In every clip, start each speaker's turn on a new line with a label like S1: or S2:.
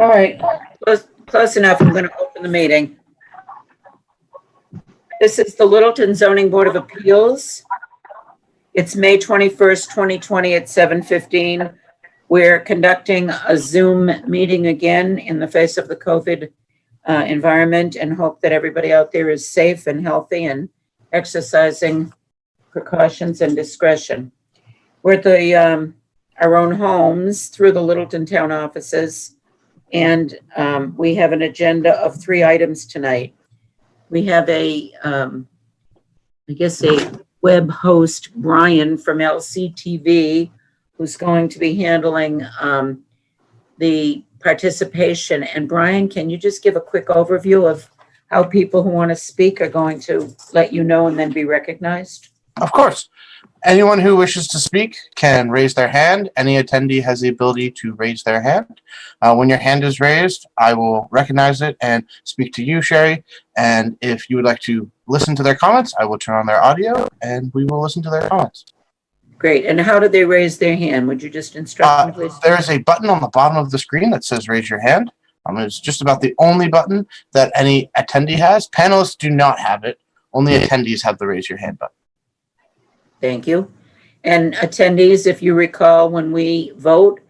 S1: All right, close enough. I'm going to open the meeting. This is the Littleton Zoning Board of Appeals. It's May 21st, 2020 at 7:15. We're conducting a Zoom meeting again in the face of the COVID environment, and hope that everybody out there is safe and healthy and exercising precautions and discretion. We're at our own homes through the Littleton Town offices, and we have an agenda of 3 items tonight. We have a web host, Brian from LCTV, who's going to be handling the participation. And Brian, can you just give a quick overview of how people who want to speak are going to let you know and then be recognized?
S2: Of course. Anyone who wishes to speak can raise their hand. Any attendee has the ability to raise their hand. When your hand is raised, I will recognize it and speak to you, Sherry. And if you would like to listen to their comments, I will turn on their audio and we will listen to their comments.
S1: Great. And how do they raise their hand? Would you just instruct them, please?
S2: There is a button on the bottom of the screen that says raise your hand. It's just about the only button that any attendee has. Panelists do not have it. Only attendees have the raise your hand button.
S1: Thank you. And attendees, if you recall, when we vote,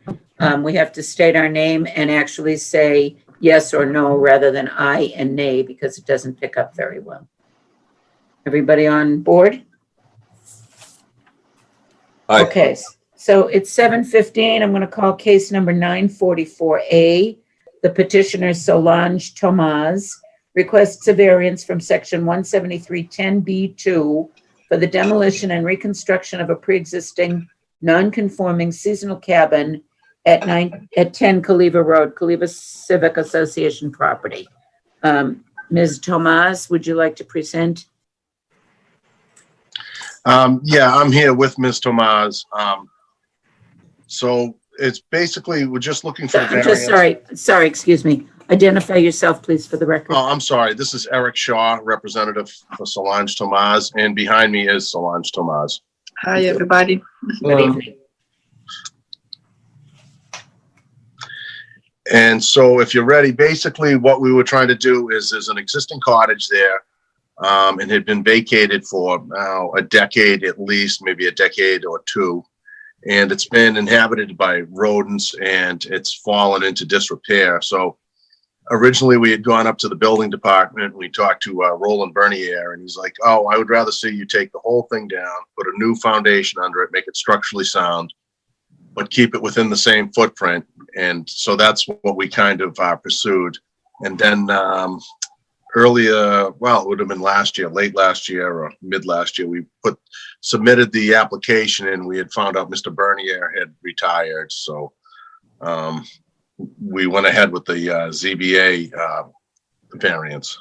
S1: we have to state our name and actually say yes or no rather than aye and nay, because it doesn't pick up very well. Everybody on board?
S3: Aye.
S1: Okay, so it's 7:15. I'm going to call case number 944A. The petitioner Solange Tomaz requests a variance from section 17310B2 for the demolition and reconstruction of a pre-existing non-conforming seasonal cabin at 10 Caliva Road, Caliva Civic Association property. Ms. Tomaz, would you like to present?
S3: Yeah, I'm here with Ms. Tomaz. So it's basically, we're just looking for a
S1: I'm
S3: variance.
S1: just sorry, excuse me. Identify yourself, please, for the record.
S3: Oh, I'm sorry. This is Eric Shaw, representative for Solange Tomaz, and behind me is Solange Tomaz.
S4: Hi, everybody.
S1: Good evening.
S3: And so if you're ready, basically what we were trying to do is there's an existing cottage there, and had been vacated for now a decade at least, maybe a decade or 2. And it's been inhabited by rodents and it's fallen into disrepair. So originally we had gone up to the building department. We talked to Roland Bernier, and he's like, oh, I would rather see you take the whole thing down, put a new foundation under it, make it structurally sound, but keep it within the same footprint. And so that's what we kind of pursued. And then earlier, well, it would have been last year, late last year or mid last year, we submitted the application, and we had found out Mr. Bernier had retired. So we went ahead with the ZBA variance.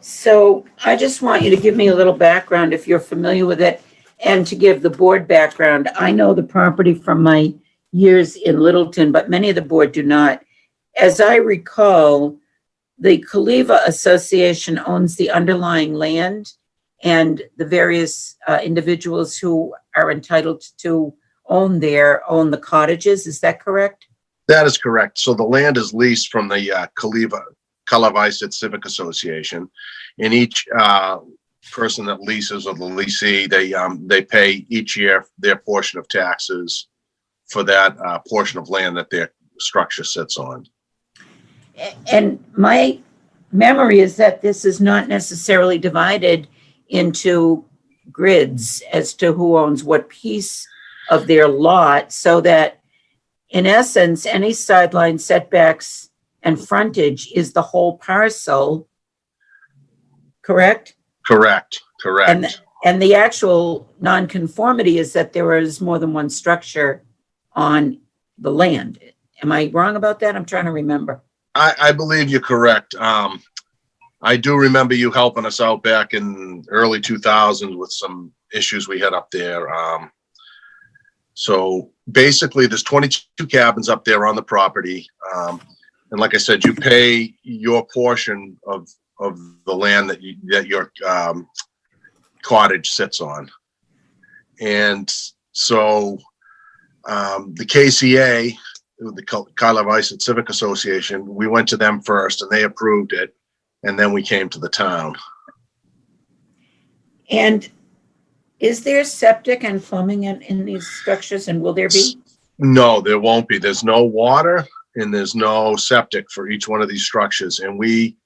S1: So I just want you to give me a little background if you're familiar with it, and to give the board background. I know the property from my years in Littleton, but many of the board do not. As I recall, the Caliva Association owns the underlying land, and the various individuals who are entitled to own the cottages. Is that correct?
S3: That is correct. So the land is leased from the Caliva Civic Association, and each person that leases or the leasee, they pay each year their portion of taxes for that portion of land that their structure sits on.
S1: And my memory is that this is not necessarily divided into grids as to who owns what piece of their lot, so that in essence, any sideline setbacks and frontage is the whole parcel, correct?
S3: Correct.
S1: And the actual nonconformity is that there is more than one structure on the land. Am I wrong about that? I'm trying to remember.
S3: I believe you're correct. I do remember you helping us out back in early 2000s with some issues we had up there. So basically there's 22 cabins up there on the property. And like I said, you pay your portion of the land that your cottage sits on. And so the KCA the Carlisle Ice Civic Association. We went to them first and they approved it. And then we came to the town.
S1: And is there septic and plumbing in these structures, and will there be?
S3: No, there won't be. There's no water and there's no septic for each one of these structures. And we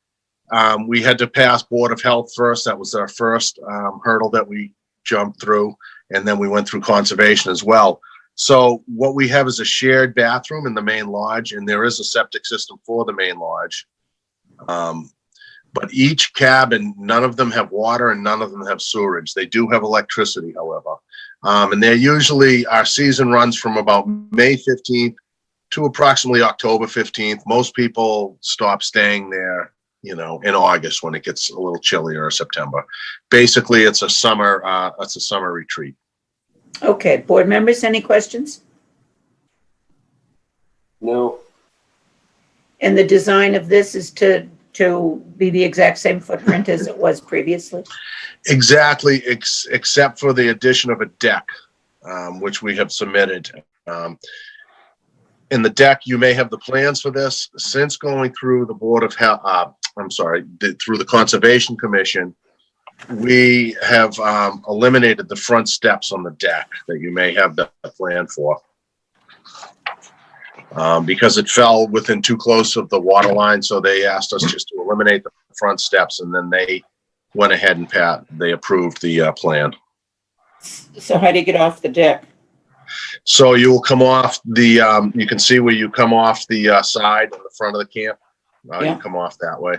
S3: had to pass Board of Health first. That was our first hurdle that we jumped through. And then we went through conservation as well. So what we have is a shared bathroom in the main lodge, and there is a septic system for the main lodge. But each cabin, none of them have water and none of them have sewerage. They do have electricity, however. And they're usually, our season runs from about May 15th to approximately October 15th. Most people stop staying there, in August when it gets a little chillier, or September. Basically, it's a summer retreat.
S1: Okay, board members, any questions?
S4: No.
S1: And the design of this is to be the exact same footprint as it was previously?
S3: Exactly, except for the addition of a deck, which we have submitted. In the deck, you may have the plans for this. Since going through the Board of Health, through the Conservation Commission, we have eliminated the front steps on the deck that you may have the plan for. Because it fell within too close of the water line, so they asked us just to eliminate the front steps, and then they went ahead and they approved the plan.
S1: So how do you get off the deck?
S3: So you will come off the, you can see where you come off the side on the front of the camp.
S1: Yeah.
S3: You come off that way.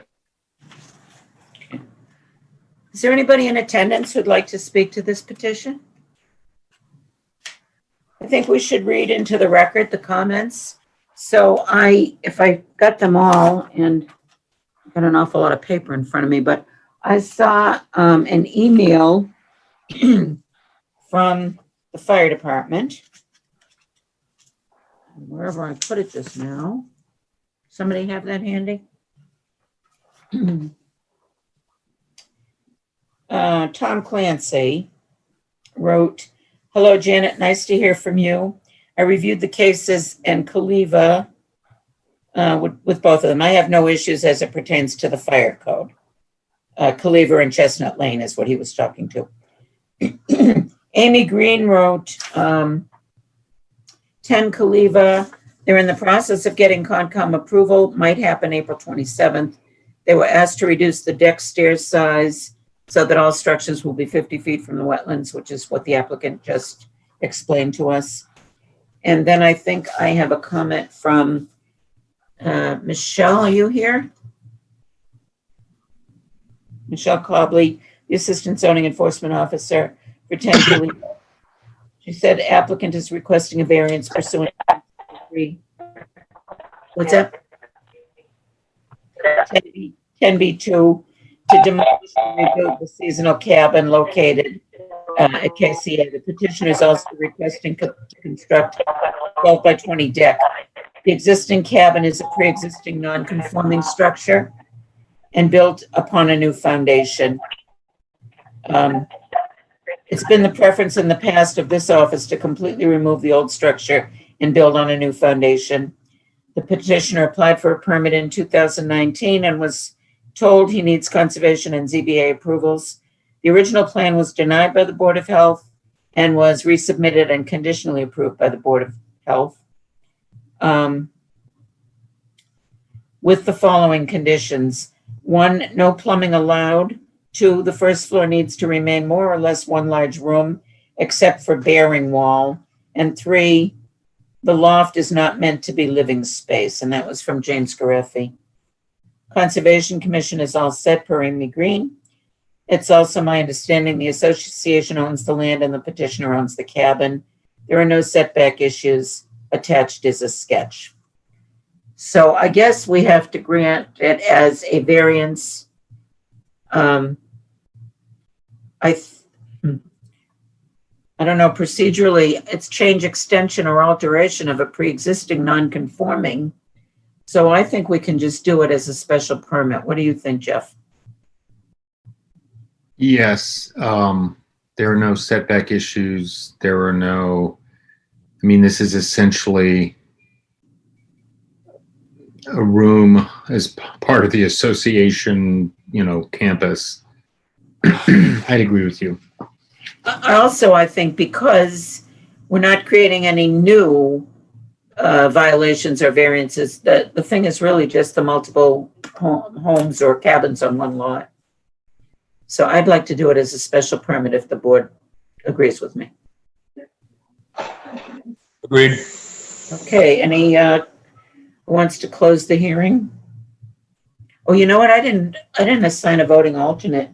S1: Is there anybody in attendance who'd like to speak to this petition? I think we should read into the record the comments. So if I got them all, and I've got an awful lot of paper in front of me, but I saw an email from the fire department. Wherever I put it just now. Somebody have that handy? Tom Clancy wrote, "Hello, Janet. Nice to hear from you. I reviewed the cases and Kaliva with both of them. I have no issues as it pertains to the fire code. Kaliva and Chestnut Lane is what he was talking to." Amy Green wrote, 10 Kaliva. They're in the process of getting Concom approval. Might happen April 27th. They were asked to reduce the deck stair size so that all structures will be 50 feet from the wetlands, which is what the applicant just explained to us. And then I think I have a comment from Michelle. Are you here? Michelle Cobley, the Assistant Zoning Enforcement Officer for 10 Kaliva. She said applicant is requesting a variance pursuant to 3. What's that? 10B2 to demolish and rebuild the seasonal cabin located at KCA. The petitioner is also requesting to construct a 12 by 20 deck. The existing cabin is a pre-existing non-conforming structure and built upon a new foundation. It's been the preference in the past of this office to completely remove the old structure and build on a new foundation. The petitioner applied for a permit in 2019 and was told he needs conservation and ZBA approvals. The original plan was denied by the Board of Health and was resubmitted and conditionally approved by the Board of Health. With the following conditions: 1, no plumbing allowed. 2, the first floor needs to remain more or less one large room, except for bearing wall. And 3, the loft is not meant to be living space. And that was from James Gareffi. Conservation Commission is all set per Amy Green. It's also my understanding the association owns the land and the petitioner owns the cabin. There are no setback issues. Attached is a sketch. So I guess we have to grant it as a variance. I don't know, procedurally, it's change, extension, or alteration of a pre-existing non-conforming. So I think we can just do it as a special permit. What do you think, Jeff?
S5: Yes, there are no setback issues. There are no, I mean, this is essentially a room as part of the association, campus. I'd agree with you.
S1: I think because we're not creating any new violations or variances, the thing is really just the multiple homes or cabins on one lot. So I'd like to do it as a special permit if the board agrees with me.
S4: Agreed.
S1: Okay, any who wants to close the hearing? Oh, you know what? I didn't assign a voting alternate.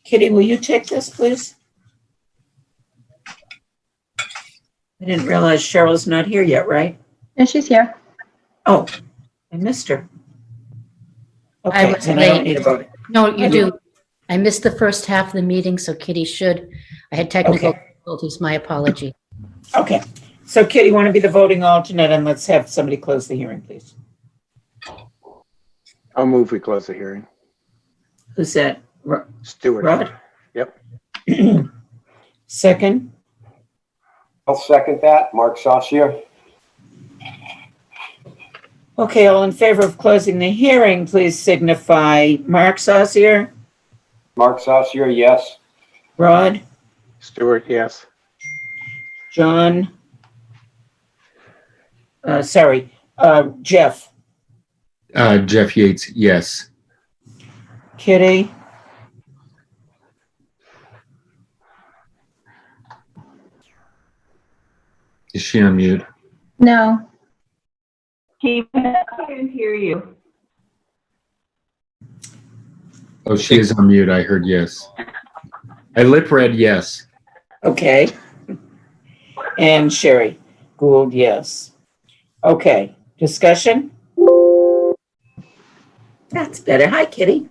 S1: Kitty, will you take this, please? I didn't realize Cheryl's not here yet, right?
S6: And she's here.
S1: Oh, I missed her.
S7: I
S1: Okay,
S7: was
S1: then I don't
S7: late.
S1: need a vote.
S7: No, you
S1: I
S7: do. I missed the first half of the meeting, so Kitty should. I had technical
S1: Okay.
S7: difficulties. My apology.
S1: Okay, so Kitty, want to be the voting alternate, and let's have somebody close the hearing, please.
S8: I'll move we close the hearing.
S1: Who's that?
S8: Stewart.
S1: Rod?
S8: Yep.
S1: Second?
S4: I'll second that. Mark Saucier.
S1: Okay, all in favor of closing the hearing, please signify. Mark Saucier,
S4: Mark Saucier, yes.
S1: Rod,
S8: Stewart, yes.
S1: John, Jeff,
S5: Jeff Yates, yes.
S1: Kitty,
S5: Is she on mute?
S6: No.
S1: I didn't hear you.
S5: Oh, she is on mute. I heard yes. I lip read yes.
S1: Okay. And Sherry Gould, yes. Okay, discussion? That's better. Hi, Kitty.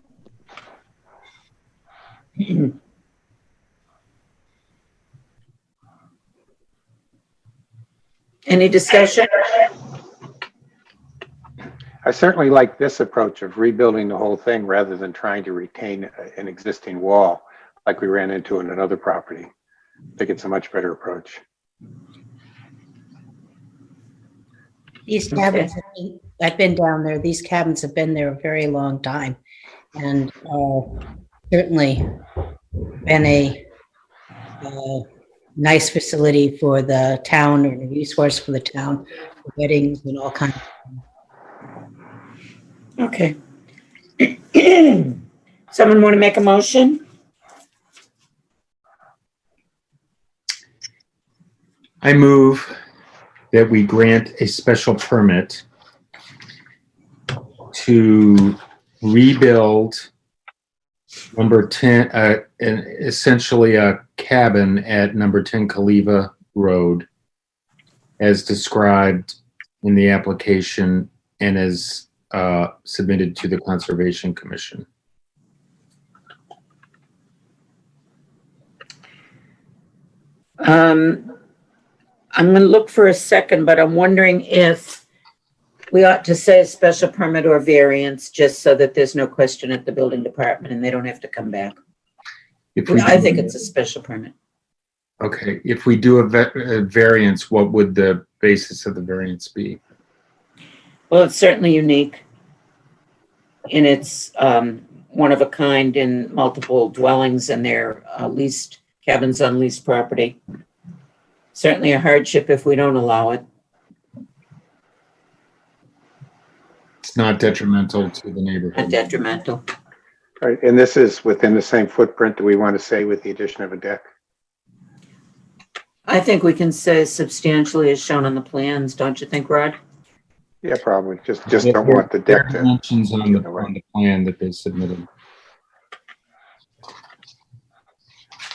S1: Any discussion?
S8: I certainly like this approach of rebuilding the whole thing rather than trying to retain an existing wall like we ran into in another property. I think it's a much better approach.
S7: These cabins, I've been down there. These cabins have been there a very long time, and certainly been a nice facility for the town, or a resource for the town, for weddings and all kinds.
S1: Okay. Someone want to make a motion?
S5: I move that we grant a special permit to rebuild number 10, essentially a cabin at number 10 Caliva Road, as described in the application and as submitted to the Conservation Commission.
S1: I'm going to look for a second, but I'm wondering if we ought to say special permit or variance, just so that there's no question at the building department and they don't have to come back. I think it's a special permit.
S5: Okay, if we do a variance, what would the basis of the variance be?
S1: Well, it's certainly unique. And it's one of a kind in multiple dwellings, and they're leased cabins on leased property. Certainly a hardship if we don't allow it.
S5: It's not detrimental to the neighborhood.
S1: Not detrimental.
S8: All right, and this is within the same footprint that we want to say with the addition of a deck.
S1: I think we can say substantially as shown on the plans, don't you think, Rod?
S8: Yeah, probably. Just don't want the
S5: There
S8: deck
S5: are
S8: to.
S5: dimensions on the plan that they submitted.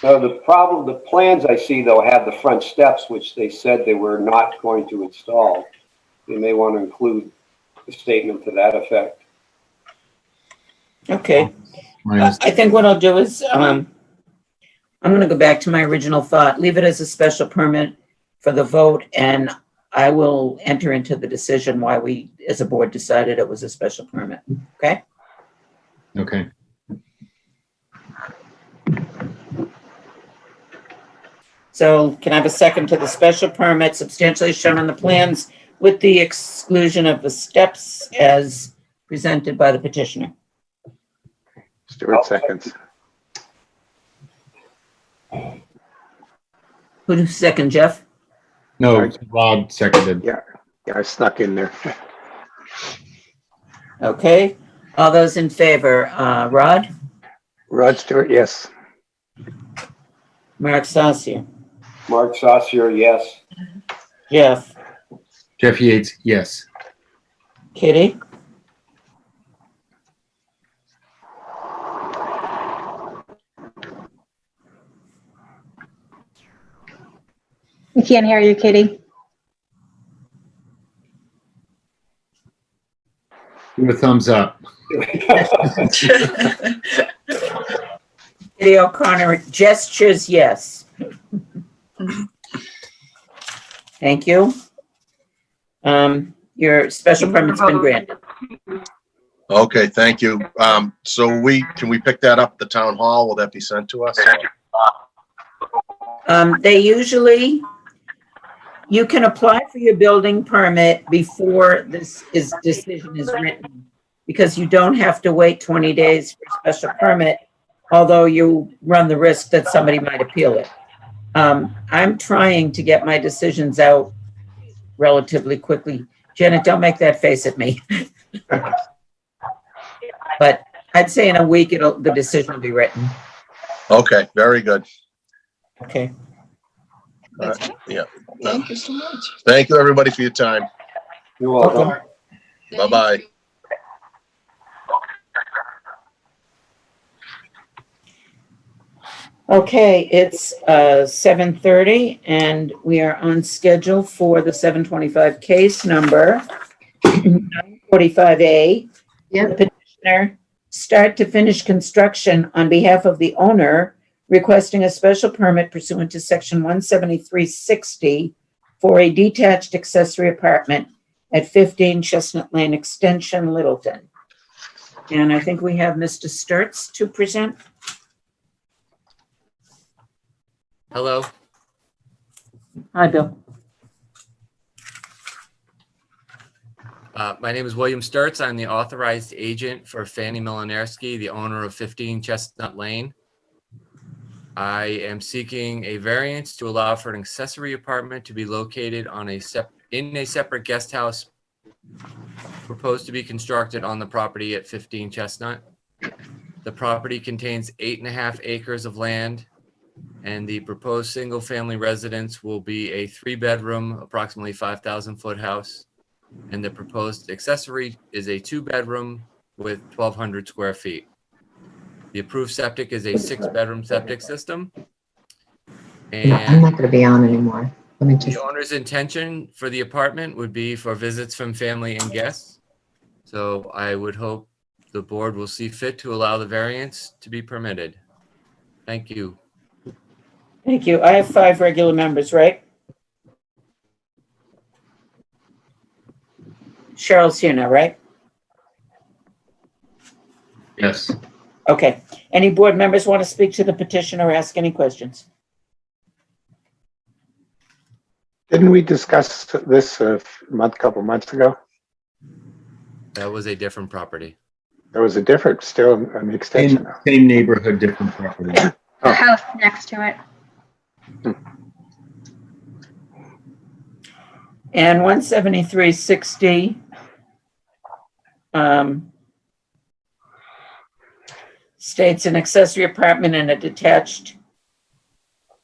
S4: So the plans I see though have the front steps, which they said they were not going to install. They may want to include a statement to that effect.
S1: Okay.
S5: Minus-
S1: I think what I'll do is, I'm going to go back to my original thought, leave it as a special permit for the vote, and I will enter into the decision why we, as a board, decided it was a special permit. Okay?
S5: Okay.
S1: So can I have a second to the special permit substantially shown on the plans with the exclusion of the steps as presented by the petitioner.
S8: Stewart seconds.
S1: Who second, Jeff?
S5: No, Rod seconded.
S8: Yeah, I snuck in there.
S1: Okay, all those in favor, Rod,
S8: Rod Stewart, yes.
S1: Mark Saucier,
S4: Mark Saucier, yes.
S1: Jeff,
S5: Jeff Yates, yes.
S1: Kitty,
S6: We can't hear you, Kitty.
S5: Do a thumbs up.
S1: Kitty O'Connor gestures yes. Thank you. Your special permit's been granted.
S3: Okay, thank you. So can we pick that up at the town hall? Will that be sent to us?
S1: They usually, you can apply for your building permit before decision is written, because you don't have to wait 20 days for a special permit, although you run the risk that somebody might appeal it. I'm trying to get my decisions out relatively quickly. Janet, don't make that face at me. But I'd say in a week, the decision will be written.
S3: Okay, very good.
S1: Okay.
S3: Yeah. Thank you so much. Thank you, everybody, for your time.
S4: You're welcome.
S3: Bye-bye.
S1: Okay, it's 7:30 and we are on schedule for the 725 case number 945A.
S6: Yep.
S1: The petitioner start to finish construction on behalf of the owner requesting a special permit pursuant to section 17360 for a detached accessory apartment at 15 Chestnut Lane Extension, Littleton. And I think we have Mr. Sturts to present.
S9: Hello.
S1: Hi, Bill.
S9: My name is William Sturts. I'm the authorized agent for Fanny Milanarski, the owner of 15 Chestnut Lane. I am seeking a variance to allow for an accessory apartment to be located on in a separate guest house proposed to be constructed on the property at 15 Chestnut. The property contains 8.5 acres of land, and the proposed single-family residence will be a 3-bedroom, approximately 5,000-foot house. And the proposed accessory is a 2-bedroom with 1,200 square feet. The approved septic is a 6-bedroom septic system.
S10: I'm
S9: And
S10: not going to be on anymore. Let me just.
S9: the owner's intention for the apartment would be for visits from family and guests. So I would hope the board will see fit to allow the variance to be permitted. Thank you.
S1: Thank you. I have 5 regular members, right? Cheryl's here now, right?
S5: Yes.
S1: Okay. Any board members want to speak to the petition or ask any questions?
S8: Didn't we discuss this couple months ago?
S9: That was a different property.
S8: There was a different, still an extension.
S5: Same neighborhood, different property.
S6: The house next to it.
S1: And 17360 states an accessory apartment in a detached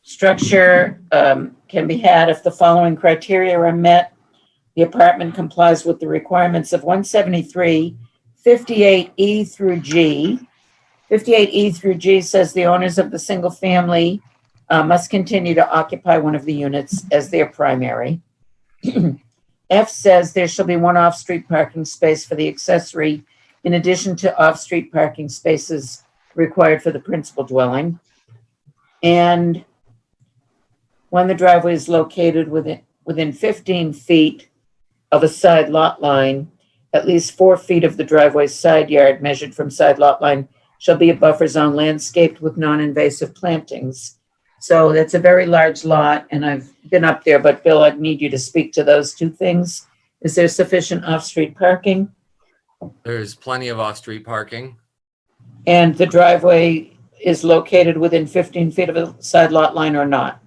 S1: structure can be had if the following criteria are met. The apartment complies with the requirements of 173 58E through G. 58E through G says the owners of the single family must continue to occupy one of the units as their primary. F says there shall be 1 off-street parking space for the accessory in addition to off-street parking spaces required for the principal dwelling. And when the driveway is located within 15 feet of a side lot line, at least 4 feet of the driveway's side yard measured from side lot line shall be a buffer zone landscaped with non-invasive plantings. So that's a very large lot, and I've been up there, but Bill, I'd need you to speak to those 2 things. Is there sufficient off-street parking?
S9: There's plenty of off-street parking.
S1: And the driveway is located within 15 feet of a side lot line or not?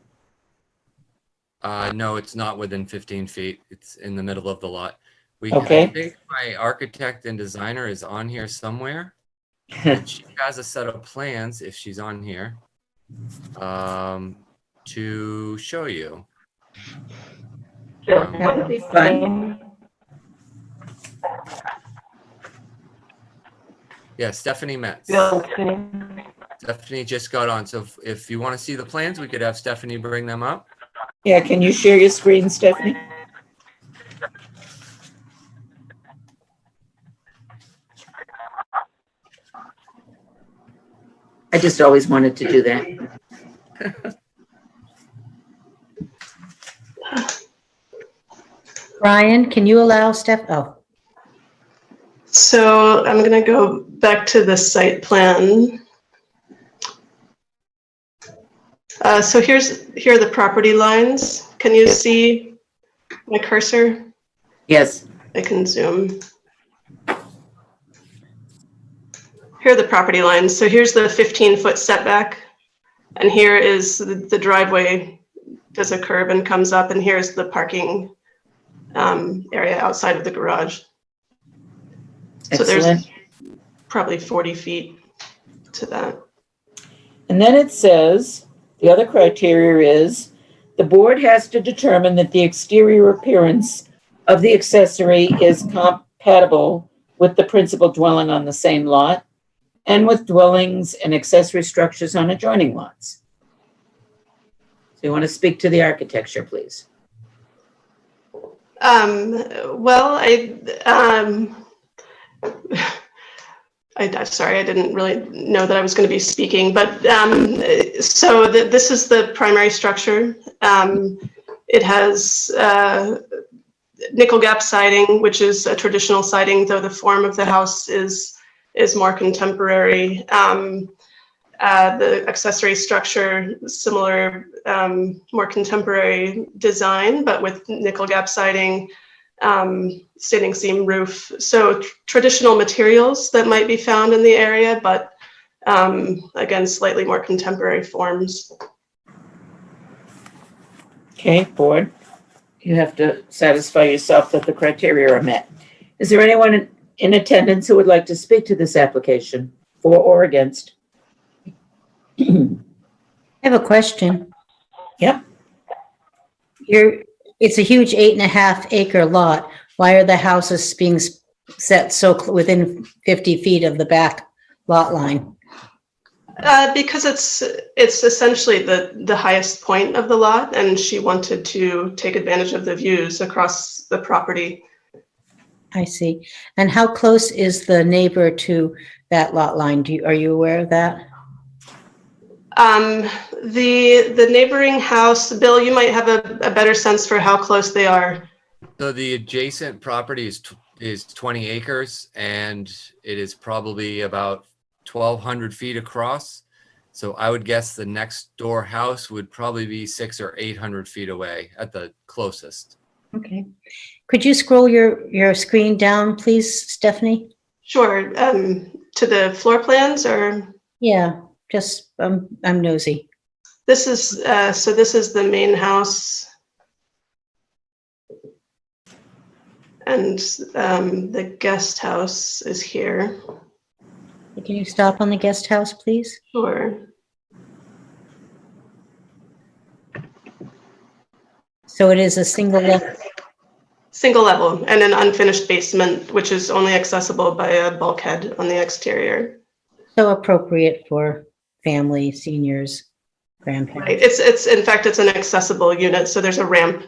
S9: No, it's not within 15 feet. It's in the middle of the lot.
S1: Okay.
S9: I think my architect and designer is on here somewhere. And she has a set of plans, if she's on here, to show you.
S1: That would be fun.
S9: Yeah, Stephanie Metz. Stephanie just got on. So if you want to see the plans, we could have Stephanie bring them up.
S1: Yeah, can you share your screen, Stephanie? I just always wanted to do that.
S7: Brian, can you allow Steph? Oh,
S11: So I'm going to go back to the site plan. So here are the property lines. Can you see my cursor?
S1: Yes.
S11: I can zoom. Here are the property lines. So here's the 15-foot setback. And here is the driveway, does a curb and comes up. And here's the parking area outside of the garage. So there's
S1: Excellent.
S11: probably 40 feet to that.
S1: And then it says, the other criteria is, the board has to determine that the exterior appearance of the accessory is compatible with the principal dwelling on the same lot and with dwellings and accessory structures on adjoining lots. So you want to speak to the architecture, please?
S11: Well, I'm sorry, I didn't really know that I was going to be speaking, but this is the primary structure. It has nickel gap siding, which is a traditional siding, though the form of the house is more contemporary. The accessory structure, similar, more contemporary design, but with nickel gap siding, standing seam roof. So traditional materials that might be found in the area, but again, slightly more contemporary forms.
S1: Okay, board, you have to satisfy yourself that the criteria are met. Is there anyone in attendance who would like to speak to this application, for or against?
S7: I have a question.
S1: Yep.
S7: It's a huge 8.5 acre lot. Why are the houses being set so within 50 feet of the back lot line?
S11: Because it's essentially the highest point of the lot, and she wanted to take advantage of the views across the property.
S7: I see. And how close is the neighbor to that lot line? Are you aware of that?
S11: The neighboring house, Bill, you might have a better sense for how close they are.
S9: So the adjacent property is 20 acres, and it is probably about 1,200 feet across. So I would guess the next door house would probably be 600 or 800 feet away at the closest.
S7: Okay. Could you scroll your screen down, please, Stephanie?
S11: Sure. To the floor plans, or?
S7: Yeah, just, I'm nosy.
S11: This is, so this is the main house. And the guest house is here.
S7: Can you stop on the guest house, please?
S11: Sure.
S7: So it is a single level.
S11: Single level and an unfinished basement, which is only accessible by a bulkhead on the exterior.
S7: So appropriate for family, seniors, grandparents.
S11: Right. It's in fact, it's an accessible unit. So there's a ramp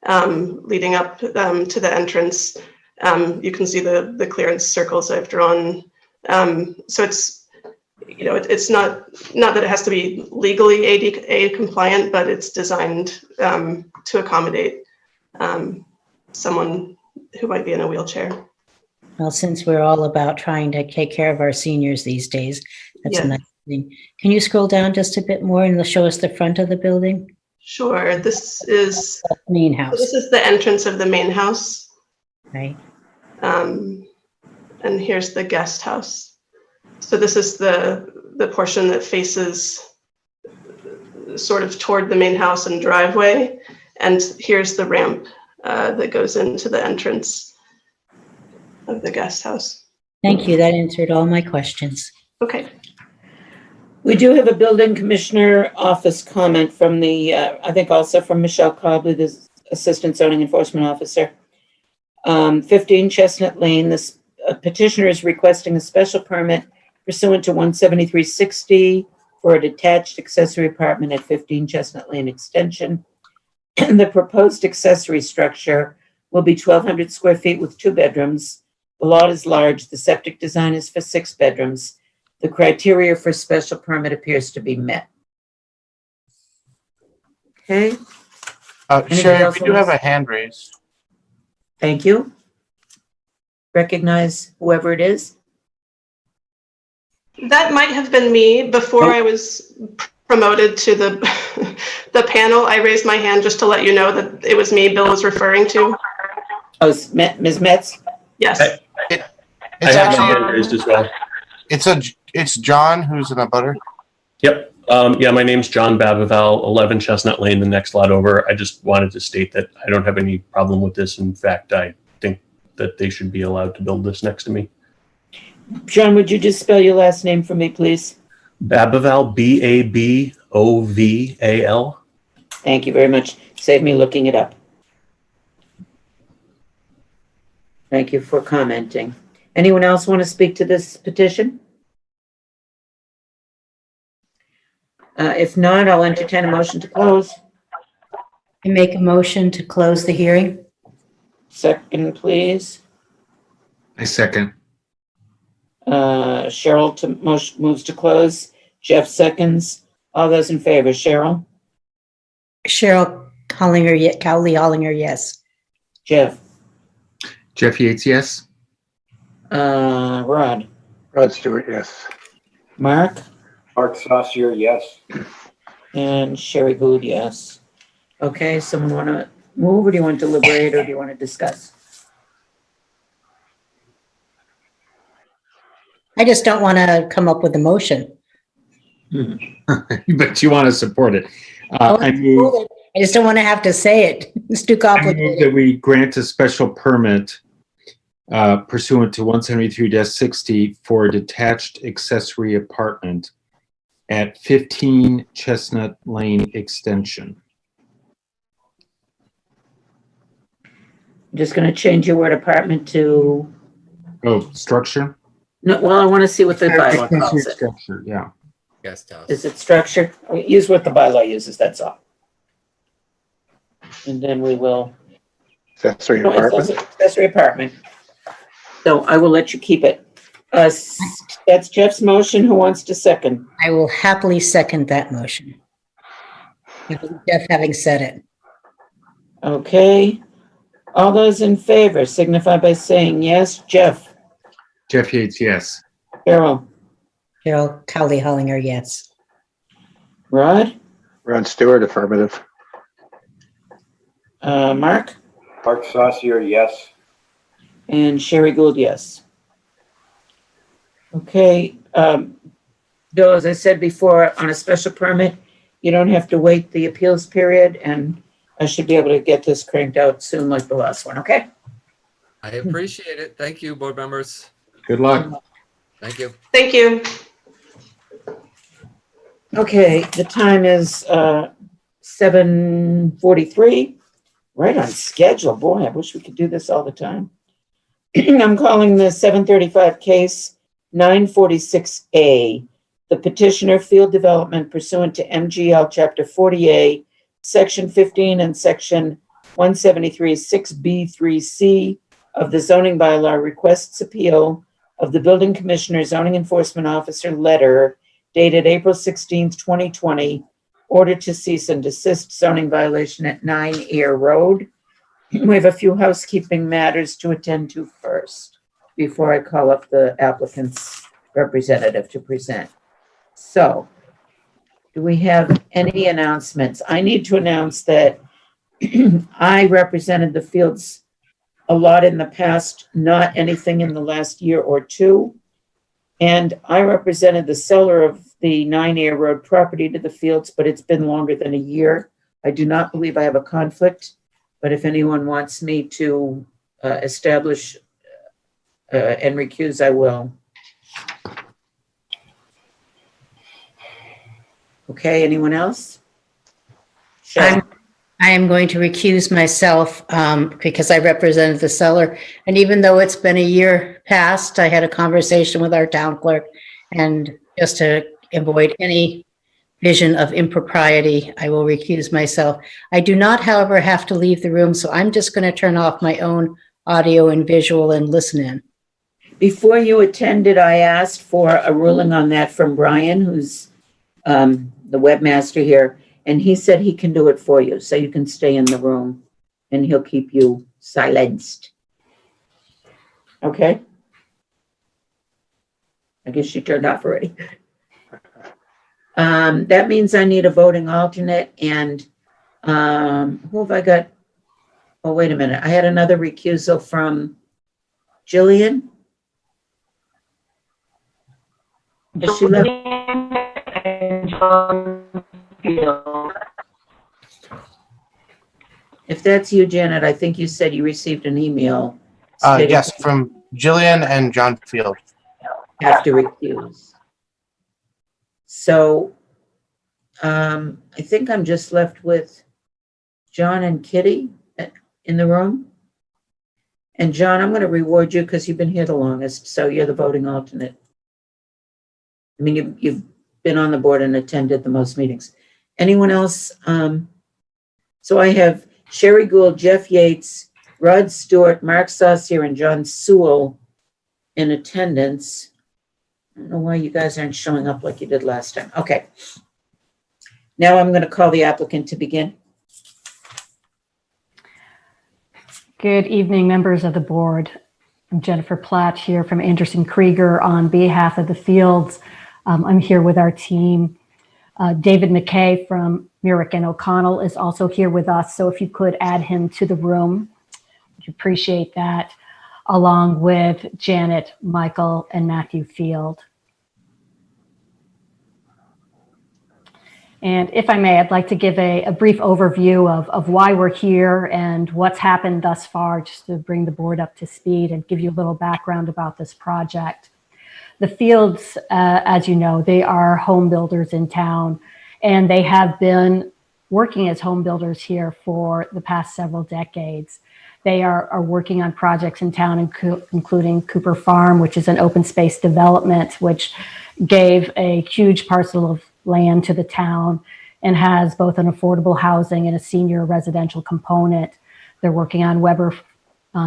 S11: leading up to the entrance. You can see the clearance circles I've drawn. So it's, you know, it's not that it has to be legally ADA compliant, but it's designed to accommodate someone who might be in a wheelchair.
S7: Well, since we're all about trying to take care of our seniors these days, that's a nice thing. Can you scroll down just a bit more and show us the front of the building?
S11: Sure. This is
S7: Main house.
S11: This is the entrance of the main house.
S7: Right.
S11: And here's the guest house. So this is the portion that faces sort of toward the main house and driveway. And here's the ramp that goes into the entrance of the guest house.
S7: Thank you. That answered all my questions.
S11: Okay.
S1: We do have a building commissioner office comment from the, I think also from Michelle Cobley, the Assistant Zoning Enforcement Officer. 15 Chestnut Lane, this petitioner is requesting a special permit pursuant to 17360 for a detached accessory apartment at 15 Chestnut Lane Extension. And the proposed accessory structure will be 1,200 square feet with 2 bedrooms. The lot is large. The septic design is for 6 bedrooms. The criteria for special permit appears to be met. Okay, Anybody
S2: Sherry,
S1: else
S2: we do
S1: want
S2: have
S1: to-
S2: a hand raised.
S1: thank you. Recognize whoever it is.
S11: That might have been me before I was promoted to the the panel. I raised my hand just to let you know that it was me Bill was referring to.
S1: Oh, it's Ms. Metz?
S11: Yes.
S2: It's
S12: I have my
S2: actually,
S12: hand raised as well.
S2: it's John who's in a butter.
S12: Yep. Yeah, my name's John Babaval, 11 Chestnut Lane, the next lot over. I just wanted to state that I don't have any problem with this. In fact, I think that they should be allowed to build this next to me.
S1: John, would you just spell your last name for me, please?
S12: Babaval, Baboval.
S1: Thank you very much. Save me looking it up. Thank you for commenting. Anyone else want to speak to this petition? If not, I'll entertain a motion to close.
S7: I make a motion to close the hearing.
S1: Second, please.
S5: I second.
S1: Cheryl moves to close. Jeff seconds. All those in favor, Cheryl?
S7: Cheryl Hollinger, Cowley Hollinger, yes.
S1: Jeff?
S5: Jeff Yates, yes.
S1: Rod?
S8: Rod Stewart, yes.
S1: Mark?
S4: Mark Saucier, yes.
S1: And Sherry Gould, yes. Okay, someone want to move, or do you want to deliberate, or do you want to discuss?
S7: I just don't want to come up with a motion.
S5: But you want to support it. I move
S7: I just don't want to have to say it. It's too
S5: I move
S7: complicated.
S5: that we grant a special permit pursuant to 173-60 for a detached accessory apartment at 15 Chestnut Lane Extension.
S1: I'm just going to change your word apartment to,
S5: Oh, structure?
S1: no, well, I want to see what the bylaw
S5: Accessory
S1: calls it.
S5: structure, yeah.
S9: Guest house.
S1: Is it structure? Use what the bylaw uses, that's all. And then we will,
S8: Accessory
S1: no, it says
S8: apartment.
S1: accessory apartment. So I will let you keep it. That's Jeff's motion. Who wants to second?
S7: I will happily second that motion. Jeff having said it.
S1: Okay. All those in favor signify by saying yes. Jeff?
S5: Jeff Yates, yes.
S1: Carol?
S7: Cheryl Cowley Hollinger, yes.
S1: Rod?
S8: Rod Stewart, affirmative.
S1: Mark?
S4: Mark Saucier, yes.
S1: And Sherry Gould, yes. Okay, Bill, as I said before, on a special permit, you don't have to wait the appeals period, and I should be able to get this cranked out soon like the last one, okay?
S9: I appreciate it. Thank you, board members.
S5: Good luck.
S9: Thank you.
S11: Thank you.
S1: Okay, the time is 7:43, right on schedule. Boy, I wish we could do this all the time. I'm calling the 7:35 case 946A. The petitioner field development pursuant to MGL Chapter 40A, Section 15 and Section 173 6B3C of the zoning bylaw requests appeal of the building commissioner zoning enforcement officer letter dated April 16th, 2020, order to cease and desist zoning violation at 9 Air Road. We have a few housekeeping matters to attend to first before I call up the applicant's representative to present. So, do we have any announcements? I need to announce that I represented the Fields a lot in the past, not anything in the last year or two. And I represented the seller of the 9 Air Road property to the Fields, but it's been longer than a year. I do not believe I have a conflict, but if anyone wants me to establish and recuse, I will. Okay, anyone else? Sure.
S7: I am going to recuse myself because I represented the seller. And even though it's been a year past, I had a conversation with our town clerk, and just to avoid any vision of impropriety, I will recuse myself. I do not, however, have to leave the room, so I'm just going to turn off my own audio and visual and listen in.
S1: Before you attended, I asked for a ruling on that from Brian, who's the webmaster here, and he said he can do it for you, so you can stay in the room, and he'll keep you silenced. Okay? I guess she turned off already. That means I need a voting alternate, and who have I got? Oh, wait a minute. I had another recusal from Jillian. Is she left? If that's you, Janet, I think you said you received an email. stating
S2: Yes, from Jillian and John Field.
S1: you have to recuse. So I think I'm just left with John and Kitty in the room. And John, I'm going to reward you because you've been here the longest, so you're the voting alternate. I mean, you've been on the board and attended the most meetings. Anyone else? So I have Sherry Gould, Jeff Yates, Rod Stewart, Mark Saucier, and John Sewell in attendance. I don't know why you guys aren't showing up like you did last time. Okay. Now I'm going to call the applicant to begin.
S13: Good evening, members of the board. I'm Jennifer Platt here from Anderson Krieger on behalf of the Fields. I'm here with our team. David McKay from Merrick and O'Connell is also here with us. So if you could add him to the room, I'd appreciate that, along with Janet, Michael, and Matthew Field. And if I may, I'd like to give a brief overview of why we're here and what's happened thus far, just to bring the board up to speed and give you a little background about this project. The Fields, as you know, they are home builders in town, and they have been working as home builders here for the past several decades. They are working on projects in town, including Cooper Farm, which is an open space development, which gave a huge parcel of land to the town and has both an affordable housing and a senior residential component. They're working on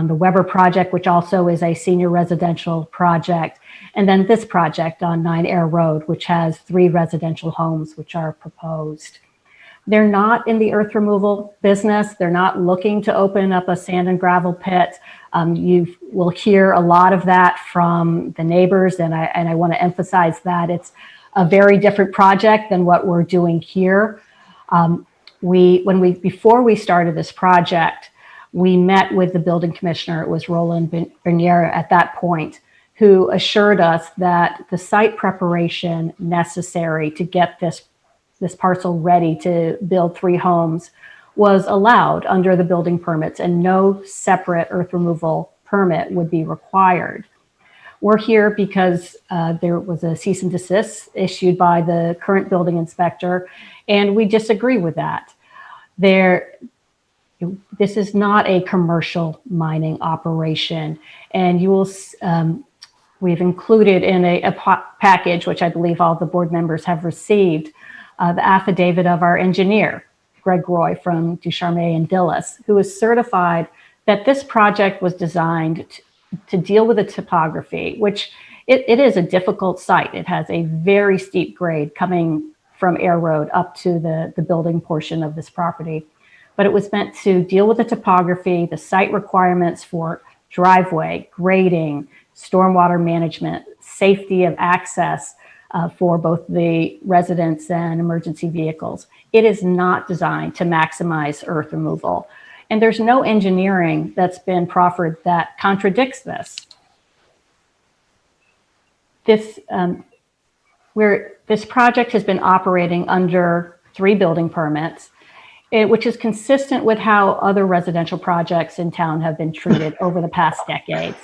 S13: the Weber project, which also is a senior residential project. And then this project on 9 Air Road, which has 3 residential homes which are proposed. They're not in the earth removal business. They're not looking to open up a sand and gravel pit. You will hear a lot of that from the neighbors, and I want to emphasize that it's a very different project than what we're doing here. Before we started this project, we met with the building commissioner. It was Roland Bernier at that point, who assured us that the site preparation necessary to get this parcel ready to build 3 homes was allowed under the building permits, and no separate earth removal permit would be required. We're here because there was a cease and desist issued by the current building inspector, and we disagree with that. This is not a commercial mining operation, and you will. We've included in a package, which I believe all the board members have received, the affidavit of our engineer, Greg Roy from Ducharme and Dillis, who is certified that this project was designed to deal with the topography, which it is a difficult site. It has a very steep grade coming from Air Road up to the building portion of this property. But it was meant to deal with the topography, the site requirements for driveway, grading, stormwater management, safety of access for both the residents and emergency vehicles. It is not designed to maximize earth removal. And there's no engineering that's been proffered that contradicts this. This project has been operating under 3 building permits, which is consistent with how other residential projects in town have been treated over the past decades.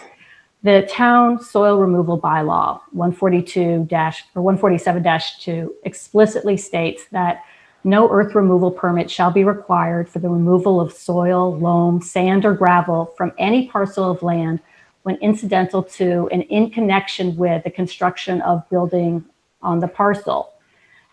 S13: The town soil removal bylaw 147-2 explicitly states that no earth removal permit shall be required for the removal of soil, loam, sand, or gravel from any parcel of land when incidental to and in connection with the construction of building on the parcel.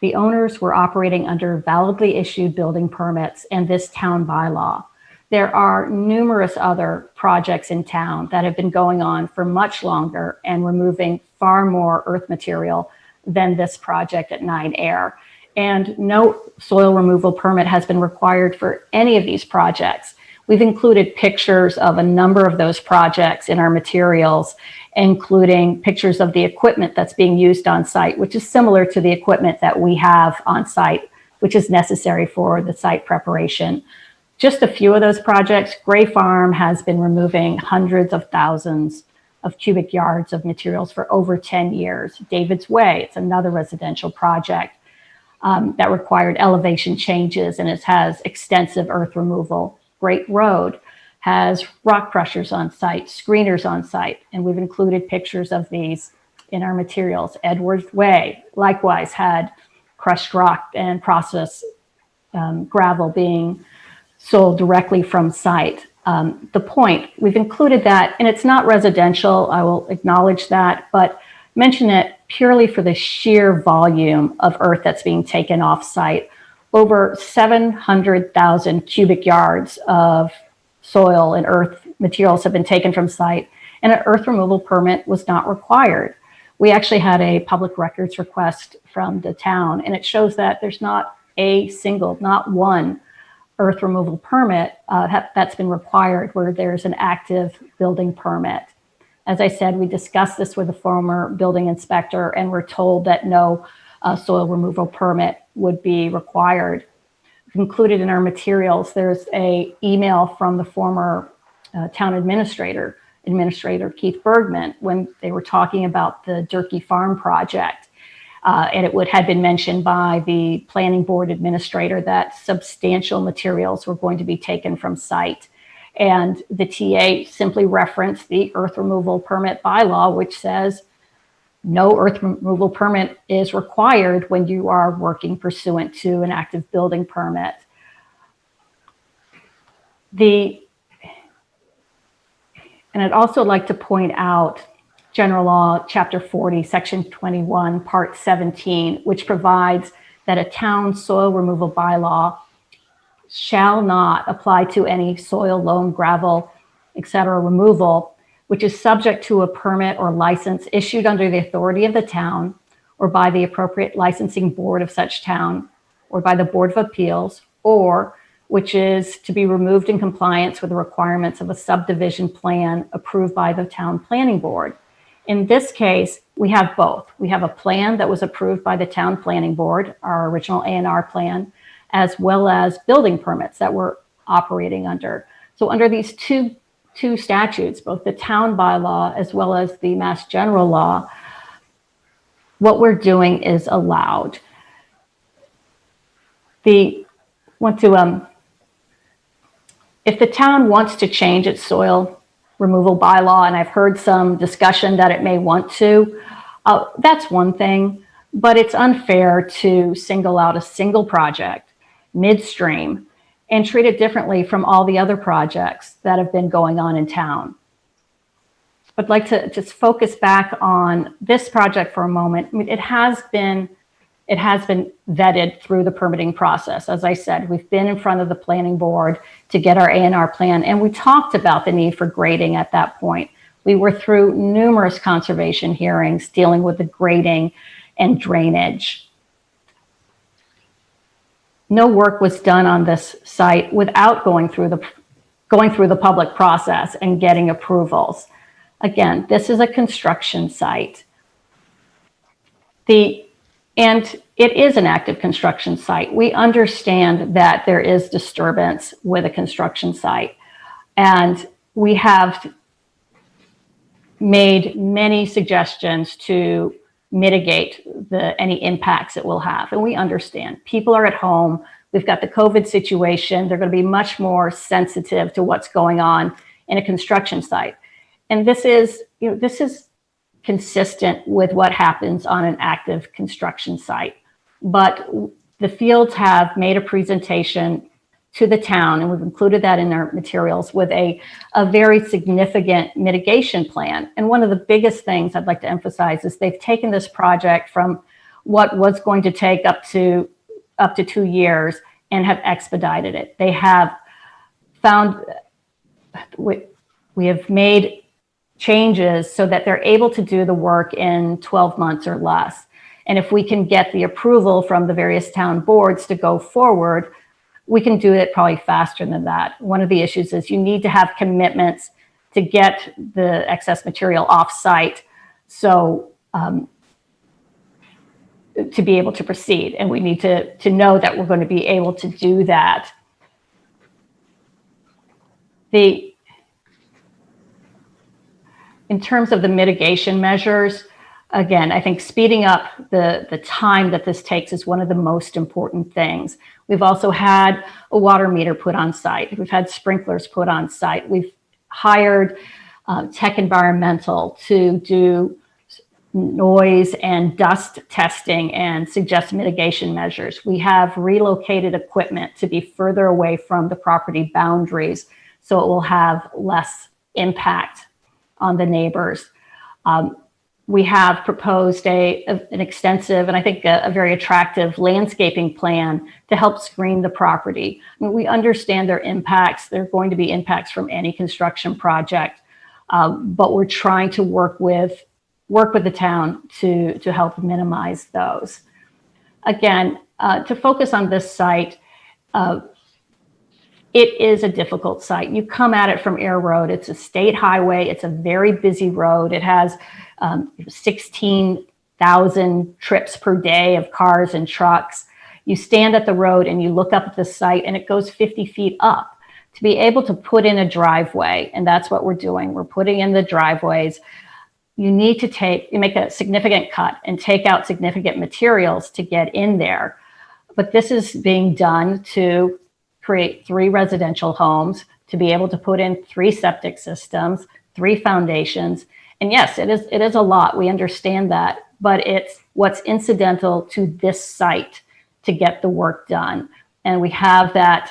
S13: The owners were operating under validly issued building permits and this town bylaw. There are numerous other projects in town that have been going on for much longer and removing far more earth material than this project at 9 Air. And no soil removal permit has been required for any of these projects. We've included pictures of a number of those projects in our materials, including pictures of the equipment that's being used on site, which is similar to the equipment that we have on site, which is necessary for the site preparation. Just a few of those projects, Gray Farm has been removing hundreds of thousands of cubic yards of materials for over 10 years. David's Way, it's another residential project that required elevation changes and it has extensive earth removal. Great Road has rock crushers on site, screeners on site, and we've included pictures of these in our materials. Edwards Way likewise had crushed rock and processed gravel being sold directly from site. The point, we've included that, and it's not residential, I will acknowledge that, but mention it purely for the sheer volume of earth that's being taken off site. Over 700,000 cubic yards of soil and earth materials have been taken from site, and an earth removal permit was not required. We actually had a public records request from the town, and it shows that there's not one earth removal permit that's been required where there's an active building permit. As I said, we discussed this with the former building inspector and we're told that no soil removal permit would be required. Included in our materials, there's an email from the former town administrator Keith Bergman, when they were talking about the Durkee Farm project. And it had been mentioned by the planning board administrator that substantial materials were going to be taken from site. And the TA simply referenced the earth removal permit bylaw, which says no earth removal permit is required when you are working pursuant to an active building permit. And I'd also like to point out General Law, Chapter 40, Section 21, Part 17, which provides that a town soil removal bylaw shall not apply to any soil, loam, gravel, etc. removal, which is subject to a permit or license issued under the authority of the town or by the appropriate licensing board of such town or by the Board of Appeals, or which is to be removed in compliance with the requirements of a subdivision plan approved by the town planning board. In this case, we have both. We have a plan that was approved by the town planning board, our original A&R plan, as well as building permits that we're operating under. So under these two statutes, both the town bylaw as well as the Mass General Law, what we're doing is allowed. If the town wants to change its soil removal bylaw, and I've heard some discussion that it may want to, that's one thing, but it's unfair to single out a single project midstream and treat it differently from all the other projects that have been going on in town. I'd like to just focus back on this project for a moment. I mean, it has been vetted through the permitting process. As I said, we've been in front of the planning board to get our A&R plan, and we talked about the need for grading at that point. We were through numerous conservation hearings dealing with the grading and drainage. No work was done on this site without going through the public process and getting approvals. Again, this is a construction site. The And it is an active construction site. We understand that there is disturbance with a construction site. And we have made many suggestions to mitigate any impacts it will have. And we understand people are at home. We've got the COVID situation. They're going to be much more sensitive to what's going on in a construction site. And this is consistent with what happens on an active construction site. But the fields have made a presentation to the town, and we've included that in our materials, with a very significant mitigation plan. And one of the biggest things I'd like to emphasize is they've taken this project from what was going to take up to 2 years and have expedited it. They have found, we have made changes so that they're able to do the work in 12 months or less. And if we can get the approval from the various town boards to go forward, we can do it probably faster than that. One of the issues is you need to have commitments to get the excess material off site. So to be able to proceed, and we need to know that we're going to be able to do that. In terms of the mitigation measures, again, I think speeding up the time that this takes is one of the most important things. We've also had a water meter put on site. We've had sprinklers put on site. We've hired Tech Environmental to do noise and dust testing and suggest mitigation measures. We have relocated equipment to be further away from the property boundaries so it will have less impact on the neighbors. We have proposed an extensive and I think a very attractive landscaping plan to help screen the property. I mean, we understand their impacts. There are going to be impacts from any construction project, but we're trying to work with the town to help minimize those. Again, to focus on this site, it is a difficult site. You come at it from Air Road. It's a state highway. It's a very busy road. It has 16,000 trips per day of cars and trucks. You stand at the road and you look up at the site and it goes 50 feet up. To be able to put in a driveway, and that's what we're doing. We're putting in the driveways. You need to make a significant cut and take out significant materials to get in there. But this is being done to create 3 residential homes, to be able to put in 3 septic systems, 3 foundations. And yes, it is a lot. We understand that, but it's what's incidental to this site to get the work done. And we have that.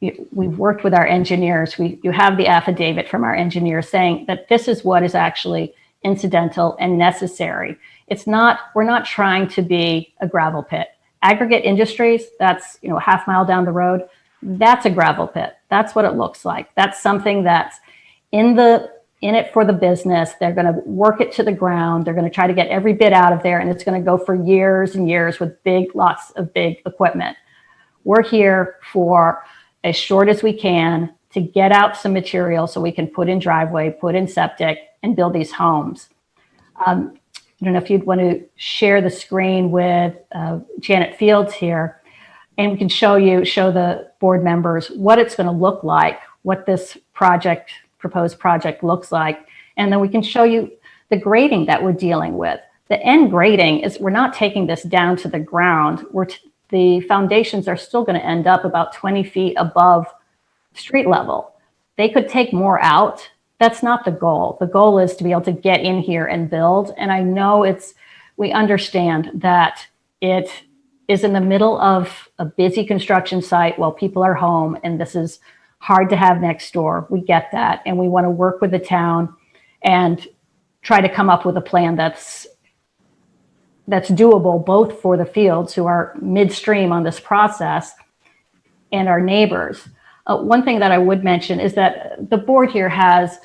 S13: We've worked with our engineers. You have the affidavit from our engineers saying that this is what is actually incidental and necessary. We're not trying to be a gravel pit. Aggregate Industries, that's a half mile down the road. That's a gravel pit. That's what it looks like. That's something that's in it for the business. They're going to work it to the ground. They're going to try to get every bit out of there, and it's going to go for years and years with lots of big equipment. We're here for as short as we can to get out some material so we can put in driveway, put in septic, and build these homes. I don't know if you'd want to share the screen with Janet Fields here, and we can show the board members what it's going to look like, what this proposed project looks like. And then we can show you the grading that we're dealing with. The end grading is we're not taking this down to the ground. The foundations are still going to end up about 20 feet above street level. They could take more out. That's not the goal. The goal is to be able to get in here and build. And I know we understand that it is in the middle of a busy construction site while people are home, and this is hard to have next door. We get that, and we want to work with the town and try to come up with a plan that's doable both for the fields who are midstream on this process and our neighbors. One thing that I would mention is that the board here has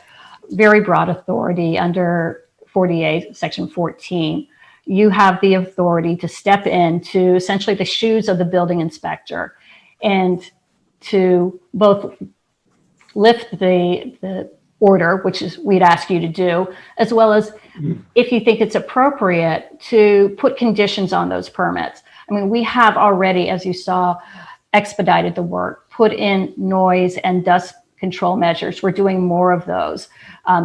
S13: very broad authority under 48, Section 14. You have the authority to step into essentially the shoes of the building inspector and to both lift the order, which is we'd ask you to do, as well as if you think it's appropriate to put conditions on those permits. I mean, we have already, as you saw, expedited the work, put in noise and dust control measures. We're doing more of those,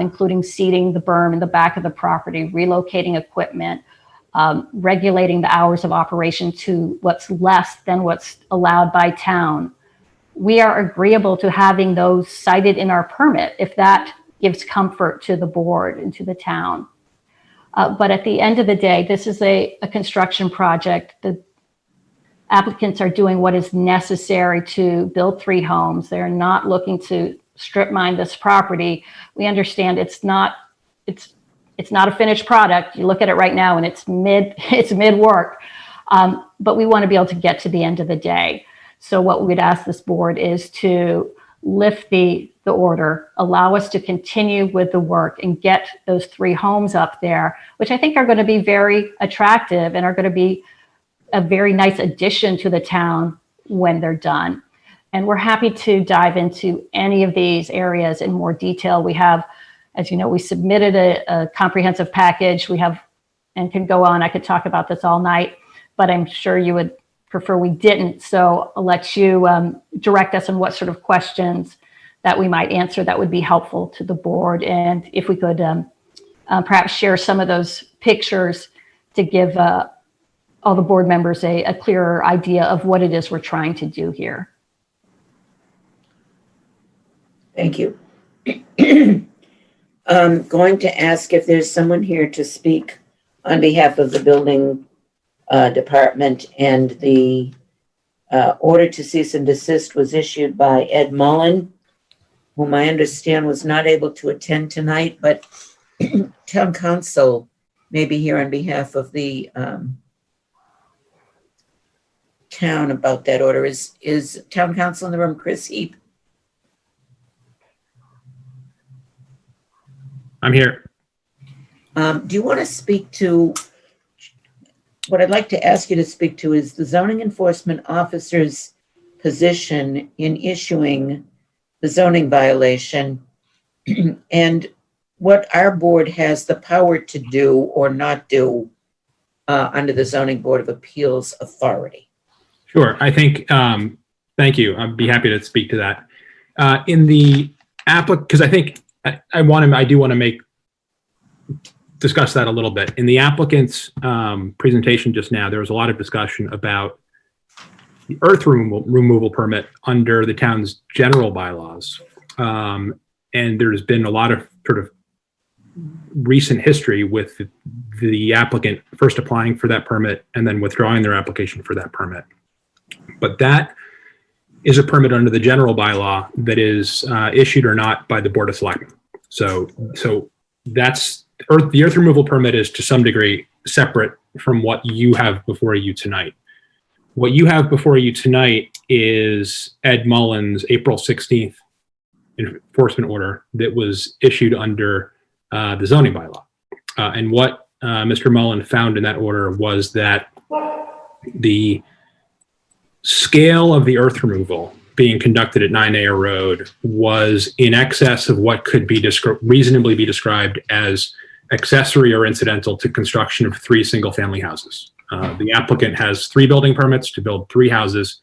S13: including seeding the berm in the back of the property, relocating equipment, regulating the hours of operation to what's less than what's allowed by town. We are agreeable to having those cited in our permit if that gives comfort to the board and to the town. But at the end of the day, this is a construction project. The applicants are doing what is necessary to build 3 homes. They're not looking to strip mine this property. We understand it's not a finished product. You look at it right now and it's mid work, but we want to be able to get to the end of the day. So what we'd ask this board is to lift the order, allow us to continue with the work and get those 3 homes up there, which I think are going to be very attractive and are going to be a very nice addition to the town when they're done. And we're happy to dive into any of these areas in more detail. We have, as you know, we submitted a comprehensive package. We have, and can go on, I could talk about this all night, but I'm sure you would prefer we didn't. So I'll let you direct us on what sort of questions that we might answer that would be helpful to the board. And if we could perhaps share some of those pictures to give all the board members a clearer idea of what it is we're trying to do here.
S1: Thank you. I'm going to ask if there's someone here to speak on behalf of the building department, and the order to cease and desist was issued by Ed Mullen, whom I understand was not able to attend tonight, but town council may be here on behalf of the town about that order. Is town council in the room? Chris Heap?
S14: I'm here.
S1: Do you want to speak to, what I'd like to ask you to speak to is the zoning enforcement officer's position in issuing the zoning violation and what our board has the power to do or not do under the Zoning Board of Appeals authority.
S14: Sure. I think, thank you. I'd be happy to speak to that. In the because I think I do want to discuss that a little bit. In the applicant's presentation just now, there was a lot of discussion about the earth removal permit under the town's general bylaws. And there's been a lot of sort of recent history with the applicant first applying for that permit and then withdrawing their application for that permit. But that is a permit under the general bylaw that is issued or not by the Board of Selectmen. So that's the earth removal permit is to some degree separate from what you have before you tonight. What you have before you tonight is Ed Mullen's April 16th enforcement order that was issued under the zoning bylaw. And what Mr. Mullen found in that order was that the scale of the earth removal being conducted at 9 Ayer Road was in excess of what could be reasonably be described as accessory or incidental to construction of 3 single-family houses. The applicant has 3 building permits to build 3 houses,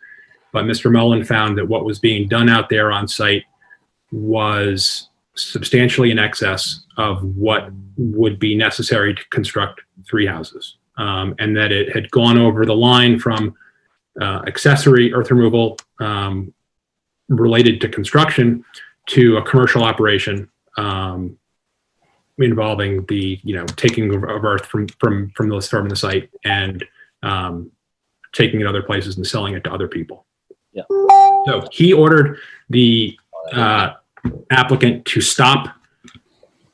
S14: but Mr. Mullen found that what was being done out there on site was substantially in excess of what would be necessary to construct 3 houses, and that it had gone over the line from accessory earth removal related to construction to a commercial operation involving the taking of earth from the site and taking it other places and selling it to other people.
S15: Yeah.
S14: So he ordered the applicant to stop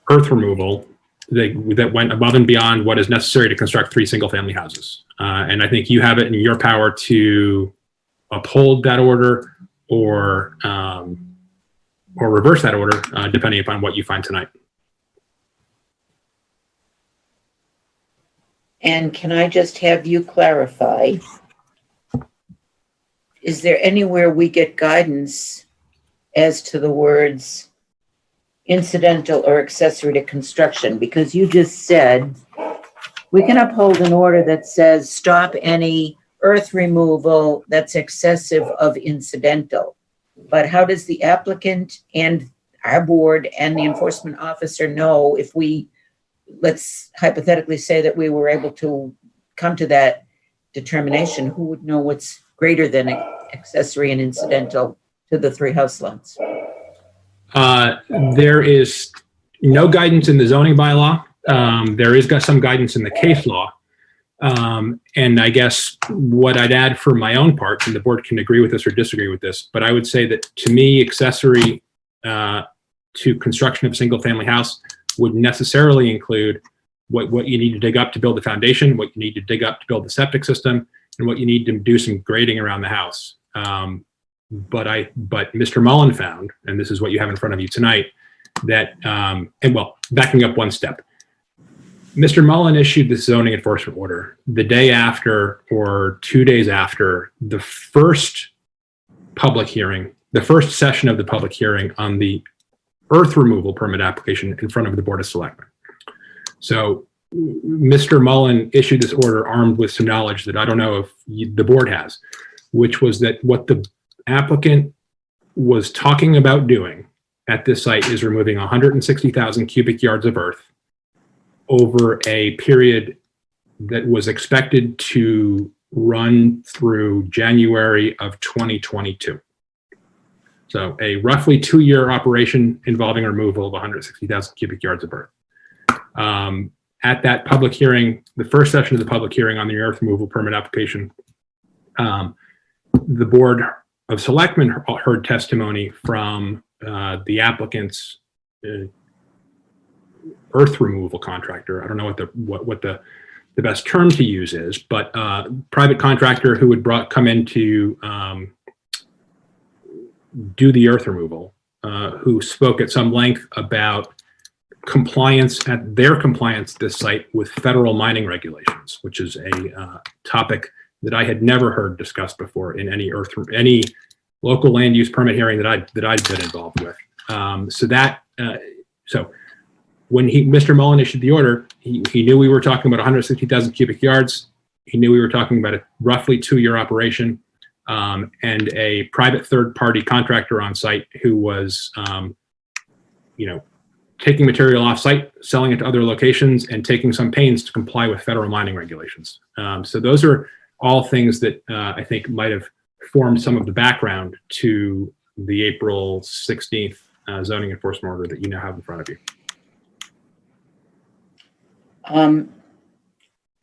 S14: earth removal that went above and beyond what is necessary to construct 3 single-family houses. And I think you have it in your power to uphold that order or reverse that order, depending upon what you find tonight.
S1: And can I just have you clarify, is there anywhere we get guidance as to the words incidental or accessory to construction? Because you just said we can uphold an order that says stop any earth removal that's excessive of incidental. But how does the applicant and our board and the enforcement officer know if we, let's hypothetically say that we were able to come to that determination, who would know what's greater than accessory and incidental to the 3 house lots?
S14: There is no guidance in the zoning bylaw. There is some guidance in the case law. And I guess what I'd add for my own part, and the board can agree with this or disagree with this, but I would say that to me, accessory to construction of a single family house would necessarily include what you need to dig up to build the foundation, what you need to dig up to build the septic system, and what you need to do some grading around the house. But Mr. Mullen found, and this is what you have in front of you tonight, that, and well, backing up one step, Mr. Mullen issued this zoning enforcement order the day after or 2 days after the first public hearing, the first session of the public hearing on the earth removal permit application in front of the Board of Selectmen. So Mr. Mullen issued this order armed with some knowledge that I don't know if the board has, which was that what the applicant was talking about doing at this site is removing 160,000 cubic yards of earth over a period that was expected to run through January of 2022. So a roughly 2-year operation involving removal of 160,000 cubic yards of earth. At that public hearing, the first session of the public hearing on the earth removal permit application, the Board of Selectmen heard testimony from the applicant's earth removal contractor. I don't know what the best term to use is, but private contractor who would come in to do the earth removal, who spoke at some length about their compliance this site with federal mining regulations, which is a topic that I had never heard discussed before in any local land use permit hearing that I'd been involved with. So when Mr. Mullen issued the order, he knew we were talking about 160,000 cubic yards. He knew we were talking about a roughly 2-year operation, and a private third-party contractor on site who was, taking material off site, selling it to other locations, and taking some pains to comply with federal mining regulations. So those are all things that I think might have formed some of the background to the April 16th zoning enforcement order that you now have in front of you.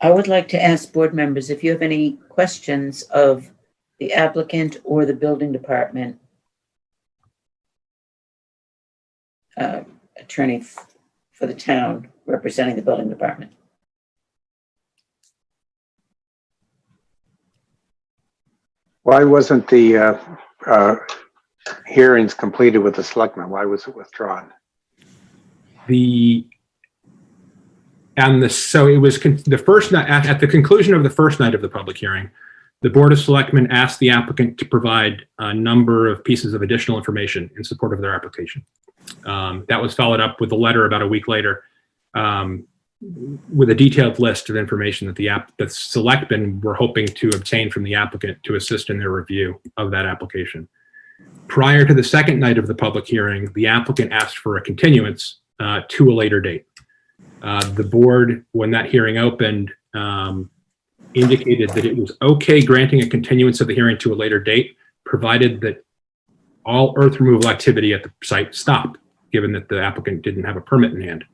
S1: I would like to ask board members if you have any questions of the applicant or the building department attorney for the town representing the building department.
S8: Why wasn't the hearings completed with the selectmen? Why was it withdrawn?
S14: So it was the first night, at the conclusion of the first night of the public hearing, the Board of Selectmen asked the applicant to provide a number of pieces of additional information in support of their application. That was followed up with a letter about a week later with a detailed list of information that the Selectmen were hoping to obtain from the applicant to assist in their review of that application. Prior to the second night of the public hearing, the applicant asked for a continuance to a later date. The board, when that hearing opened, indicated that it was okay granting a continuance of the hearing to a later date, provided that all earth removal activity at the site stopped, given that the applicant didn't have a permit in hand.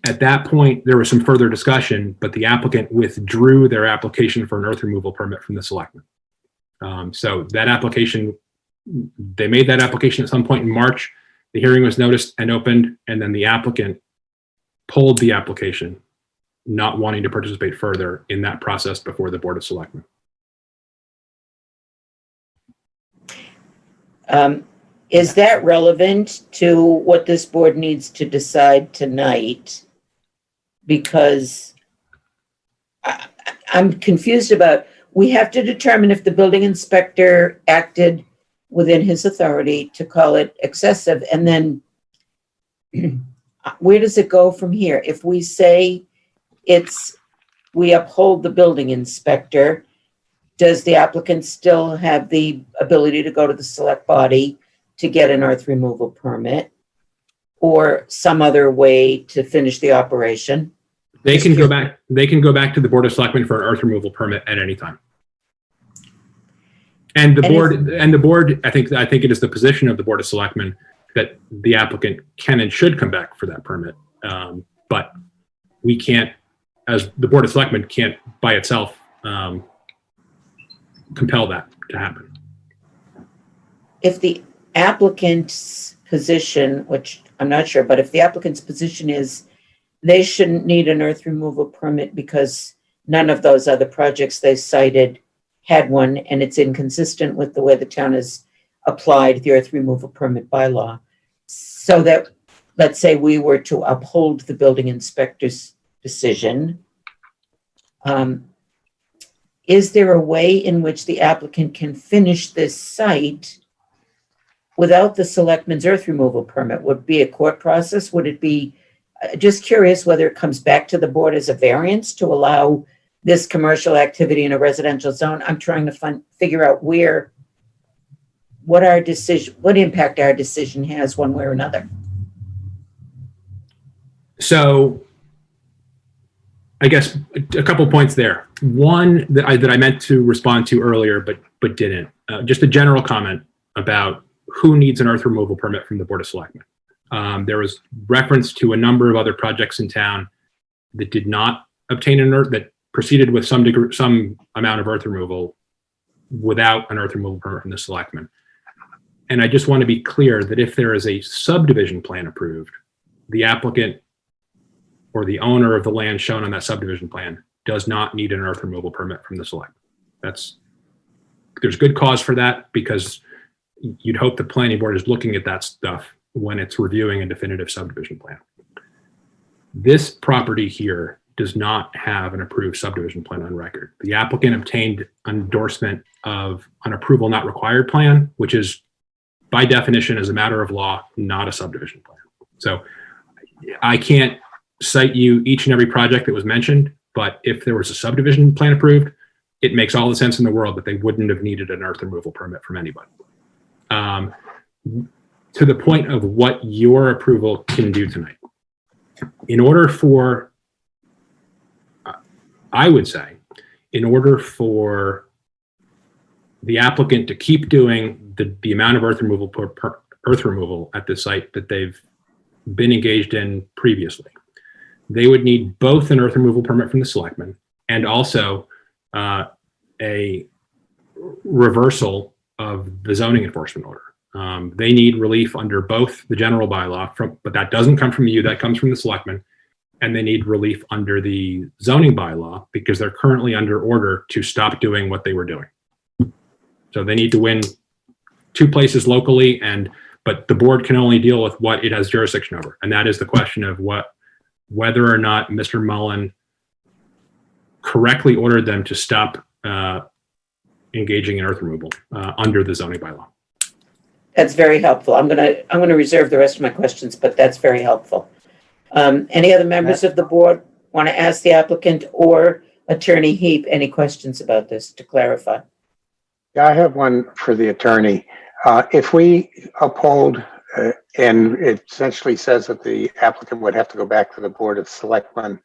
S14: At that point, there was some further discussion, but the applicant withdrew their application for an earth removal permit from the selectmen. So that application, they made that application at some point in March. The hearing was noticed and opened, and then the applicant pulled the application, not wanting to participate further in that process before the Board of Selectmen.
S1: Is that relevant to what this board needs to decide tonight? Because I'm confused about, we have to determine if the building inspector acted within his authority to call it excessive, and then where does it go from here? If we say we uphold the building inspector, does the applicant still have the ability to go to the select body to get an earth removal permit or some other way to finish the operation?
S14: They can go back to the Board of Selectmen for an earth removal permit at any time. And the board, I think it is the position of the Board of Selectmen that the applicant can and should come back for that permit. But we can't, as the Board of Selectmen can't by itself compel that to happen.
S1: If the applicant's position, which I'm not sure, but if the applicant's position is they shouldn't need an earth removal permit because none of those other projects they cited had one, and it's inconsistent with the way the town has applied the earth removal permit bylaw, so that, let's say we were to uphold the building inspector's decision, is there a way in which the applicant can finish this site without the selectman's earth removal permit? Would it be a court process? Would it be, just curious whether it comes back to the board as a variance to allow this commercial activity in a residential zone? I'm trying to figure out what impact our decision has one way or another.
S14: So I guess a couple points there. One that I meant to respond to earlier, but didn't. Just a general comment about who needs an earth removal permit from the Board of Selectmen. There was reference to a number of other projects in town that did not obtain that proceeded with some amount of earth removal without an earth removal permit from the Selectmen. And I just want to be clear that if there is a subdivision plan approved, the applicant or the owner of the land shown on that subdivision plan does not need an earth removal permit from the Selectmen. There's good cause for that, because you'd hope the planning board is looking at that stuff when it's reviewing a definitive subdivision plan. This property here does not have an approved subdivision plan on record. The applicant obtained endorsement of an approval not required plan, which is by definition, as a matter of law, not a subdivision plan. So I can't cite you each and every project that was mentioned, but if there was a subdivision plan approved, it makes all the sense in the world that they wouldn't have needed an earth removal permit from anybody. To the point of what your approval can do tonight. In order for, I would say, in order for the applicant to keep doing the amount of earth removal at the site that they've been engaged in previously, they would need both an earth removal permit from the Selectmen and also a reversal of the zoning enforcement order. They need relief under both the general bylaw, but that doesn't come from you, that comes from the Selectmen, and they need relief under the zoning bylaw because they're currently under order to stop doing what they were doing. So they need to win two places locally, but the board can only deal with what it has jurisdiction over, and that is the question of whether or not Mr. Mullen correctly ordered them to stop engaging in earth removal under the zoning bylaw.
S1: That's very helpful. I'm gonna reserve the rest of my questions, but that's very helpful. Any other members of the board want to ask the applicant or Attorney Heap any questions about this to clarify?
S8: Yeah, I have one for the attorney. If we uphold, and it essentially says that the applicant would have to go back to the Board of Selectmen,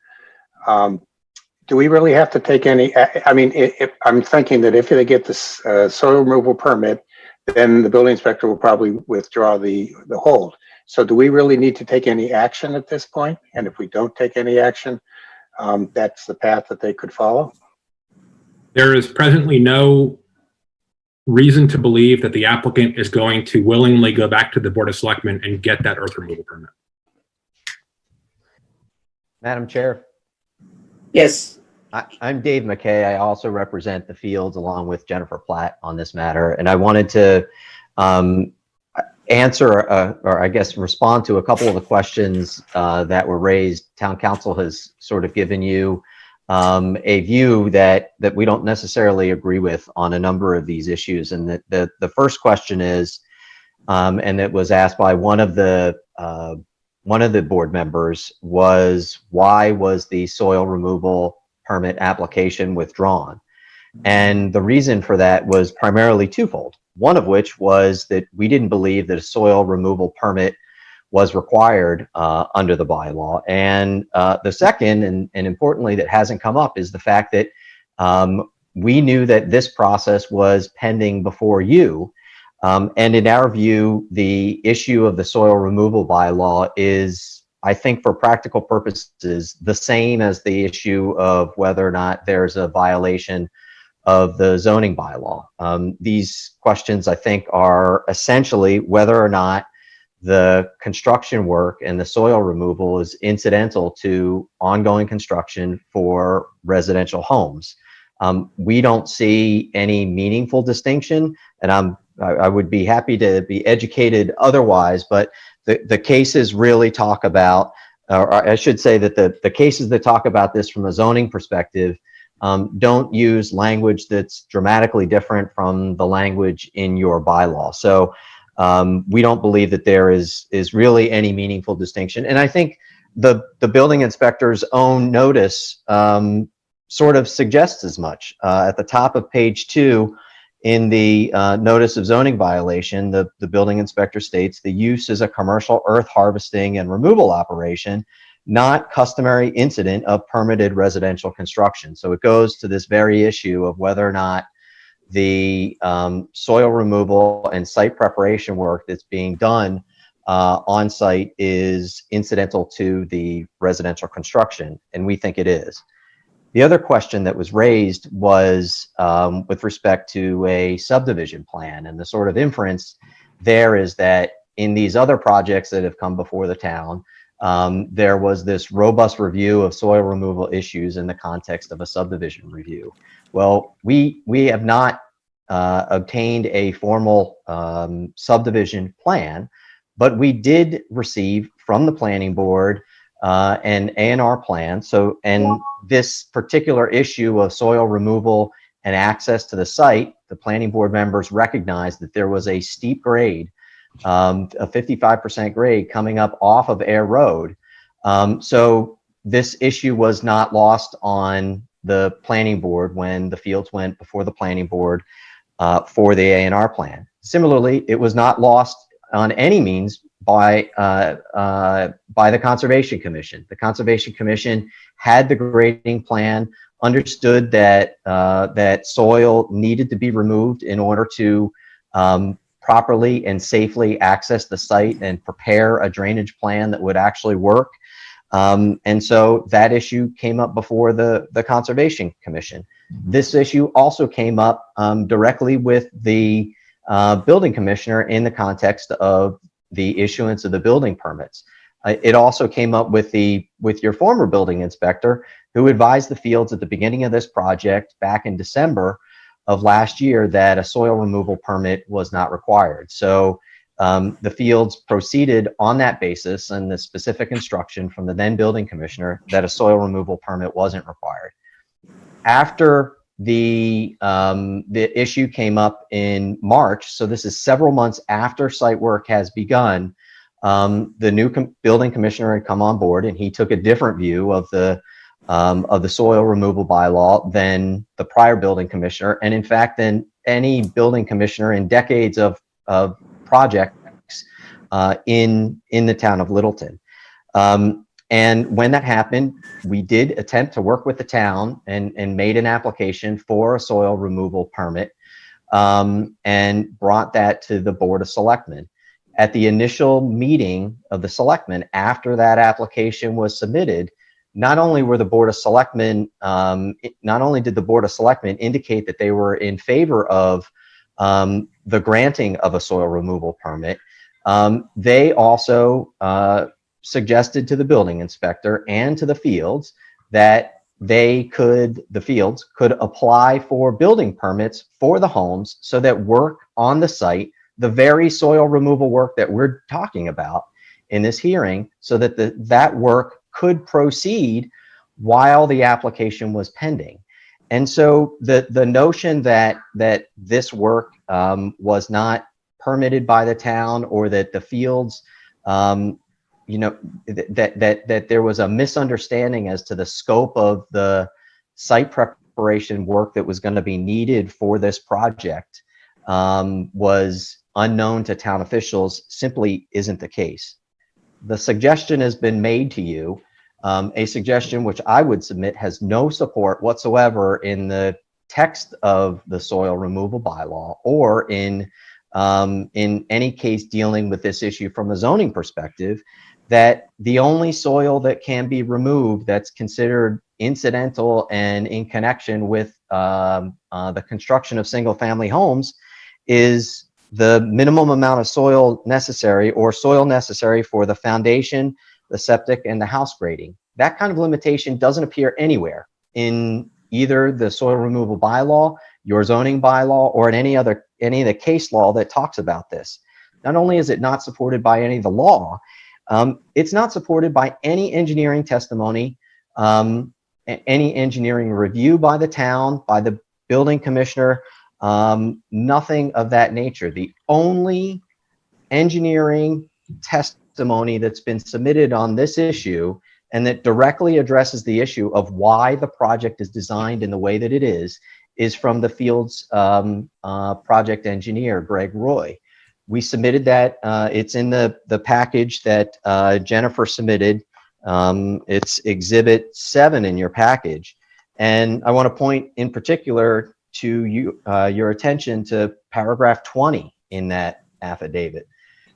S8: do we really have to take any, I mean, I'm thinking that if they get this soil removal permit, then the building inspector will probably withdraw the hold. So do we really need to take any action at this point? And if we don't take any action, that's the path that they could follow?
S14: There is presently no reason to believe that the applicant is going to willingly go back to the Board of Selectmen and get that earth removal permit.
S15: Madam Chair.
S1: Yes.
S15: I'm Dave McKay. I also represent the Fields along with Jennifer Platt on this matter. And I wanted to answer, or I guess respond to a couple of the questions that were raised. Town Council has sort of given you a view that we don't necessarily agree with on a number of these issues. And the first question is, and it was asked by one of the one of the board members was, why was the soil removal permit application withdrawn? And the reason for that was primarily twofold. One of which was that we didn't believe that a soil removal permit was required under the bylaw. And the second, and importantly that hasn't come up, is the fact that we knew that this process was pending before you. And in our view, the issue of the soil removal bylaw is, I think for practical purposes, the same as the issue of whether or not there's a violation of the zoning bylaw. These questions, I think, are essentially whether or not the construction work and the soil removal is incidental to ongoing construction for residential homes. We don't see any meaningful distinction, and I would be happy to be educated otherwise, but the cases really talk about, or I should say that the cases that talk about this from a zoning perspective don't use language that's dramatically different from the language in your bylaw. So we don't believe that there is really any meaningful distinction. And I think the building inspector's own notice sort of suggests as much. At the top of page 2, in the notice of zoning violation, the building inspector states the use is a commercial earth harvesting and removal operation, not customary incident of permitted residential construction. So it goes to this very issue of whether or not the soil removal and site preparation work that's being done on site is incidental to the residential construction, and we think it is. The other question that was raised was with respect to a subdivision plan, and the sort of inference there is that in these other projects that have come before the town, there was this robust review of soil removal issues in the context of a subdivision review. Well, we have not obtained a formal subdivision plan, but we did receive from the planning board an A&R plan. So, and this particular issue of soil removal and access to the site, the planning board members recognized that there was a steep grade, a 55% grade coming up off of Air Road. So this issue was not lost on the planning board when the fields went before the planning board for the A&R plan. Similarly, it was not lost on any means by the Conservation Commission. The Conservation Commission had the grading plan, understood that that soil needed to be removed in order to properly and safely access the site and prepare a drainage plan that would actually work. And so that issue came up before the Conservation Commission. This issue also came up directly with the building commissioner in the context of the issuance of the building permits. It also came up with your former building inspector, who advised the fields at the beginning of this project back in December of last year that a soil removal permit was not required. So the fields proceeded on that basis and the specific instruction from the then building commissioner that a soil removal permit wasn't required. After the issue came up in March, so this is several months after site work has begun, the new building commissioner had come on board, and he took a different view of the soil removal bylaw than the prior building commissioner, and in fact, than any building commissioner in decades of projects in the town of Littleton. And when that happened, we did attempt to work with the town and made an application for a soil removal permit and brought that to the Board of Selectmen. At the initial meeting of the Selectmen, after that application was submitted, not only were the Board of Selectmen, not only did the Board of Selectmen indicate that they were in favor of the granting of a soil removal permit, they also suggested to the building inspector and to the fields that the fields could apply for building permits for the homes so that work on the site, the very soil removal work that we're talking about in this hearing, so that that work could proceed while the application was pending. And so the notion that this work was not permitted by the town, or that the fields you know, that there was a misunderstanding as to the scope of the site preparation work that was going to be needed for this project was unknown to town officials simply isn't the case. The suggestion has been made to you, a suggestion which I would submit has no support whatsoever in the text of the soil removal bylaw or in any case dealing with this issue from a zoning perspective, that the only soil that can be removed that's considered incidental and in connection with the construction of single family homes is the minimum amount of soil necessary or soil necessary for the foundation, the septic, and the house grading. That kind of limitation doesn't appear anywhere in either the soil removal bylaw, your zoning bylaw, or in any of the case law that talks about this. Not only is it not supported by any of the law, it's not supported by any engineering testimony, any engineering review by the town, by the building commissioner, nothing of that nature. The only engineering testimony that's been submitted on this issue and that directly addresses the issue of why the project is designed in the way that it is from the field's project engineer, Greg Roy. We submitted that. It's in the package that Jennifer submitted. It's Exhibit 7 in your package. And I want to point in particular to your attention to paragraph 20 in that affidavit.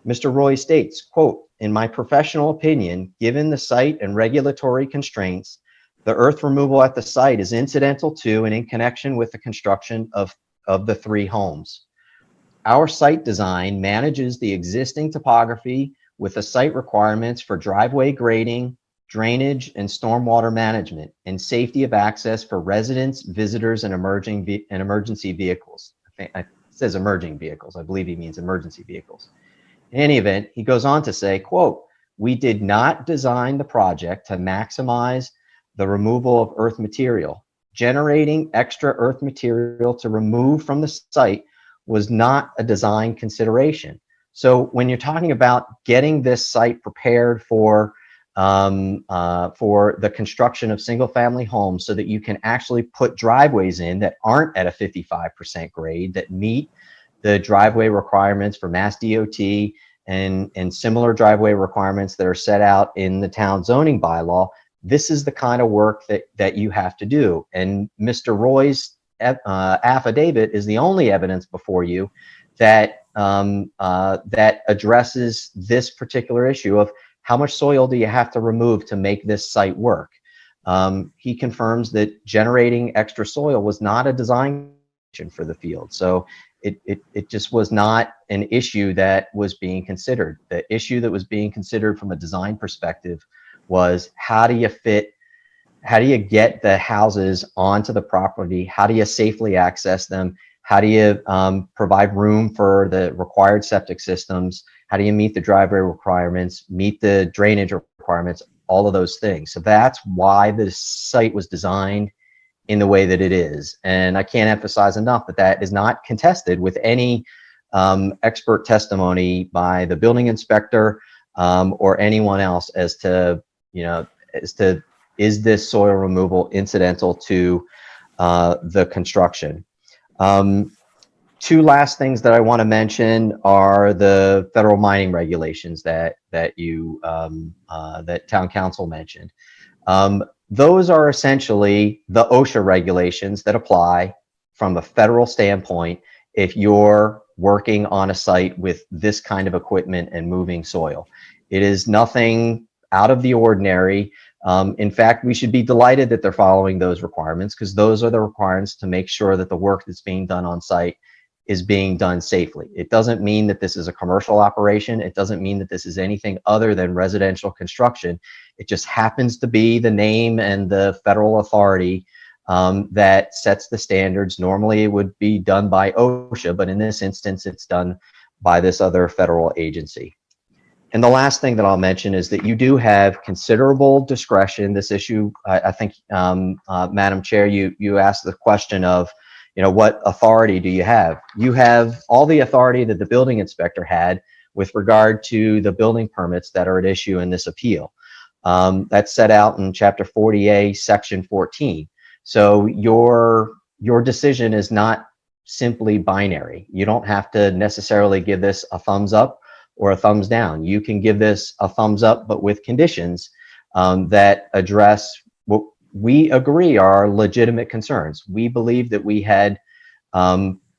S15: Mr. Roy states, quote, "In my professional opinion, given the site and regulatory constraints, the earth removal at the site is incidental to and in connection with the construction of the 3 homes. Our site design manages the existing topography with the site requirements for driveway grading, drainage, and stormwater management, and safety of access for residents, visitors, and emergency vehicles." It says emerging vehicles. I believe he means emergency vehicles. In any event, he goes on to say, quote, "We did not design the project to maximize the removal of earth material. Generating extra earth material to remove from the site was not a design consideration." So when you're talking about getting this site prepared for the construction of single family homes so that you can actually put driveways in that aren't at a 55% grade, that meet the driveway requirements for Mass DOT and similar driveway requirements that are set out in the town zoning bylaw, this is the kind of work that you have to do. And Mr. Roy's affidavit is the only evidence before you that that addresses this particular issue of how much soil do you have to remove to make this site work. He confirms that generating extra soil was not a design for the field. So it just was not an issue that was being considered. The issue that was being considered from a design perspective was how do you get the houses onto the property? How do you safely access them? How do you provide room for the required septic systems? How do you meet the driveway requirements, meet the drainage requirements, all of those things? So that's why this site was designed in the way that it is. And I can't emphasize enough that that is not contested with any expert testimony by the building inspector or anyone else as to, is this soil removal incidental to the construction? 2 last things that I want to mention are the federal mining regulations that town council mentioned. Those are essentially the OSHA regulations that apply from a federal standpoint if you're working on a site with this kind of equipment and moving soil. It is nothing out of the ordinary. In fact, we should be delighted that they're following those requirements, because those are the requirements to make sure that the work that's being done on site is being done safely. It doesn't mean that this is a commercial operation. It doesn't mean that this is anything other than residential construction. It just happens to be the name and the federal authority that sets the standards. Normally it would be done by OSHA, but in this instance, it's done by this other federal agency. And the last thing that I'll mention is that you do have considerable discretion. This issue, I think, Madam Chair, you asked the question of, what authority do you have? You have all the authority that the building inspector had with regard to the building permits that are at issue in this appeal. That's set out in Chapter 40A, Section 14. So your decision is not simply binary. You don't have to necessarily give this a thumbs up or a thumbs down. You can give this a thumbs up, but with conditions that address what we agree are legitimate concerns. We believe that we had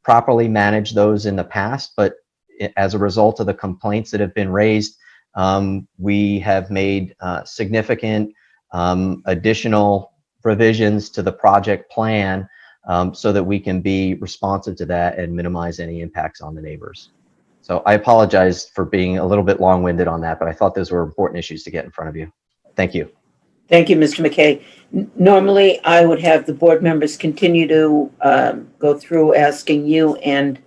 S15: properly managed those in the past, but as a result of the complaints that have been raised, we have made significant additional revisions to the project plan so that we can be responsive to that and minimize any impacts on the neighbors. So I apologize for being a little bit long-winded on that, but I thought those were important issues to get in front of you. Thank you.
S1: Thank you, Mr. McKay. Normally, I would have the board members continue to go through asking you and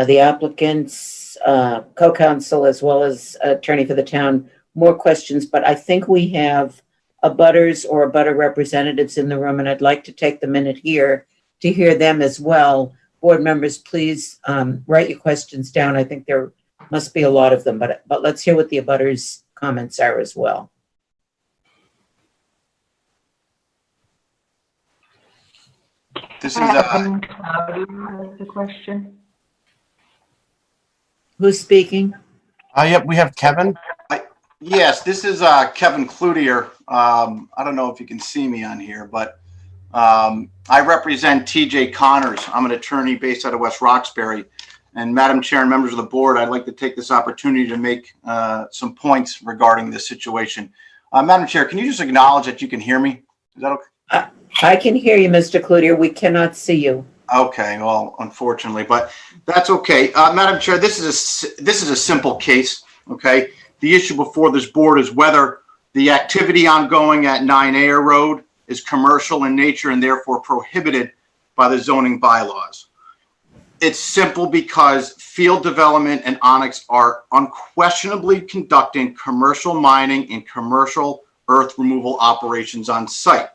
S1: the applicant's co-counsel, as well as attorney for the town, more questions, but I think we have abutters or abutter representatives in the room, and I'd like to take the minute here to hear them as well. Board members, please write your questions down. I think there must be a lot of them, but let's hear what the abutters' comments are as well.
S16: This is the question.
S1: Who's speaking?
S2: Yep, we have Kevin.
S16: Yes, this is Kevin Cloutier. I don't know if you can see me on here, but I represent TJ Connors. I'm an attorney based out of West Roxbury. And Madam Chair and members of the board, I'd like to take this opportunity to make some points regarding this situation. Madam Chair, can you just acknowledge that you can hear me? Is that okay?
S1: I can hear you, Mr. Cloutier. We cannot see you.
S16: Okay, well, unfortunately, but that's okay. Madam Chair, this is a simple case, okay? The issue before this board is whether the activity ongoing at 9 Ayer Road is commercial in nature and therefore prohibited by the zoning bylaws. It's simple because Field Development and Onyx are unquestionably conducting commercial mining and commercial earth removal operations on site.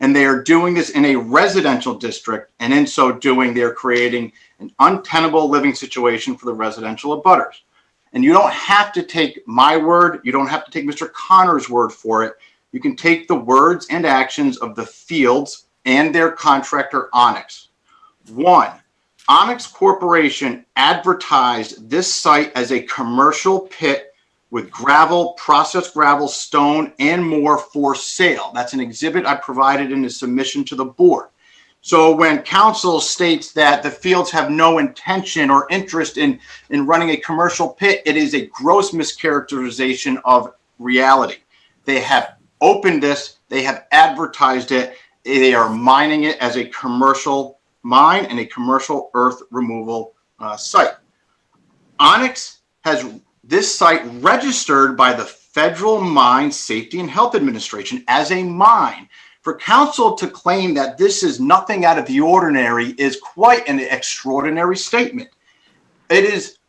S16: And they are doing this in a residential district, and in so doing, they're creating an untenable living situation for the residential abutters. And you don't have to take my word, you don't have to take Mr. Connor's word for it. You can take the words and actions of the Fields and their contractor, Onyx. 1, Onyx Corporation advertised this site as a commercial pit with gravel, processed gravel, stone, and more for sale. That's an exhibit I provided in the submission to the board. So when council states that the Fields have no intention or interest in running a commercial pit, it is a gross mischaracterization of reality. They have opened this, they have advertised it, they are mining it as a commercial mine and a commercial earth removal site. Onyx has this site registered by the Federal Mine Safety and Health Administration as a mine. For council to claim that this is nothing out of the ordinary is quite an extraordinary statement. It is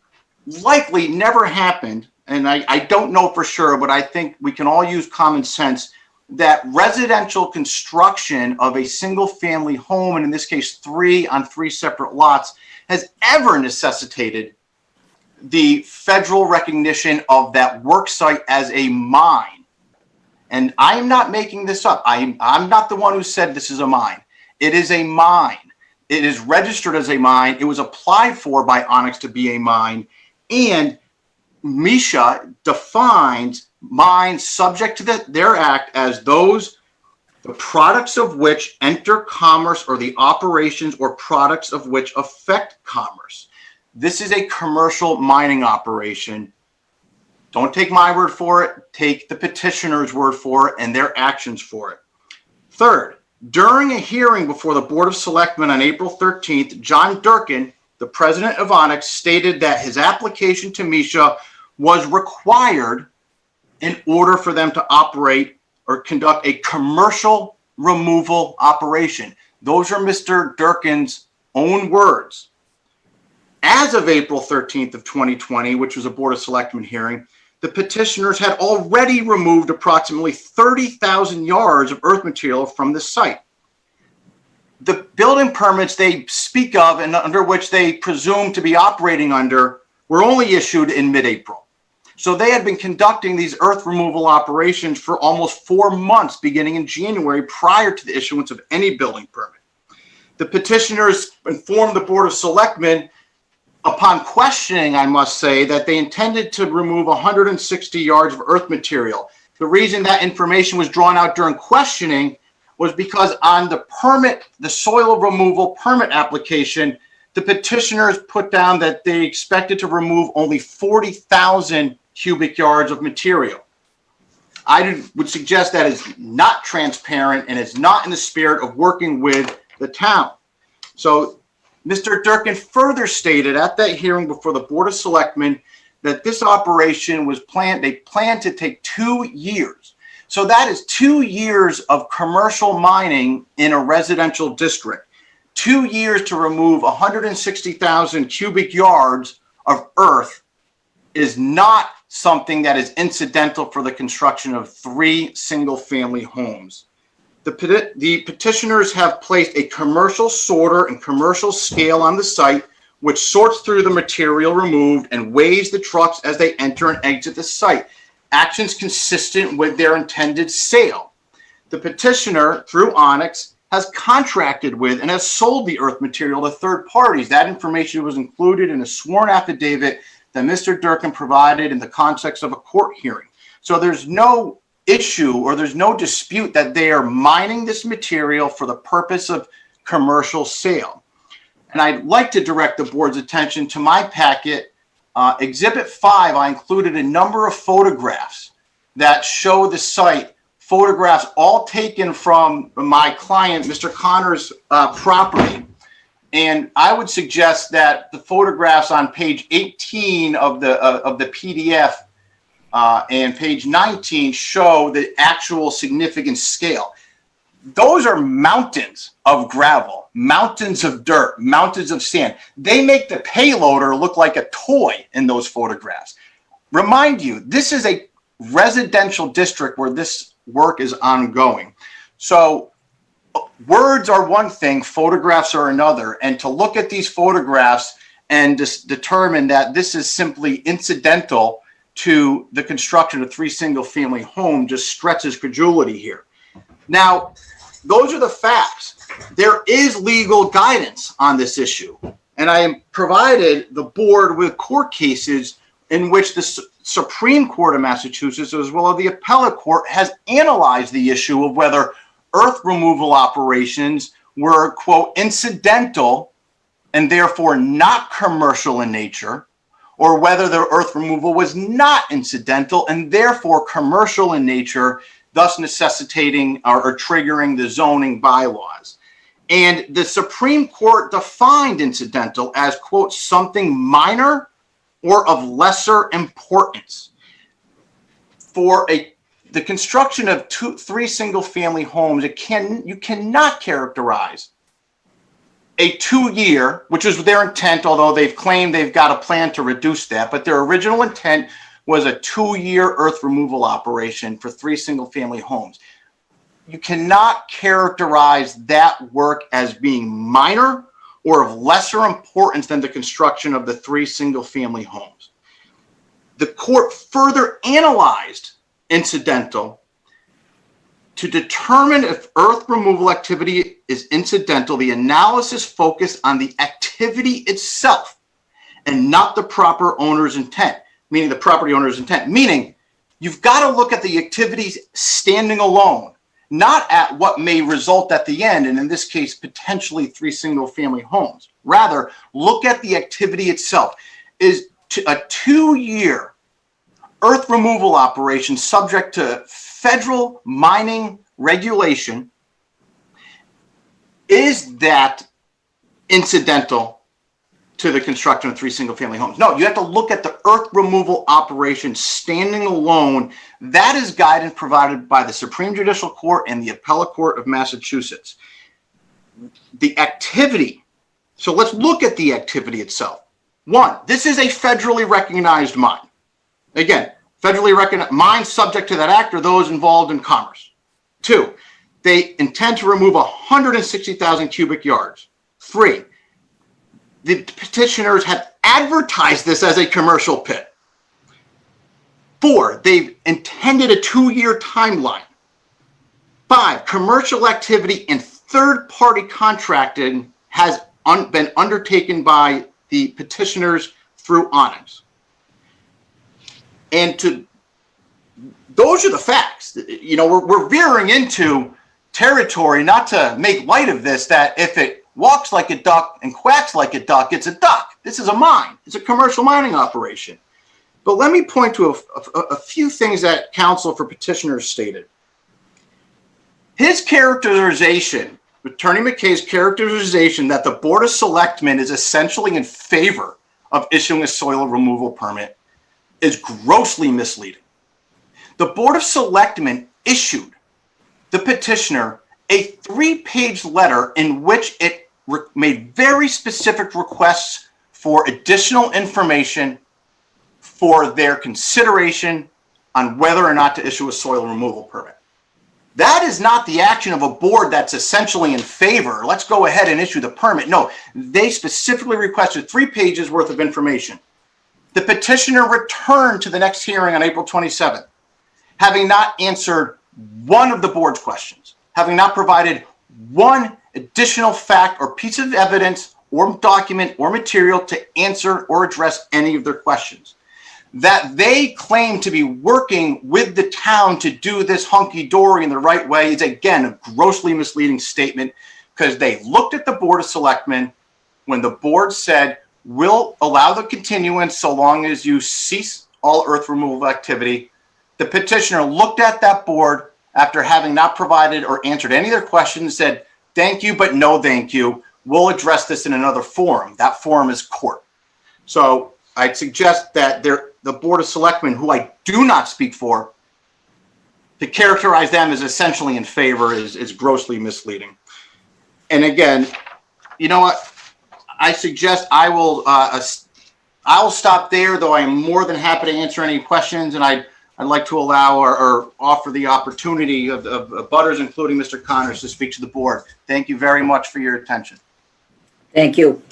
S16: likely never happened, and I don't know for sure, but I think we can all use common sense, that residential construction of a single family home, and in this case 3 on 3 separate lots, has ever necessitated the federal recognition of that work site as a mine. And I'm not making this up. I'm not the one who said this is a mine. It is a mine. It is registered as a mine. It was applied for by Onyx to be a mine. And MSHA defines mines subject to their act as those, the products of which enter commerce or the operations or products of which affect commerce. This is a commercial mining operation. Don't take my word for it. Take the petitioner's word for it and their actions for it. Third, during a hearing before the Board of Selectmen on April 13th, John Durkin, the president of Onyx, stated that his application to MSHA was required in order for them to operate or conduct a commercial removal operation. Those are Mr. Durkin's own words. As of April 13th of 2020, which was a Board of Selectmen hearing, the petitioners had already removed approximately 30,000 yards of earth material from the site. The building permits they speak of and under which they presume to be operating under were only issued in mid-April. So they had been conducting these earth removal operations for almost 4 months, beginning in January, prior to the issuance of any building permit. The petitioners informed the Board of Selectmen, upon questioning, I must say, that they intended to remove 160 yards of earth material. The reason that information was drawn out during questioning was because on the permit, the soil removal permit application, the petitioners put down that they expected to remove only 40,000 cubic yards of material. I would suggest that is not transparent and is not in the spirit of working with the town. So Mr. Durkin further stated at that hearing before the Board of Selectmen that this operation was they planned to take 2 years. So that is 2 years of commercial mining in a residential district. 2 years to remove 160,000 cubic yards of earth is not something that is incidental for the construction of 3 single-family homes. The petitioners have placed a commercial sorter and commercial scale on the site, which sorts through the material removed and weighs the trucks as they enter and exit the site. Actions consistent with their intended sale. The petitioner, through Onyx, has contracted with and has sold the earth material to third parties. That information was included in a sworn affidavit that Mr. Durkin provided in the context of a court hearing. So there's no issue or there's no dispute that they are mining this material for the purpose of commercial sale. And I'd like to direct the board's attention to my packet. Exhibit 5, I included a number of photographs that show the site, photographs all taken from my client, Mr. Connor's property. And I would suggest that the photographs on page 18 of the PDF and page 19 show the actual significant scale. Those are mountains of gravel, mountains of dirt, mountains of sand. They make the payloader look like a toy in those photographs. Remind you, this is a residential district where this work is ongoing. So words are one thing, photographs are another. And to look at these photographs and just determine that this is simply incidental to the construction of 3 single-family homes just stretches credulity here. Now, those are the facts. There is legal guidance on this issue, and I have provided the board with court cases in which the Supreme Court of Massachusetts, as well as the appellate court, has analyzed the issue of whether earth removal operations were, quote, incidental and therefore not commercial in nature, or whether the earth removal was not incidental and therefore commercial in nature, thus necessitating or triggering the zoning bylaws. And the Supreme Court defined incidental as, quote, something minor or of lesser importance. For the construction of 3 single-family homes, you cannot characterize a 2-year, which is their intent, although they've claimed they've got a plan to reduce that, but their original intent was a 2-year earth removal operation for 3 single-family homes. You cannot characterize that work as being minor or of lesser importance than the construction of the 3 single-family homes. The court further analyzed incidental to determine if earth removal activity is incidental. The analysis focused on the activity itself and not the proper owner's intent, meaning the property owner's intent, meaning you've got to look at the activities standing alone, not at what may result at the end, and in this case, potentially 3 single-family homes. Rather, look at the activity itself. Is a 2-year earth removal operation subject to federal mining regulation, is that incidental to the construction of 3 single-family homes? No, you have to look at the earth removal operation standing alone. That is guidance provided by the Supreme Judicial Court and the Appellate Court of Massachusetts. The activity, so let's look at the activity itself. 1, this is a federally recognized mine. Again, federally recognized mines subject to that act are those involved in commerce. 2, they intend to remove 160,000 cubic yards. 3, the petitioners have advertised this as a commercial pit. 4, they've intended a 2-year timeline. 5, commercial activity and third-party contracting has been undertaken by the petitioners through Onyx. And those are the facts. You know, we're veering into territory, not to make light of this, that if it walks like a duck and quacks like a duck, it's a duck. This is a mine. It's a commercial mining operation. But let me point to a few things that counsel for petitioners stated. His characterization, Attorney McKay's characterization that the Board of Selectmen is essentially in favor of issuing a soil removal permit is grossly misleading. The Board of Selectmen issued the petitioner a 3-page letter in which it made very specific requests for additional information for their consideration on whether or not to issue a soil removal permit. That is not the action of a board that's essentially in favor. Let's go ahead and issue the permit. No, they specifically requested 3 pages worth of information. The petitioner returned to the next hearing on April 27th, having not answered one of the board's questions, having not provided one additional fact or piece of evidence or document or material to answer or address any of their questions. That they claim to be working with the town to do this hunky-dory in the right way is, again, a grossly misleading statement, because they looked at the Board of Selectmen when the board said, we'll allow the continuance so long as you cease all earth removal activity. The petitioner looked at that board after having not provided or answered any of their questions and said, thank you, but no thank you. We'll address this in another forum. That forum is court. So I'd suggest that the Board of Selectmen, who I do not speak for, to characterize them as essentially in favor is grossly misleading. And again, you know what? I suggest I'll stop there, though I am more than happy to answer any questions, and I'd like to allow or offer the opportunity of butters, including Mr. Connors, to speak to the board. Thank you very much for your attention.
S1: Thank you.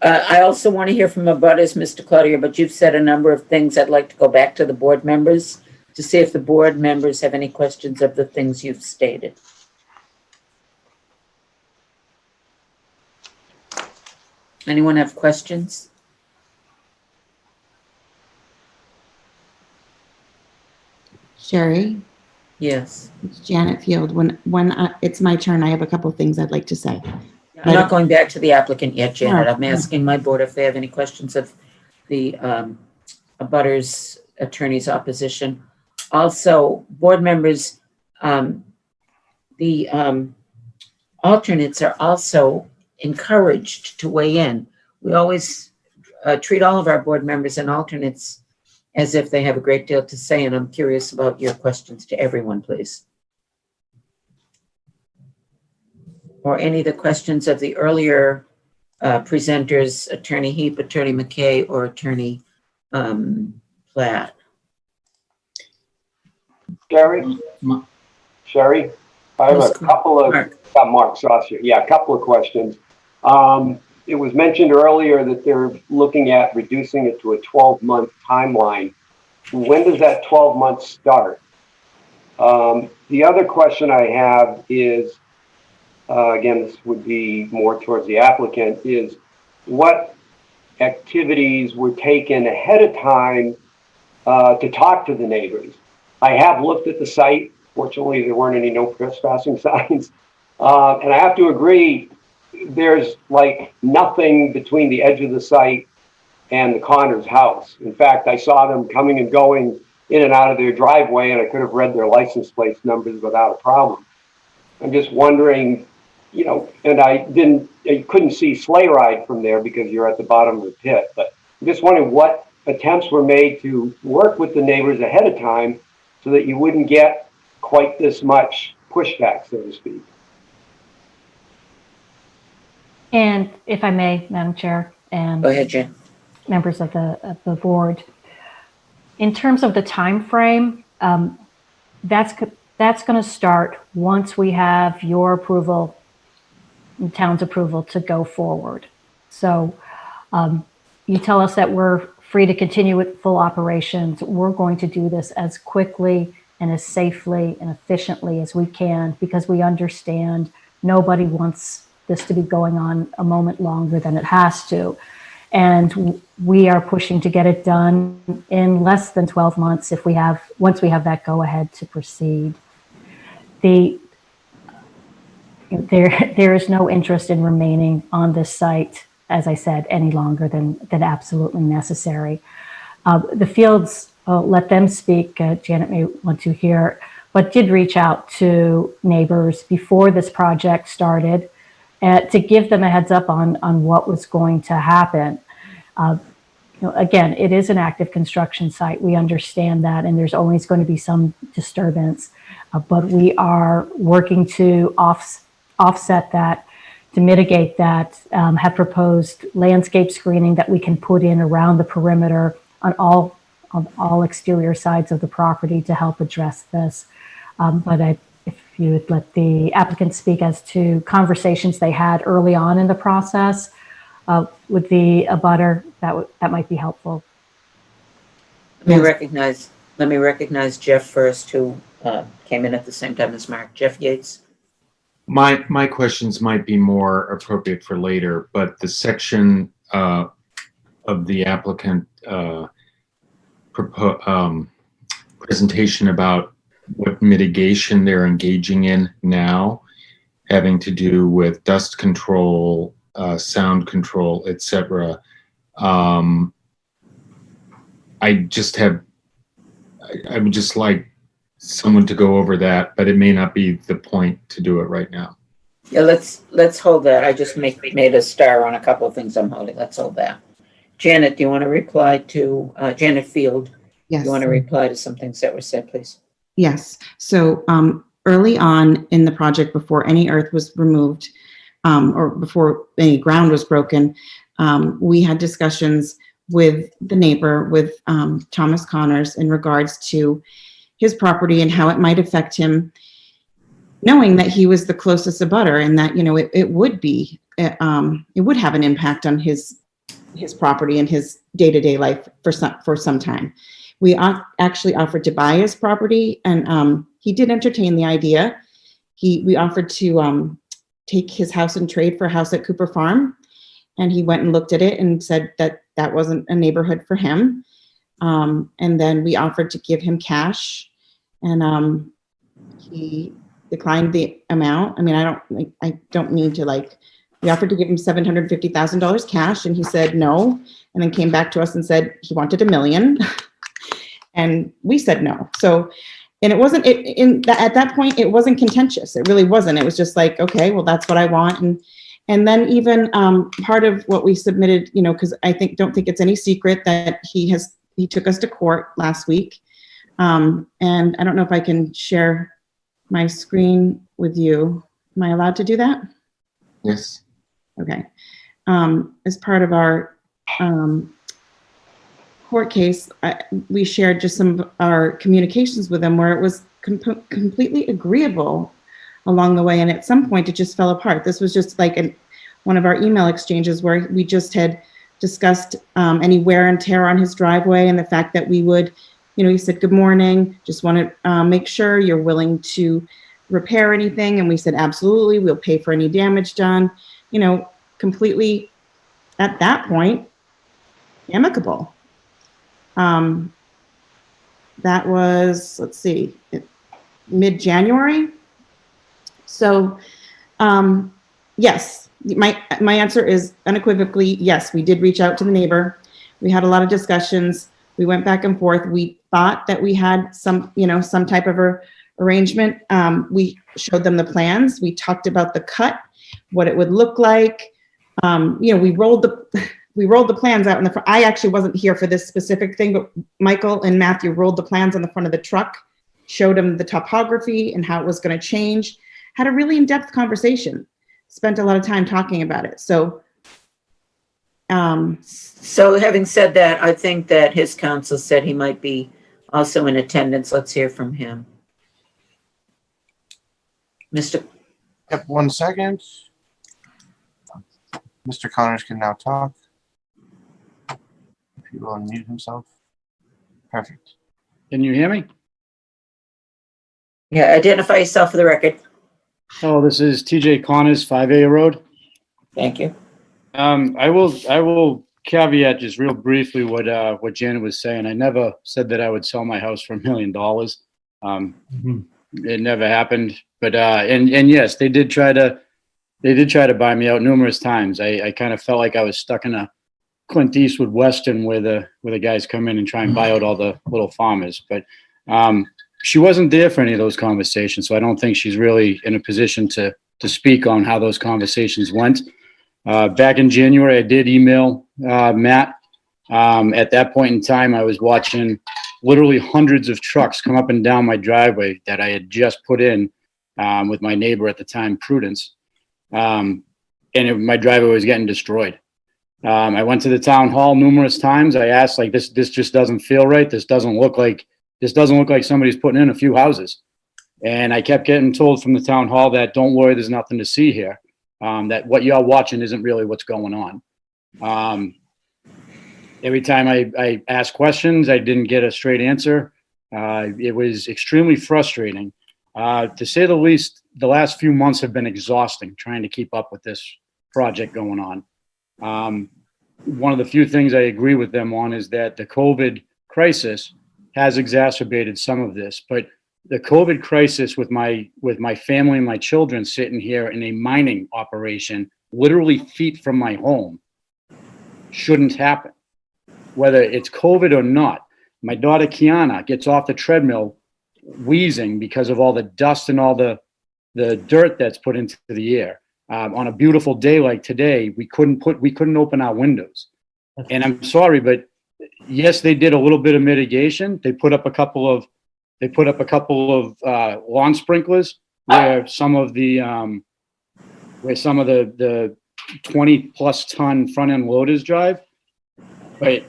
S1: I also want to hear from abutters, Mr. Cloutier, but you've said a number of things. I'd like to go back to the board members to see if the board members have any questions of the things you've stated. Anyone have questions?
S17: Sherry,
S1: Yes.
S17: it's Janet Field. When it's my turn, I have a couple of things I'd like to say.
S1: I'm not going back to the applicant yet, Janet.
S17: No,
S1: I'm asking my board if they have any questions of the abutters attorney's opposition. Also, board members, the alternates are also encouraged to weigh in. We always treat all of our board members and alternates as if they have a great deal to say, and I'm curious about your questions to everyone, please. Or any of the questions of the earlier presenters, Attorney Heap, Attorney McKay, or Attorney Platt.
S4: Sherry, I have a couple of, Mark Saucier. Yeah, a couple of questions. It was mentioned earlier that they're looking at reducing it to a 12-month timeline. When does that 12 months start? The other question I have is, again, this would be more towards the applicant, is what activities were taken ahead of time to talk to the neighbors? I have looked at the site. Fortunately, there weren't any no trespassing signs. And I have to agree, there's like nothing between the edge of the site and the Connors house. In fact, I saw them coming and going in and out of their driveway, and I could have read their license plate numbers without a problem. I'm just wondering, you know, and I couldn't see sleigh ride from there because you're at the bottom of the pit, but I'm just wondering what attempts were made to work with the neighbors ahead of time so that you wouldn't get quite this much pushback, so to speak.
S13: And if I may, Madam Chair, and
S1: Go ahead, Jen.
S13: members of the board, in terms of the time frame, that's going to start once we have your approval, and town's approval to go forward. So you tell us that we're free to continue with full operations. We're going to do this as quickly and as safely and efficiently as we can, because we understand nobody wants this to be going on a moment longer than it has to. And we are pushing to get it done in less than 12 months once we have that go ahead to proceed. There is no interest in remaining on this site, as I said, any longer than absolutely necessary. The Fields, let them speak. Janet may want to hear, but did reach out to neighbors before this project started to give them a heads up on what was going to happen. Again, it is an active construction site. We understand that, and there's always going to be some disturbance, but we are working to offset that, to mitigate that, have proposed landscape screening that we can put in around the perimeter on all exterior sides of the property to help address this. But if you would let the applicant speak as to conversations they had early on in the process with the abutter, that might be helpful.
S1: Let me recognize Jeff first, who came in at the same time as Mark. Jeff Yates.
S5: My questions might be more appropriate for later, but the section of the applicant presentation about what mitigation they're engaging in now, having to do with dust control, sound control, etc. I would just like someone to go over that, but it may not be the point to do it right now.
S1: Yeah, let's hold that. I just made a star on a couple of things I'm holding. Let's hold that. Janet, do you want to reply to Janet Field?
S17: Yes.
S1: You want to reply to some things that were said, please?
S17: Yes. So early on in the project, before any earth was removed or before any ground was broken, we had discussions with the neighbor, with Thomas Connors, in regards to his property and how it might affect him, knowing that he was the closest abutter, and that, it would have an impact on his property and his day-to-day life for some time. We actually offered to buy his property, and he did entertain the idea. We offered to take his house and trade for a house at Cooper Farm, and he went and looked at it and said that that wasn't a neighborhood for him. And then we offered to give him cash, and he declined the amount. I mean, I don't need to we offered to give him $750,000 cash, and he said no, and then came back to us and said he wanted $1 million. And we said no. So, and it wasn't, at that point, it wasn't contentious. It really wasn't. It was just like, okay, well, that's what I want. And then even part of what we submitted, because I don't think it's any secret that he took us to court last week. And I don't know if I can share my screen with you. Am I allowed to do that?
S5: Yes.
S17: Okay. As part of our court case, we shared just some of our communications with him, where it was completely agreeable along the way, and at some point it just fell apart. This was just like one of our email exchanges where we just had discussed any wear and tear on his driveway, and the fact that we would, he said, "Good morning, just want to make sure you're willing to repair anything," and we said, "Absolutely, we'll pay for any damage done." Completely at that point amicable. That was, let's see, mid-January. So, yes, my answer is unequivocally yes. We did reach out to the neighbor. We had a lot of discussions. We went back and forth. We thought that we had some type of arrangement. We showed them the plans. We talked about the cut, what it would look like. We rolled the plans out in the front. I actually wasn't here for this specific thing, but Michael and Matthew rolled the plans on the front of the truck, showed them the topography and how it was going to change, had a really in-depth conversation, spent a lot of time talking about it. So
S1: having said that, I think that his counsel said he might be also in attendance. Let's hear from him. Mr.
S2: Yep, 1 second. Mr. Connors can now talk. If he will unmute himself. Perfect.
S18: Can you hear me?
S1: Yeah, identify yourself for the record.
S18: Oh, this is TJ Connors, 5A Road.
S1: Thank you.
S18: I will caveat just real briefly what Janet was saying. I never said that I would sell my house for $1 million. It never happened. But and yes, they did try to buy me out numerous times. I kind of felt like I was stuck in a Clint Eastwood Western where the guys come in and try and buy out all the little farmers. But she wasn't there for any of those conversations, so I don't think she's really in a position to speak on how those conversations went. Back in January, I did email Matt. At that point in time, I was watching literally hundreds of trucks come up and down my driveway that I had just put in with my neighbor at the time, Prudence. My driveway was getting destroyed. I went to the town hall numerous times. I asked, like, this just doesn't feel right. This doesn't look like somebody's putting in a few houses. And I kept getting told from the town hall that, don't worry, there's nothing to see here. That what you're watching isn't really what's going on. Every time I asked questions, I didn't get a straight answer. It was extremely frustrating. To say the least, the last few months have been exhausting trying to keep up with this project going on. One of the few things I agree with them on is that the COVID crisis has exacerbated some of this, but the COVID crisis with my family and my children sitting here in a mining operation, literally feet from my home, shouldn't happen. Whether it's COVID or not, my daughter Kiana gets off the treadmill wheezing because of all the dust and all the dirt that's put into the air. On a beautiful day like today, we couldn't open our windows. And I'm sorry, but yes, they did a little bit of mitigation. They put up a couple of lawn sprinklers where some of the 20 plus ton front end loaders drive, but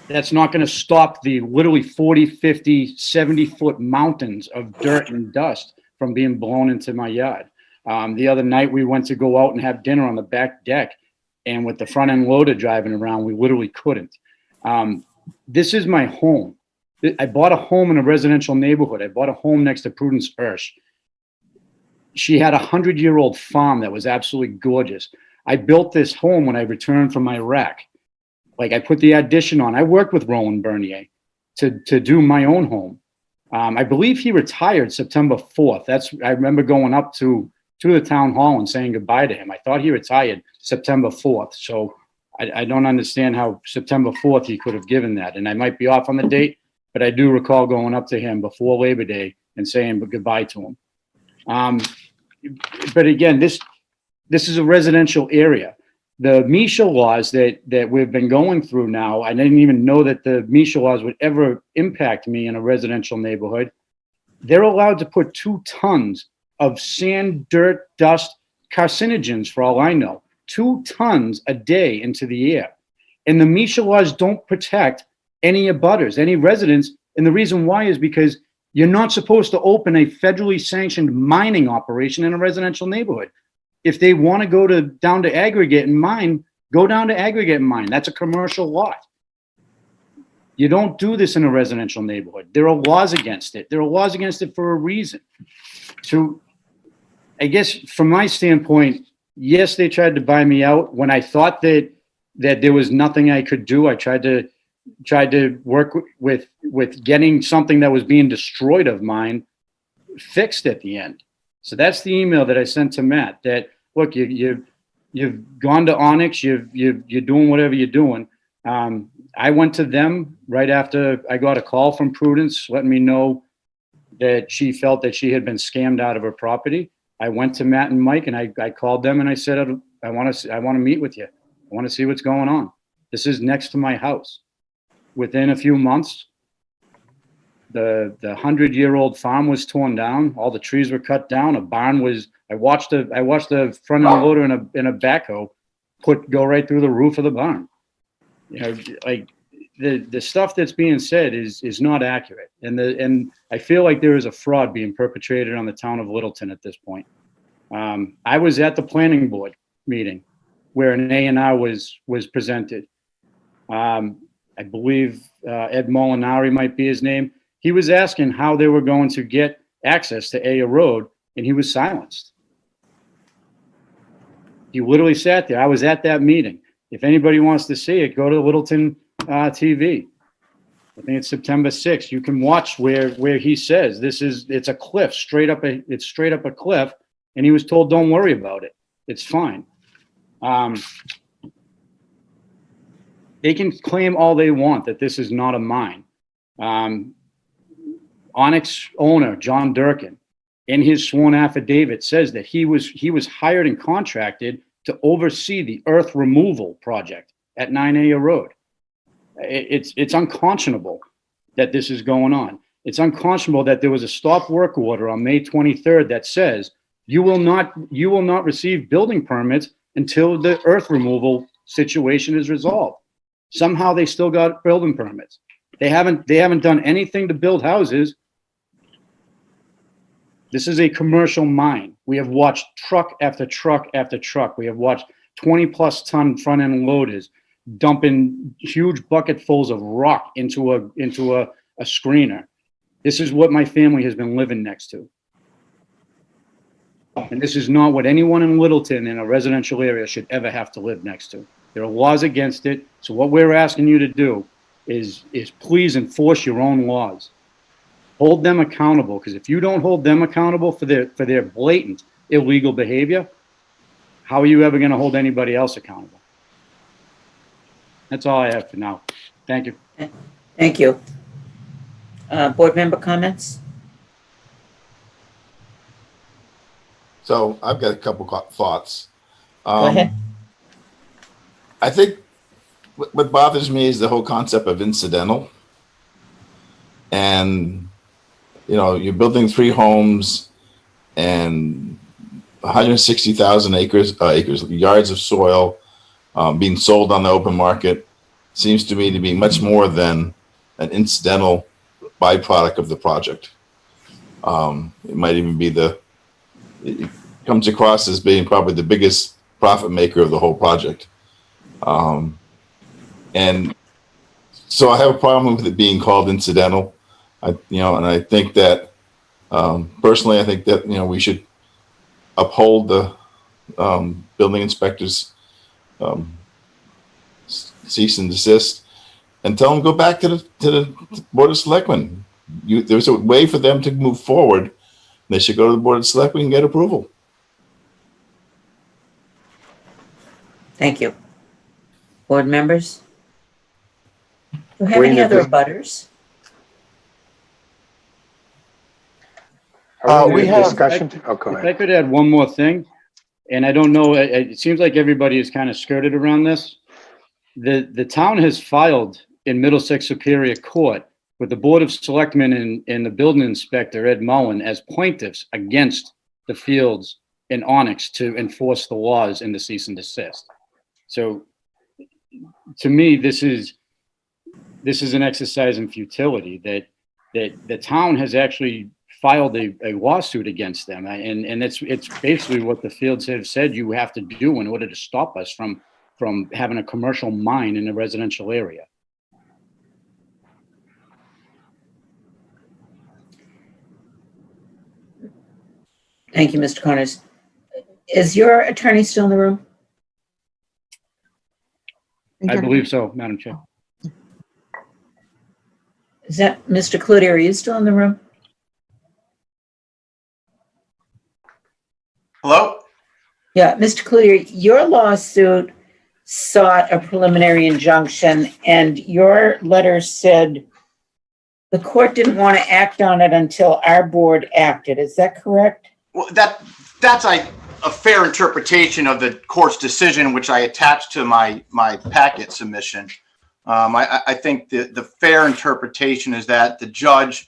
S18: that's not going to stop the literally 40, 50, 70 foot mountains of dirt and dust from being blown into my yard. The other night we went to go out and have dinner on the back deck, and with the front end loader driving around, we literally couldn't. This is my home. I bought a home in a residential neighborhood. I bought a home next to Prudence Hirsch. She had a 100-year-old farm that was absolutely gorgeous. I built this home when I returned from Iraq. Like, I put the addition on. I worked with Roland Bernier to do my own home. I believe he retired September 4th. I remember going up to the town hall and saying goodbye to him. I thought he retired September 4th. So I don't understand how September 4th he could have given that. And I might be off on the date, but I do recall going up to him before Labor Day and saying goodbye to him. But again, this is a residential area. The Misha laws that we've been going through now, I didn't even know that the Misha laws would ever impact me in a residential neighborhood. They're allowed to put 2 tons of sand, dirt, dust, carcinogens, for all I know, 2 tons a day into the air. And the Misha laws don't protect any abutters, any residents. And the reason why is because you're not supposed to open a federally sanctioned mining operation in a residential neighborhood. If they want to go down to aggregate and mine, go down to aggregate and mine. That's a commercial lot. You don't do this in a residential neighborhood. There are laws against it. There are laws against it for a reason. So I guess from my standpoint, yes, they tried to buy me out. When I thought that there was nothing I could do, I tried to work with getting something that was being destroyed of mine fixed at the end. So that's the email that I sent to Matt, that, look, you've gone to Onyx, you're doing whatever you're doing. I went to them right after I got a call from Prudence letting me know that she felt that she had been scammed out of her property. I went to Matt and Mike and I called them and I said, I want to meet with you. I want to see what's going on. This is next to my house. Within a few months, the 100-year-old farm was torn down. All the trees were cut down. A barn was. I watched the front end loader in a backhoe go right through the roof of the barn. You know, like the stuff that's being said is not accurate, and I feel like there is a fraud being perpetrated on the town of Littleton at this point. I was at the planning board meeting where an A&R was presented. I believe Ed Molinari might be his name. He was asking how they were going to get access to Aya Road, and he was silenced. He literally sat there. I was at that meeting. If anybody wants to see it, go to Littleton TV. I think it's September 6th. You can watch where he says it's a cliff, it's straight up a cliff, and he was told, don't worry about it. It's fine. They can claim all they want that this is not a mine. Onyx owner, John Durkin, in his sworn affidavit says that he was hired and contracted to oversee the earth removal project at 9 Aya Road. It's unconscionable that this is going on. It's unconscionable that there was a stop work order on May 23rd that says you will not receive building permits until the earth removal situation is resolved. Somehow they still got building permits. They haven't done anything to build houses. This is a commercial mine. We have watched truck after truck after truck. We have watched 20+ ton front end loaders dumping huge bucketfuls of rock into a screener. This is what my family has been living next to. And this is not what anyone in Littleton in a residential area should ever have to live next to. There are laws against it. So what we're asking you to do is please enforce your own laws. Hold them accountable, because if you don't hold them accountable for their blatant illegal behavior, how are you ever going to hold anybody else accountable? That's all I have for now. Thank you.
S1: Thank you. Board member comments?
S19: So I've got a couple thoughts.
S1: Go ahead.
S19: I think what bothers me is the whole concept of incidental. And, you know, you're building 3 homes and 160,000 yards of soil being sold on the open market seems to me to be much more than an incidental byproduct of the project. It might even be it comes across as being probably the biggest profit maker of the whole project. And so I have a problem with it being called incidental. And I think that personally, I think that, we should uphold the building inspector's cease and desist and tell them go back to the Board of Selectmen. There's a way for them to move forward. They should go to the Board of Selectmen and get approval.
S1: Thank you. Board members? Do you have any other butters?
S8: We have discussion. Oh, go
S18: If
S8: ahead.
S18: I could add one more thing, and I don't know, it seems like everybody is kind of skirted around this. The town has filed in Middlesex Superior Court with the Board of Selectmen and the building inspector, Ed Mullen, as plaintiffs against the Fields and Onyx to enforce the laws in the cease and desist. So to me, this is an exercise in futility that the town has actually filed a lawsuit against them. And it's basically what the Fields have said you have to do in order to stop us from having a commercial mine in a residential area.
S1: Thank you, Mr. Connors. Is your attorney still in the room?
S18: I believe so, Madam Chair.
S1: Is that Mr. Cloutier? Are you still in the room?
S16: Hello?
S1: Yeah, Mr. Cloutier, your lawsuit sought a preliminary injunction, and your letter said the court didn't want to act on it until our board acted. Is that correct?
S16: Well, that's a fair interpretation of the court's decision, which I attached to my packet submission. I think the fair interpretation is that the judge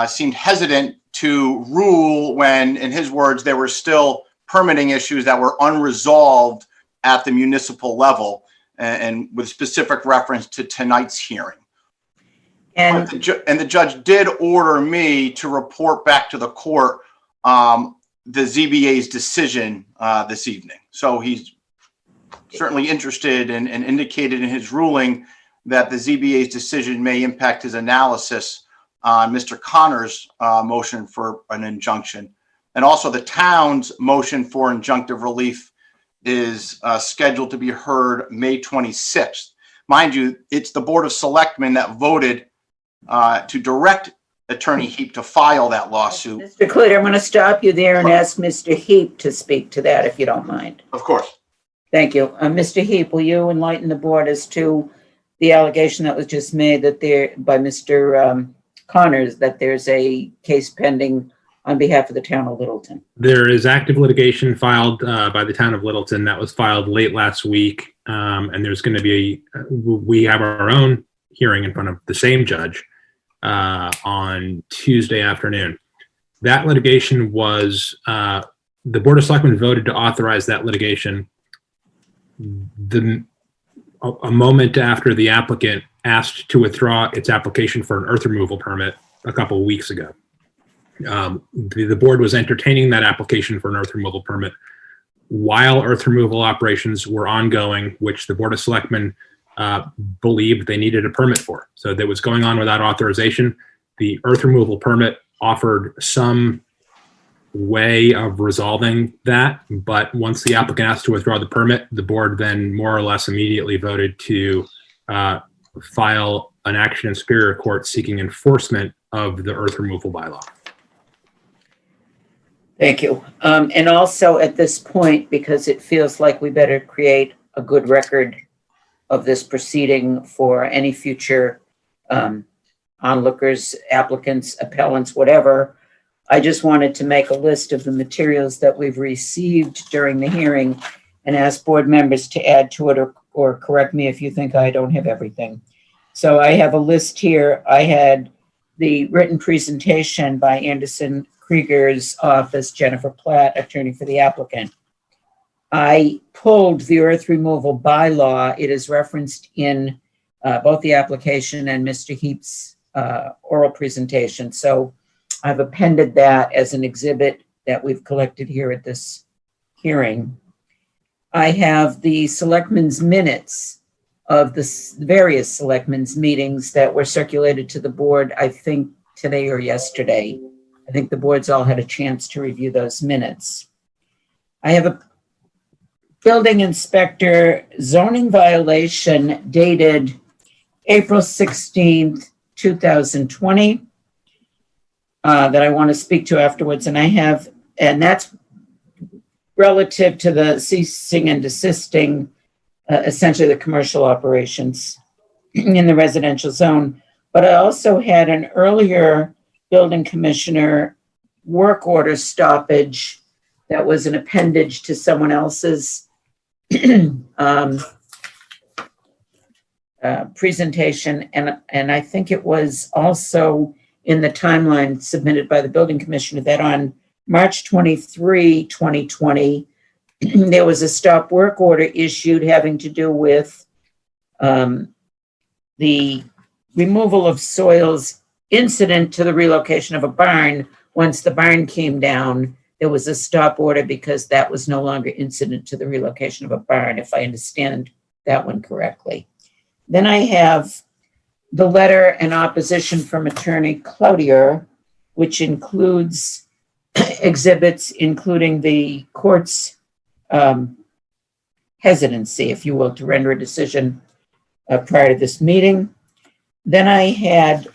S16: seemed hesitant to rule when, in his words, there were still permitting issues that were unresolved at the municipal level, and with specific reference to tonight's hearing. And the judge did order me to report back to the court the ZBA's decision this evening. So he's certainly interested and indicated in his ruling that the ZBA's decision may impact his analysis on Mr. Connor's motion for an injunction. And also the town's motion for injunctive relief is scheduled to be heard May 26th. Mind you, it's the Board of Selectmen that voted to direct Attorney Heap to file that lawsuit.
S1: Mr. Clute, I'm going to stop you there and ask Mr. Heap to speak to that, if you don't mind.
S16: Of course.
S1: Thank you. Mr. Heap, will you enlighten the board as to the allegation that was just made that there by Mr. Connors, that there's a case pending on behalf of the town of Littleton?
S14: There is active litigation filed by the town of Littleton that was filed late last week. And there's going to be, we have our own hearing in front of the same judge on Tuesday afternoon. That litigation was, the Board of Selectmen voted to authorize that litigation a moment after the applicant asked to withdraw its application for an earth removal permit a couple of weeks ago. The board was entertaining that application for an earth removal permit while earth removal operations were ongoing, which the Board of Selectmen believed they needed a permit for. So that was going on without authorization. The earth removal permit offered some way of resolving that, but once the applicant asked to withdraw the permit, the board then more or less immediately voted to file an action in Superior Court seeking enforcement of the earth removal bylaw.
S1: Thank you. And also at this point, because it feels like we better create a good record of this proceeding for any future onlookers, applicants, appellants, whatever, I just wanted to make a list of the materials that we've received during the hearing and ask board members to add to it or correct me if you think I don't have everything. So I have a list here. I had the written presentation by Anderson Krieger's office, Jennifer Platt, attorney for the applicant. I pulled the earth removal bylaw. It is referenced in both the application and Mr. Heap's oral presentation. So I've appended that as an exhibit that we've collected here at this hearing. I have the selectmen's minutes of the various selectmen's meetings that were circulated to the board, I think today or yesterday. I think the board's all had a chance to review those minutes. I have a building inspector zoning violation dated April 16th, 2020 that I want to speak to afterwards. And that's relative to the ceasing and desisting, essentially the commercial operations in the residential zone. But I also had an earlier building commissioner work order stoppage that was an appendage to someone else's presentation. And I think it was also in the timeline submitted by the building commissioner that on March 23, 2020, there was a stop work order issued having to do with the removal of soils incident to the relocation of a barn. Once the barn came down, there was a stop order because that was no longer incident to the relocation of a barn, if I understand that one correctly. Then I have the letter and opposition from Attorney Cloutier, which includes exhibits, including the court's hesitancy, if you will, to render a decision prior to this meeting. Then I had,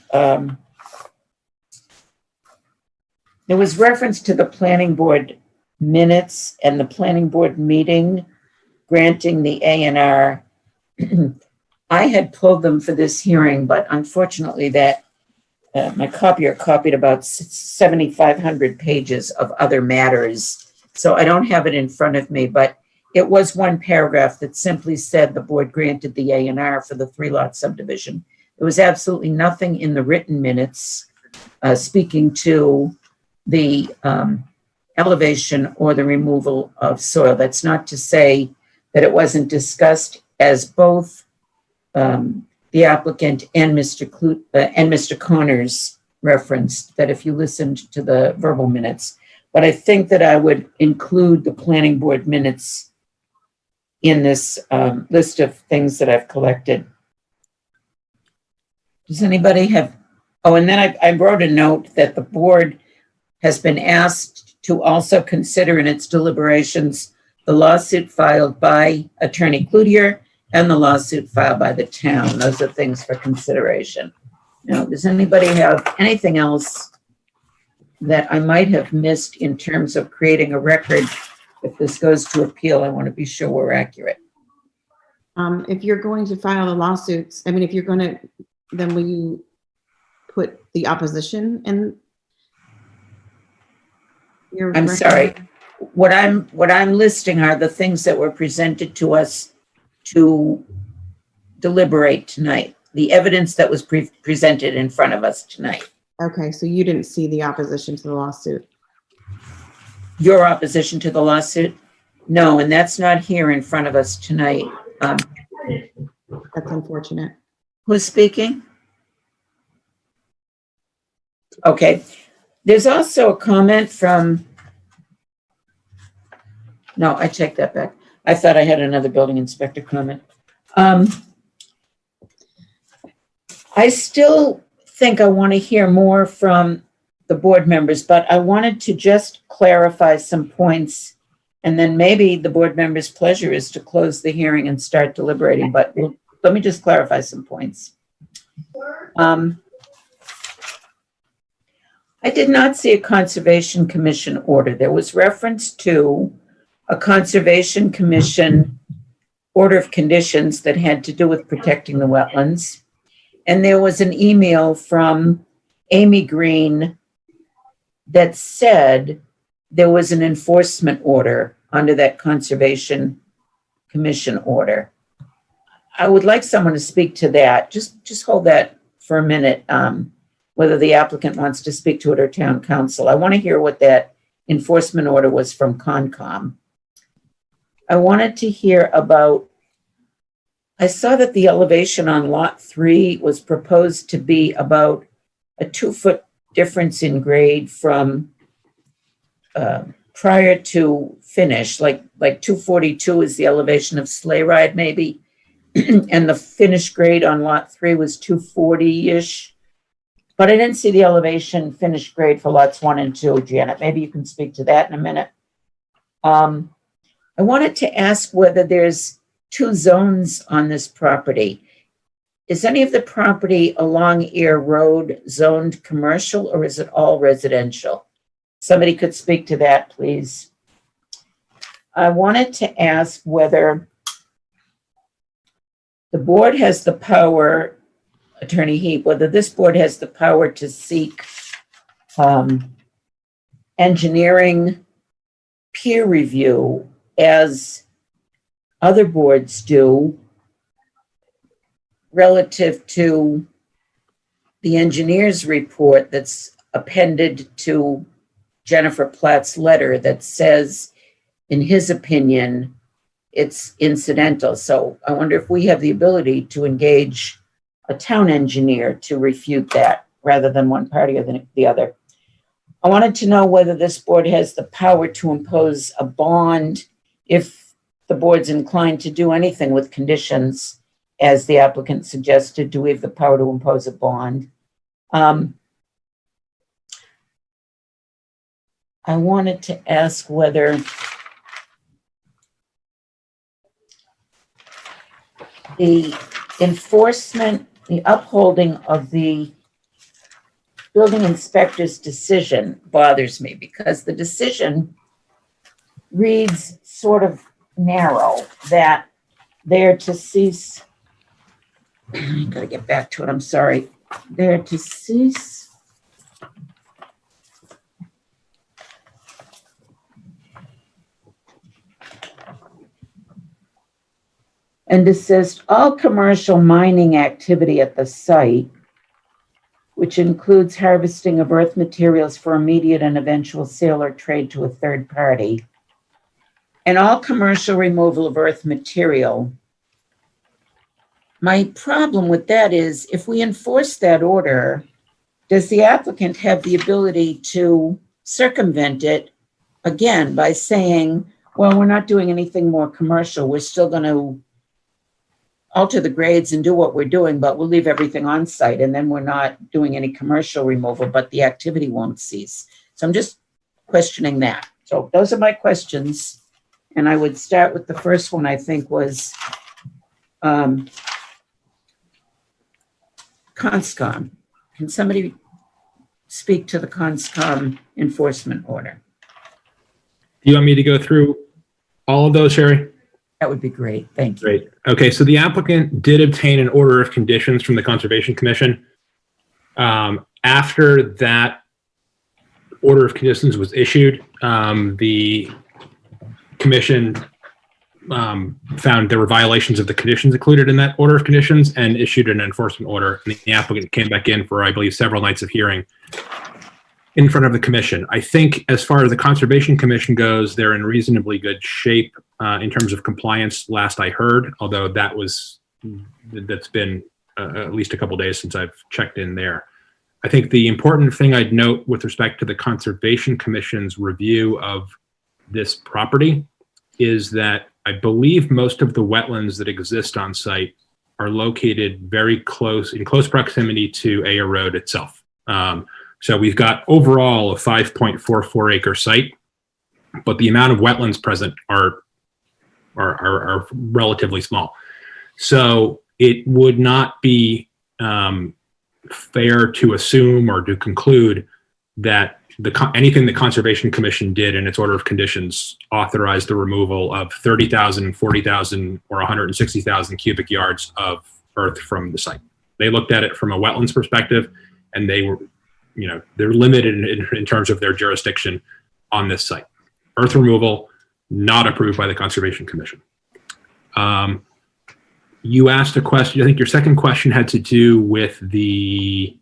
S1: there was reference to the planning board minutes and the planning board meeting granting the A&R. I had pulled them for this hearing, but unfortunately that my copier copied about 7,500 pages of other matters. So I don't have it in front of me, but it was one paragraph that simply said the board granted the A&R for the 3-lot subdivision. There was absolutely nothing in the written minutes speaking to the elevation or the removal of soil. That's not to say that it wasn't discussed, as both the applicant and Mr. Connors referenced, that if you listened to the verbal minutes. But I think that I would include the planning board minutes in this list of things that I've collected. Does anybody have, oh, and then I wrote a note that the board has been asked to also consider in its deliberations the lawsuit filed by Attorney Cloutier and the lawsuit filed by the town. Those are things for consideration. Now, does anybody have anything else that I might have missed in terms of creating a record? If this goes to appeal, I want to be sure we're accurate.
S17: If you're going to file the lawsuits, I mean, if you're going to, then will you put the opposition in?
S1: I'm sorry. What I'm listing are the things that were presented to us to deliberate tonight. The evidence that was presented in front of us tonight.
S17: Okay, so you didn't see the opposition to the lawsuit?
S1: Your opposition to the lawsuit? No, and that's not here in front of us tonight.
S17: That's unfortunate.
S1: Who's speaking? Okay. There's also a comment from, no, I checked that back. I thought I had another building inspector comment. I still think I want to hear more from the board members, but I wanted to just clarify some points, and then maybe the board members' pleasure is to close the hearing and start deliberating, but let me just clarify some points. I did not see a Conservation Commission order. There was reference to a Conservation Commission order of conditions that had to do with protecting the wetlands. And there was an email from Amy Green that said there was an enforcement order under that Conservation Commission order. I would like someone to speak to that. Just hold that for a minute, whether the applicant wants to speak to it or town council. I want to hear what that enforcement order was from Concom. I wanted to hear about, I saw that the elevation on lot 3 was proposed to be about a 2-foot difference in grade from prior to finish, like 242 is the elevation of Sleigh Ride maybe, and the finished grade on lot 3 was 240-ish. But I didn't see the elevation finished grade for lots 1 and 2, Janet. Maybe you can speak to that in a minute. I wanted to ask whether there's 2 zones on this property. Is any of the property along Air Road zoned commercial, or is it all residential? Somebody could speak to that, please. I wanted to ask whether the board has the power, Attorney Heap, whether this board has the power to seek engineering peer review as other boards do relative to the engineer's report that's appended to Jennifer Platt's letter that says, in his opinion, it's incidental. So I wonder if we have the ability to engage a town engineer to refute that rather than one party or the other. I wanted to know whether this board has the power to impose a bond if the board's inclined to do anything with conditions, as the applicant suggested. Do we have the power to impose a bond? I wanted to ask whether the enforcement, the upholding of the building inspector's decision bothers me, because the decision reads sort of narrow, that they're to cease, I gotta get back to it, I'm sorry. They're to cease and desist all commercial mining activity at the site, which includes harvesting of earth materials for immediate and eventual sale or trade to a third party, and all commercial removal of earth material. My problem with that is, if we enforce that order, does the applicant have the ability to circumvent it again by saying, well, we're not doing anything more commercial, we're still going to alter the grades and do what we're doing, but we'll leave everything on site, and then we're not doing any commercial removal, but the activity won't cease. So I'm just questioning that. So those are my questions. And I would start with the first one, I think, was CONSCOM. Can somebody speak to the CONSCOM enforcement order?
S14: Do you want me to go through all of those, Sherry?
S1: That would be great. Thank you.
S14: Great. Okay, so the applicant did obtain an order of conditions from the Conservation Commission. After that order of conditions was issued, the commission found there were violations of the conditions included in that order of conditions and issued an enforcement order. And the applicant came back in for, I believe, several nights of hearing in front of the commission. I think as far as the Conservation Commission goes, they're in reasonably good shape in terms of compliance, last I heard, although that's been at least a couple days since I've checked in there. I think the important thing I'd note with respect to the Conservation Commission's review of this property is that I believe most of the wetlands that exist on site are located very in close proximity to Ayer Road itself. So we've got overall a 5.44 acre site, but the amount of wetlands present are relatively small. So it would not be fair to assume or to conclude that anything the Conservation Commission did in its order of conditions authorized the removal of 30,000, 40,000, or 160,000 cubic yards of earth from the site. They looked at it from a wetlands perspective, and they were, they're limited in terms of their jurisdiction on this site. Earth removal, not approved by the Conservation Commission. You asked a question, I think your second question had to do with the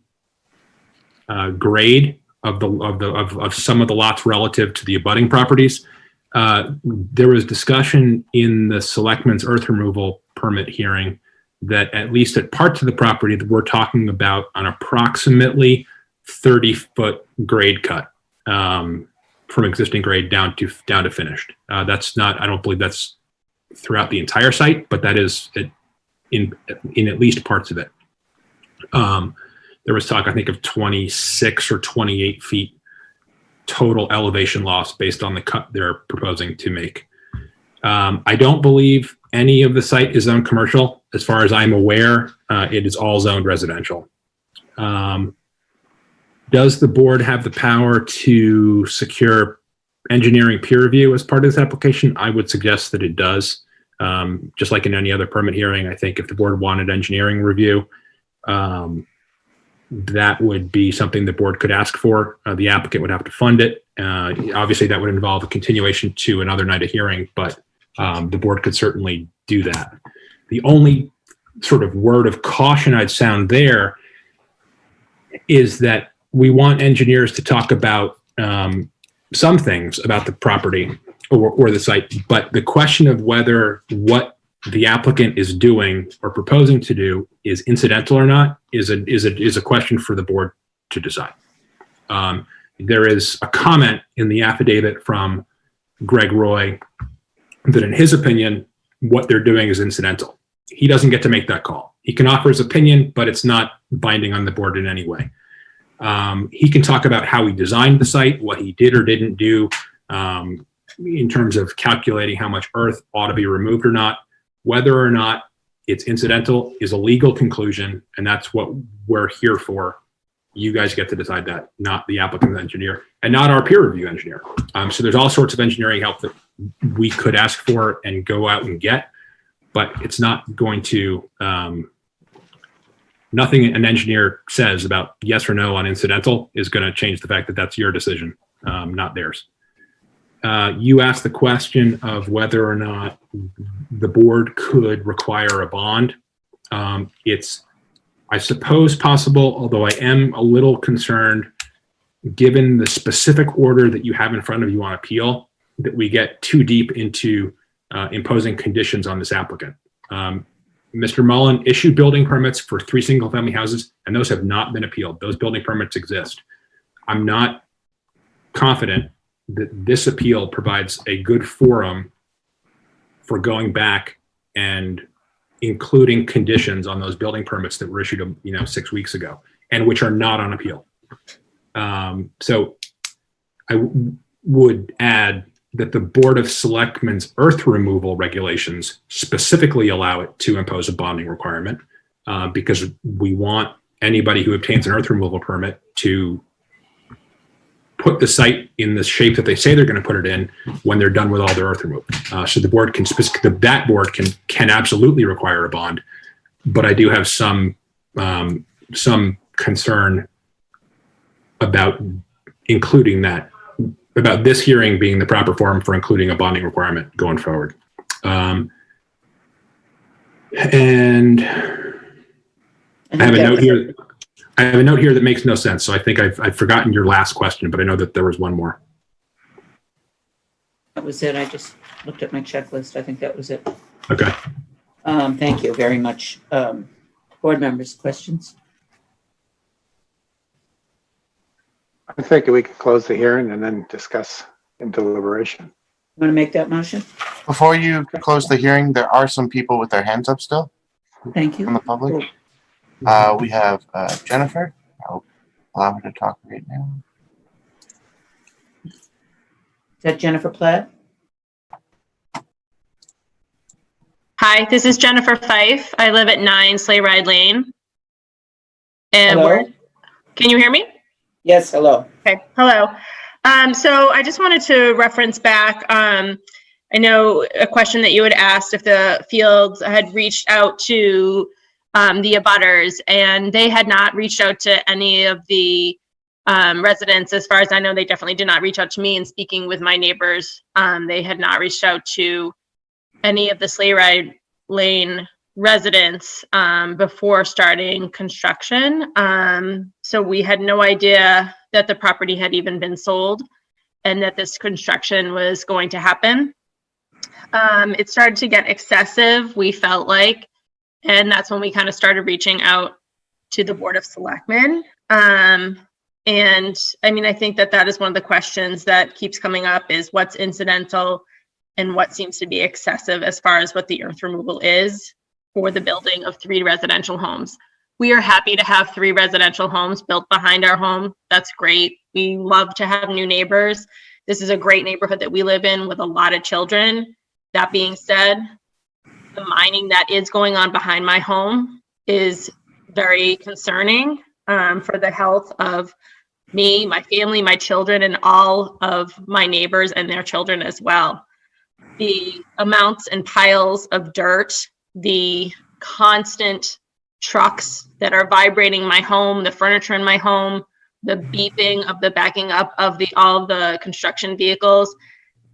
S14: grade of some of the lots relative to the abutting properties. There was discussion in the selectmen's earth removal permit hearing that at least at parts of the property that we're talking about an approximately 30-foot grade cut from existing grade down to finished. That's not, I don't believe that's throughout the entire site, but that is in at least parts of it. There was talk, I think, of 26 or 28 feet total elevation loss based on the cut they're proposing to make. I don't believe any of the site is zoned commercial. As far as I'm aware, it is all zoned residential. Does the board have the power to secure engineering peer review as part of this application? I would suggest that it does. Just like in any other permit hearing, I think if the board wanted engineering review, that would be something the board could ask for. The applicant would have to fund it. Obviously, that would involve a continuation to another night of hearing, but the board could certainly do that. The only sort of word of caution I'd sound there is that we want engineers to talk about some things about the property or the site, but the question of whether what the applicant is doing or proposing to do is incidental or not is a question for the board to decide. There is a comment in the affidavit from Greg Roy that in his opinion, what they're doing is incidental. He doesn't get to make that call. He can offer his opinion, but it's not binding on the board in any way. He can talk about how he designed the site, what he did or didn't do in terms of calculating how much earth ought to be removed or not. Whether or not it's incidental is a legal conclusion, and that's what we're here for. You guys get to decide that, not the applicant's engineer and not our peer review engineer. So there's all sorts of engineering help that we could ask for and go out and get, but it's not going to, nothing an engineer says about yes or no on incidental is going to change the fact that that's your decision, not theirs. You asked the question of whether or not the board could require a bond. It's, I suppose, possible, although I am a little concerned, given the specific order that you have in front of you on appeal, that we get too deep into imposing conditions on this applicant. Mr. Mullen issued building permits for 3 single-family houses, and those have not been appealed. Those building permits exist. I'm not confident that this appeal provides a good forum for going back and including conditions on those building permits that were issued, 6 weeks ago, and which are not on appeal. So I would add that the Board of Selectmen's earth removal regulations specifically allow it to impose a bonding requirement, because we want anybody who obtains an earth removal permit to put the site in the shape that they say they're going to put it in when they're done with all their earth removal. So the board that board can absolutely require a bond, but I do have some concern about including that, about this hearing being the proper forum for including a bonding requirement going forward. And I have a note here. I have a note here that makes no sense. So I think I've forgotten your last question, but I know that there was one more.
S1: That was it. I just looked at my checklist. I think that was it.
S14: Okay.
S1: Thank you very much. Board members, questions?
S8: I think we could close the hearing and then discuss in deliberation.
S1: Want to make that motion?
S2: Before you close the hearing, there are some people with their hands up still
S1: Thank you.
S2: from the public. We have Jennifer. I'll allow her to talk right now.
S1: Is that Jennifer Platt?
S20: Hi, this is Jennifer Fife. I live at 9 Sleigh Ride Lane. And
S1: Hello?
S20: Can you hear me?
S1: Yes, hello.
S20: Okay, hello. So I just wanted to reference back, I know a question that you had asked if the Fields had reached out to the abutters, and they had not reached out to any of the residents. As far as I know, they definitely did not reach out to me. And speaking with my neighbors, they had not reached out to any of the Sleigh Ride Lane residents before starting construction. So we had no idea that the property had even been sold and that this construction was going to happen. It started to get excessive, we felt like, and that's when we kind of started reaching out to the Board of Selectmen. And I mean, I think that is one of the questions that keeps coming up, is what's incidental and what seems to be excessive as far as what the earth removal is for the building of 3 residential homes. We are happy to have 3 residential homes built behind our home. That's great. We love to have new neighbors. This is a great neighborhood that we live in with a lot of children. That being said, the mining that is going on behind my home is very concerning for the health of me, my family, my children, and all of my neighbors and their children as well. The amounts and piles of dirt, the constant trucks that are vibrating my home, the furniture in my home, the beeping of the backing up of all of the construction vehicles,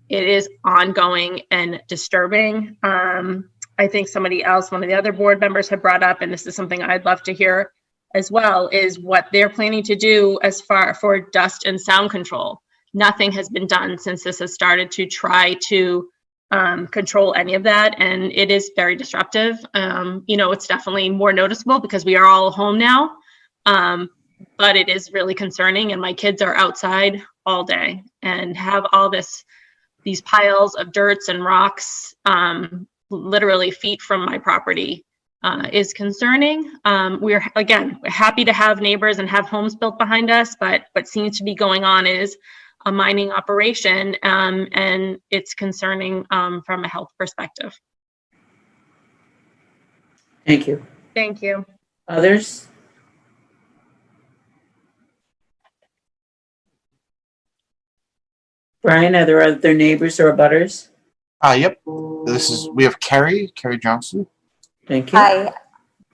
S20: it is ongoing and disturbing. I think somebody else, one of the other board members, had brought up, and this is something I'd love to hear as well, is what they're planning to do as far for dust and sound control. Nothing has been done since this has started to try to control any of that, and it is very disruptive. It's definitely more noticeable because we are all home now, but it is really concerning, and my kids are outside all day and have all these piles of dirts and rocks literally feet from my property is concerning. We're happy to have neighbors and have homes built behind us, but what seems to be going on is a mining operation, and it's concerning from a health perspective.
S1: Thank you.
S20: Thank you.
S1: Others? Brian, are there other neighbors or abutters?
S2: Yep. We have Carrie Johnson.
S1: Thank you.
S21: Hi,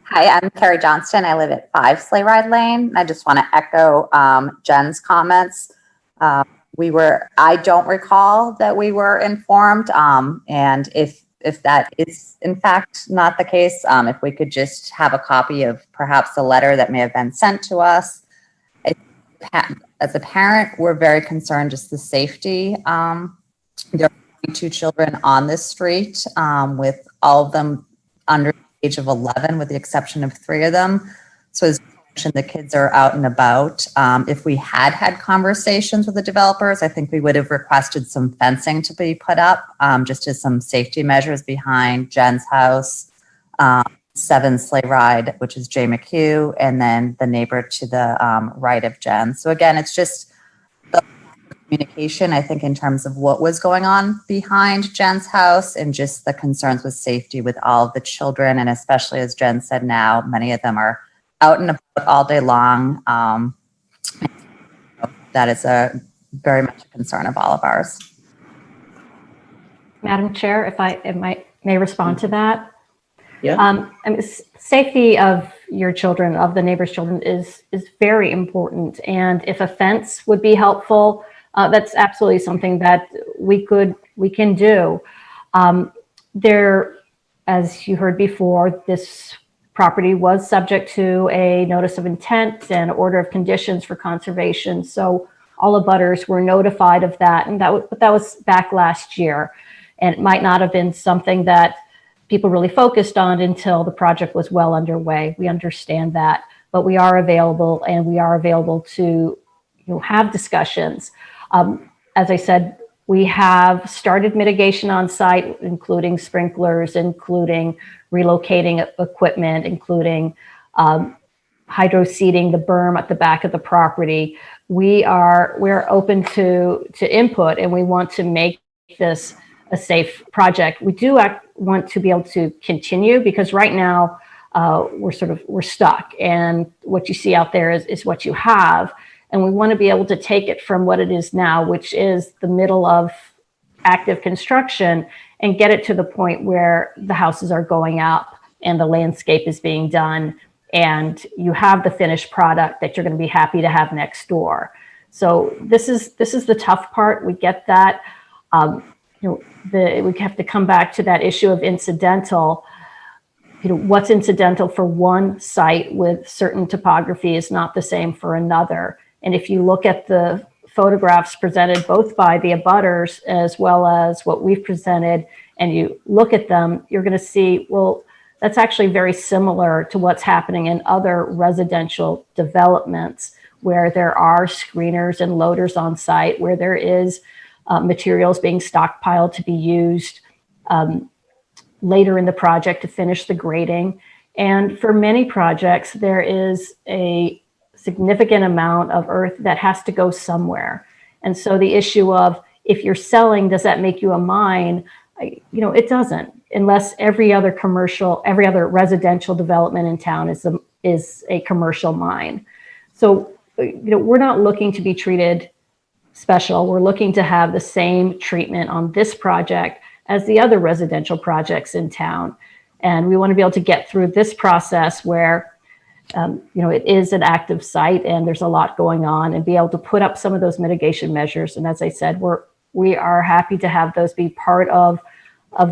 S21: I'm Carrie Johnston. I live at 5 Sleigh Ride Lane. I just want to echo Jen's comments. I don't recall that we were informed. And if that is in fact not the case, if we could just have a copy of perhaps a letter that may have been sent to us. As a parent, we're very concerned just the safety. There are 2 children on this street, with all of them under the age of 11, with the exception of 3 of them. So as mentioned, the kids are out and about. If we had conversations with the developers, I think we would have requested some fencing to be put up, just as some safety measures behind Jen's house, 7 Sleigh Ride, which is Jay McHugh, and then the neighbor to the right of Jen. So again, it's just the communication, I think, in terms of what was going on behind Jen's house and just the concerns with safety with all of the children. And especially, as Jen said, now many of them are out and about all day long. That is very much a concern of all of ours.
S13: Madam Chair, if I may respond to that.
S1: Yeah.
S13: I mean, safety of your children, of the neighbor's children, is very important. And if a fence would be helpful, that's absolutely something that we can do. There, as you heard before, this property was subject to a notice of intent and order of conditions for conservation. So all abutters were notified of that, and that was back last year. And it might not have been something that people really focused on until the project was well underway. We understand that, but we are available, and we are available to have discussions. As I said, we have started mitigation on site, including sprinklers, including relocating equipment, including hydro seeding the berm at the back of the property. We're open to input, and we want to make this a safe project. We do want to be able to continue, because right now we're stuck, and what you see out there is what you have. And we want to be able to take it from what it is now, which is the middle of active construction, and get it to the point where the houses are going up and the landscape is being done, and you have the finished product that you're going to be happy to have next door. So this is the tough part. We get that. We have to come back to that issue of incidental. What's incidental for one site with certain topography is not the same for another. And if you look at the photographs presented both by the abutters as well as what we've presented, and you look at them, you're going to see, well, that's actually very similar to what's happening in other residential developments, where there are screeners and loaders on site, where there is materials being stockpiled to be used later in the project to finish the grading. And for many projects, there is a significant amount of earth that has to go somewhere. And so the issue of, if you're selling, does that make you a mine? It doesn't, unless every other residential development in town is a commercial mine. So, we're not looking to be treated special. We're looking to have the same treatment on this project as the other residential projects in town. And we want to be able to get through this process where it is an active site and there's a lot going on, and be able to put up some of those mitigation measures. And as I said, we are happy to have those be part of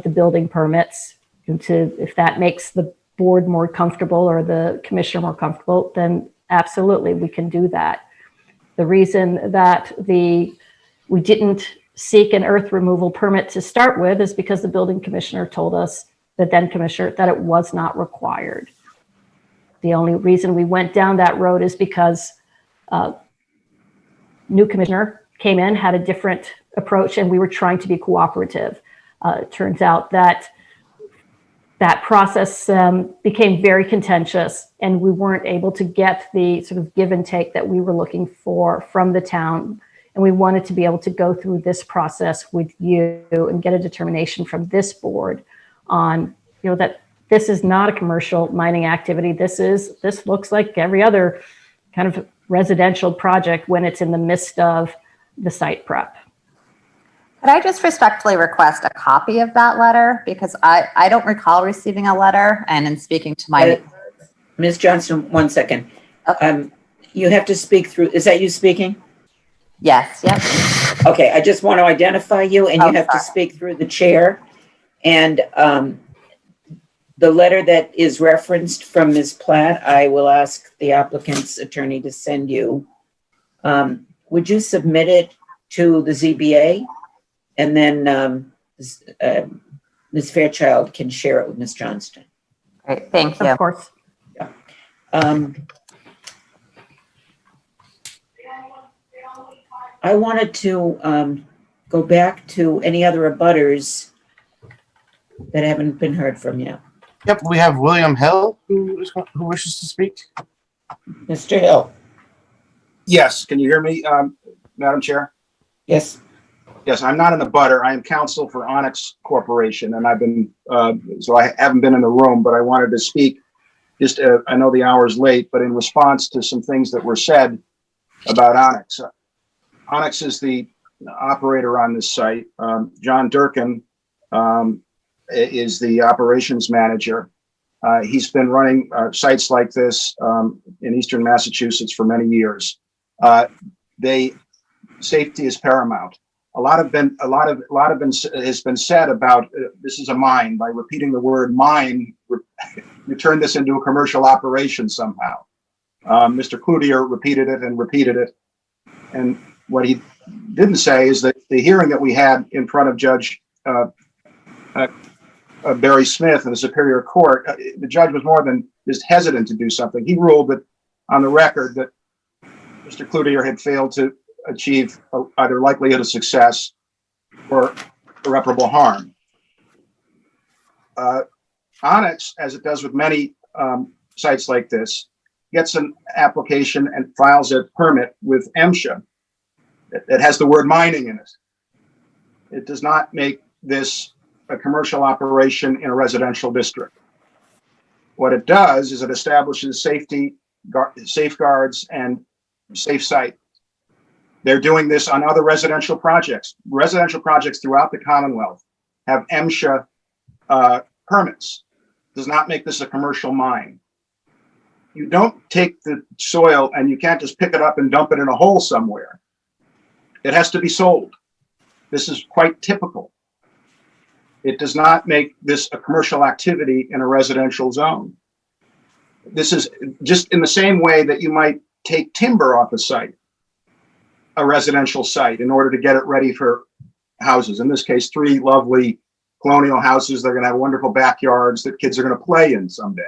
S13: the building permits. If that makes the board more comfortable or the commissioner more comfortable, then absolutely we can do that. The reason that we didn't seek an earth removal permit to start with is because the building commissioner told us, the then commissioner, that it was not required. The only reason we went down that road is because new commissioner came in, had a different approach, and we were trying to be cooperative. It turns out that process became very contentious, and we weren't able to get the sort of give and take that we were looking for from the town. And we wanted to be able to go through this process with you and get a determination from this board on, that this is not a commercial mining activity. This looks like every other kind of residential project when it's in the midst of the site prep.
S21: Could I just respectfully request a copy of that letter? Because I don't recall receiving a letter, and in speaking to my...
S1: Ms. Johnston, 1 second. You have to speak through, is that you speaking?
S21: Yes, yep.
S1: Okay, I just want to identify you, and you have to speak through the chair. And the letter that is referenced from Ms. Platt, I will ask the applicant's attorney to send you. Would you submit it to the ZBA? And then Ms. Fairchild can share it with Ms. Johnston.
S21: Great, thank you.
S13: Of course.
S1: Yeah. I wanted to go back to any other abutters that haven't been heard from yet.
S2: Yep, we have William Hill who wishes to speak.
S1: Mr. Hill?
S3: Yes, can you hear me, Madam Chair?
S1: Yes.
S3: Yes, I'm not in the butter. I am counsel for Onyx Corporation, and I've been, so I haven't been in the room, but I wanted to speak. Just, I know the hour's late, but in response to some things that were said about Onyx. Onyx is the operator on this site. John Durkin is the operations manager. He's been running sites like this in Eastern Massachusetts for many years. Safety is paramount. A lot has been said about this is a mine. By repeating the word mine, you turn this into a commercial operation somehow. Mr. Cloutier repeated it. And what he didn't say is that the hearing that we had in front of Judge Barry Smith in the Superior Court, the judge was more than just hesitant to do something. He ruled that on the record that Mr. Cloutier had failed to achieve either likelihood of success or irreparable harm. Onyx, as it does with many sites like this, gets an application and files a permit with MSHA that has the word mining in it. It does not make this a commercial operation in a residential district. What it does is it establishes safeguards and safe site. They're doing this on other residential projects. Residential projects throughout the Commonwealth have MSHA permits. Does not make this a commercial mine. You don't take the soil and you can't just pick it up and dump it in a hole somewhere. It has to be sold. This is quite typical. It does not make this a commercial activity in a residential zone. This is just in the same way that you might take timber off a site, a residential site, in order to get it ready for houses. In this case, 3 lovely colonial houses. They're going to have wonderful backyards that kids are going to play in someday.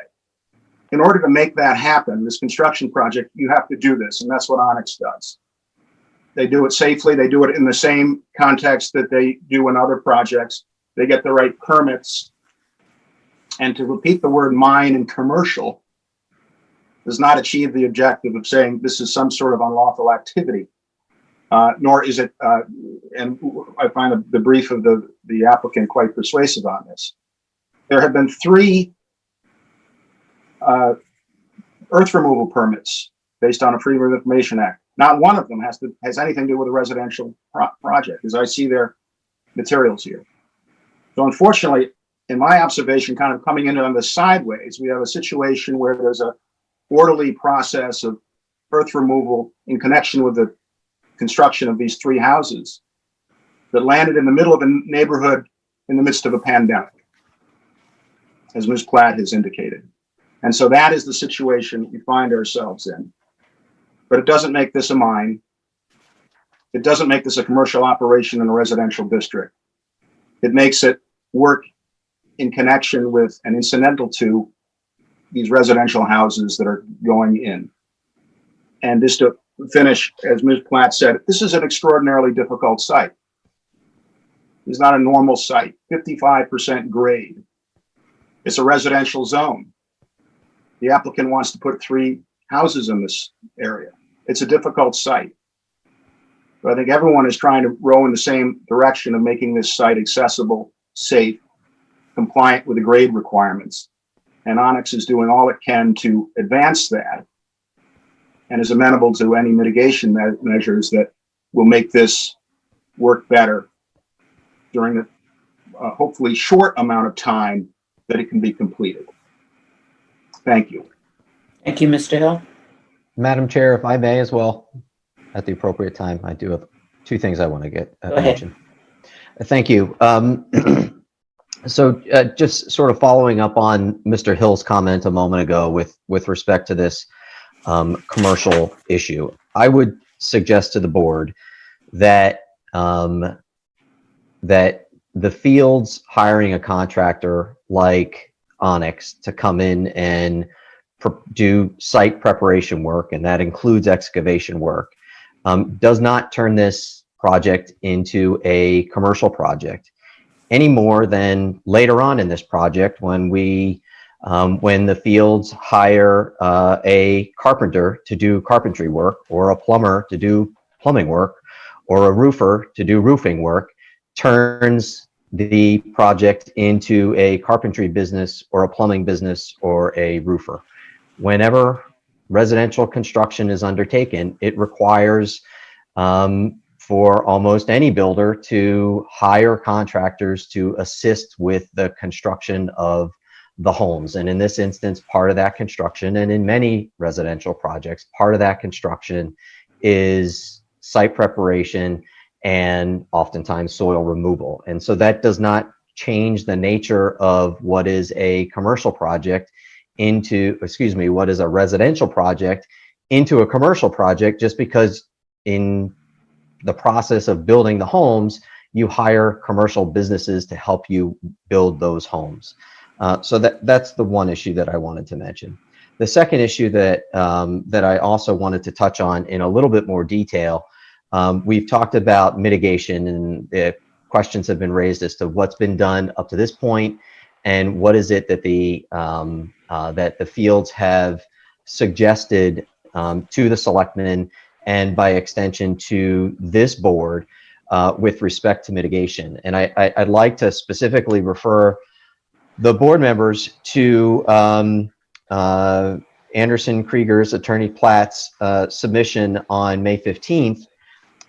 S3: In order to make that happen, this construction project, you have to do this, and that's what Onyx does. They do it safely. They do it in the same context that they do in other projects. They get the right permits. And to repeat the word mine and commercial does not achieve the objective of saying this is some sort of unlawful activity. Nor is it, and I find the brief of the applicant quite persuasive on this. There have been 3 earth removal permits based on a Freedom of Information Act. Not one of them has anything to do with a residential project, as I see their materials here. So unfortunately, in my observation, kind of coming in on the sideways, we have a situation where there's a orderly process of earth removal in connection with the construction of these 3 houses that landed in the middle of a neighborhood in the midst of a pandemic, as Ms. Platt has indicated. And so that is the situation we find ourselves in. But it doesn't make this a mine. It doesn't make this a commercial operation in a residential district. It makes it work in connection with and incidental to these residential houses that are going in. And just to finish, as Ms. Platt said, this is an extraordinarily difficult site. It's not a normal site, 55% grade. It's a residential zone. The applicant wants to put 3 houses in this area. It's a difficult site. But I think everyone is trying to row in the same direction of making this site accessible, safe, compliant with the grade requirements. And Onyx is doing all it can to advance that and is amenable to any mitigation measures that will make this work better during the hopefully short amount of time that it can be completed. Thank you.
S1: Thank you, Mr. Hill.
S15: Madam Chair, if I may as well, at the appropriate time, I do have 2 things I want to get mentioned. Thank you. So just sort of following up on Mr. Hill's comment a moment ago with respect to this commercial issue, I would suggest to the board that that the Fields hiring a contractor like Onyx to come in and do site preparation work, and that includes excavation work, does not turn this project into a commercial project any more than later on in this project when we When the fields hire a carpenter to do carpentry work, or a plumber to do plumbing work, or a roofer to do roofing work, turns the project into a carpentry business or a plumbing business or a roofer. Whenever residential construction is undertaken, it requires for almost any builder to hire contractors to assist with the construction of the homes. And in this instance, part of that construction, and in many residential projects, part of that construction is site preparation and oftentimes soil removal. And so that does not change the nature of what is a commercial project into, excuse me, what is a residential project into a commercial project, just because in the process of building the homes, you hire commercial businesses to help you build those homes. So that's the one issue that I wanted to mention. The second issue that I also wanted to touch on in a little bit more detail, we've talked about mitigation, and questions have been raised as to what's been done up to this point, and what is it that the fields have suggested to the selectmen, and by extension to this board, with respect to mitigation. And I'd like to specifically refer the board members to Anderson Krieger's, Attorney Platt's submission on May 15th.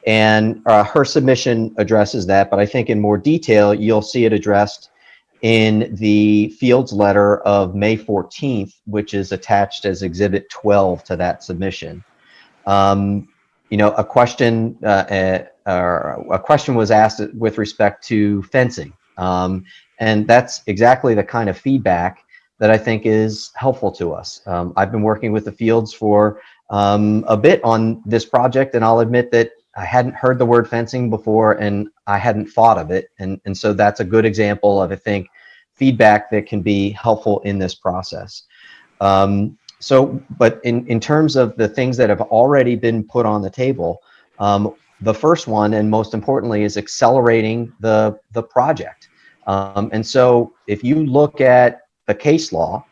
S15: And her submission addresses that, but I think in more detail, you'll see it addressed in the Fields letter of May 14th, which is attached as Exhibit 12 to that submission. You know, a question was asked with respect to fencing. And that's exactly the kind of feedback that I think is helpful to us. I've been working with the Fields for a bit on this project, and I'll admit that I hadn't heard the word fencing before, and I hadn't thought of it. And so that's a good example of, I think, feedback that can be helpful in this process. But in terms of the things that have already been put on the table, the first one, and most importantly, is accelerating the project. And so if you look at the case law,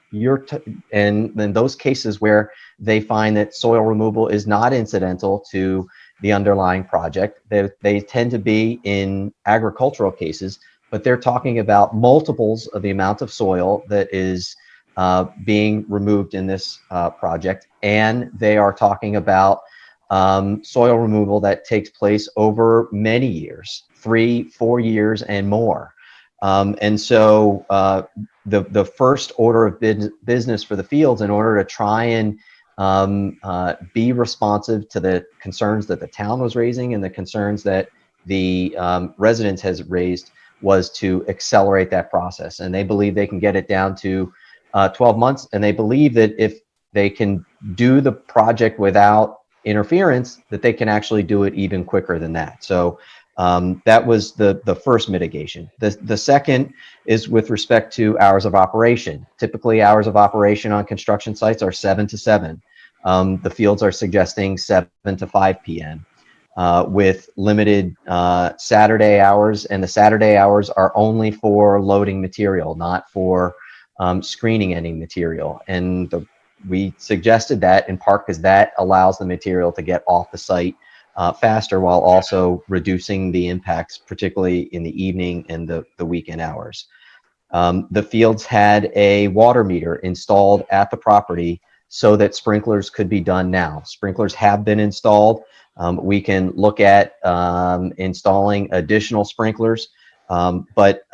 S15: and then those cases where they find that soil removal is not incidental to the underlying project, they tend to be in agricultural cases, but they're talking about multiples of the amount of soil that is being removed in this project. And they are talking about soil removal that takes place over many years, 3-4 years and more. And so the first order of business for the Fields, in order to try and be responsive to the concerns that the town was raising and the concerns that the residents has raised, was to accelerate that process. And they believe they can get it down to 12 months. And they believe that if they can do the project without interference, that they can actually do it even quicker than that. So that was the first mitigation. The second is with respect to hours of operation. Typically, hours of operation on construction sites are 7 to 7. The Fields are suggesting 7 to 5 p.m. With limited Saturday hours, and the Saturday hours are only for loading material, not for screening any material. And we suggested that in part because that allows the material to get off the site faster, while also reducing the impacts, particularly in the evening and the weekend hours. The Fields had a water meter installed at the property so that sprinklers could be done now. Sprinklers have been installed. We can look at installing additional sprinklers, but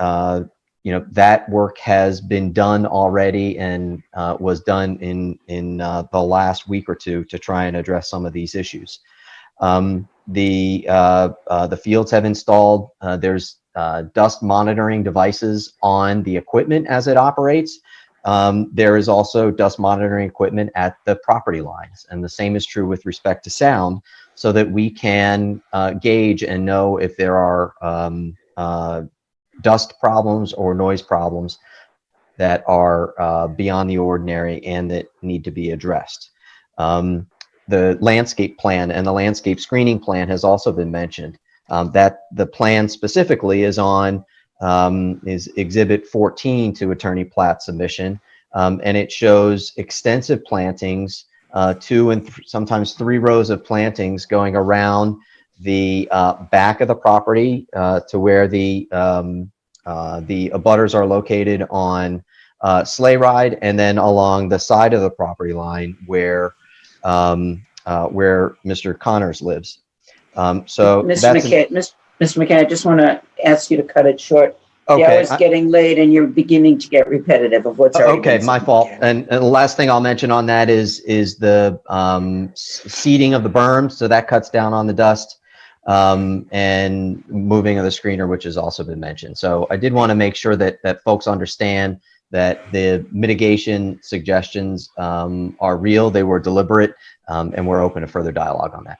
S15: you know, that work has been done already, and was done in the last week or two to try and address some of these issues. The Fields have installed, there's dust monitoring devices on the equipment as it operates. There is also dust monitoring equipment at the property lines, and the same is true with respect to sound, so that we can gauge and know if there are dust problems or noise problems that are beyond the ordinary and that need to be addressed. The landscape plan and the landscape screening plan has also been mentioned. That the plan specifically is on is Exhibit 14 to Attorney Platt's submission. And it shows extensive plantings, 2 and sometimes 3 rows of plantings going around the back of the property to where the abutters are located on Sleigh Ride, and then along the side of the property line where Mr. Connors lives. So
S1: Mr.
S15: that's
S1: McKay, Mr. McKay, I just want to ask you to cut it short. The
S15: okay.
S1: hour's getting late and you're beginning to get repetitive of what's already
S15: Okay,
S1: been
S15: my
S1: said.
S15: fault. And the last thing I'll mention on that is the seeding of the berm, so that cuts down on the dust, and moving of the screener, which has also been mentioned. So I did want to make sure that folks understand that the mitigation suggestions are real, they were deliberate, and we're open to further dialogue on that.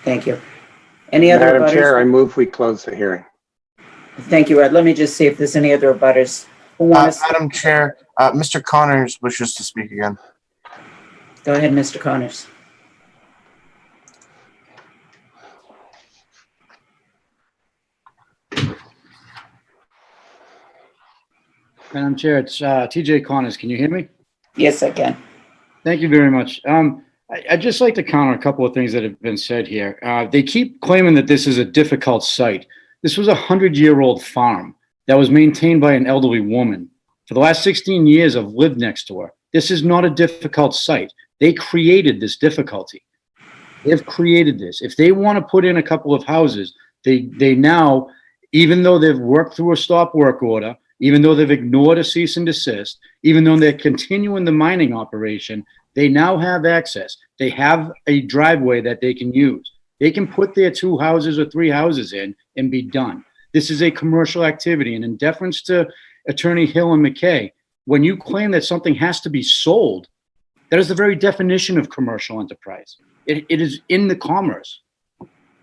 S1: Thank you. Any other
S8: Madam
S1: abutters?
S8: Chair, I move we close the hearing.
S1: Thank you, Ed. Let me just see if there's any other abutters who want to.
S2: Madam Chair, Mr. Connors wishes to speak again.
S1: Go ahead, Mr. Connors.
S18: Madam Chair, it's TJ Connors. Can you hear me?
S1: Yes, I can.
S18: Thank you very much. I'd just like to counter a couple of things that have been said here. They keep claiming that this is a difficult site. This was a 100-year-old farm that was maintained by an elderly woman. For the last 16 years, I've lived next to her. This is not a difficult site. They created this difficulty. They've created this. If they want to put in a couple of houses, they now, even though they've worked through a stop work order, even though they've ignored a cease and desist, even though they're continuing the mining operation, they now have access. They have a driveway that they can use. They can put their 2 houses or 3 houses in and be done. This is a commercial activity. And in deference to Attorney Hill and McKay, when you claim that something has to be sold, that is the very definition of commercial enterprise. It is in the commerce.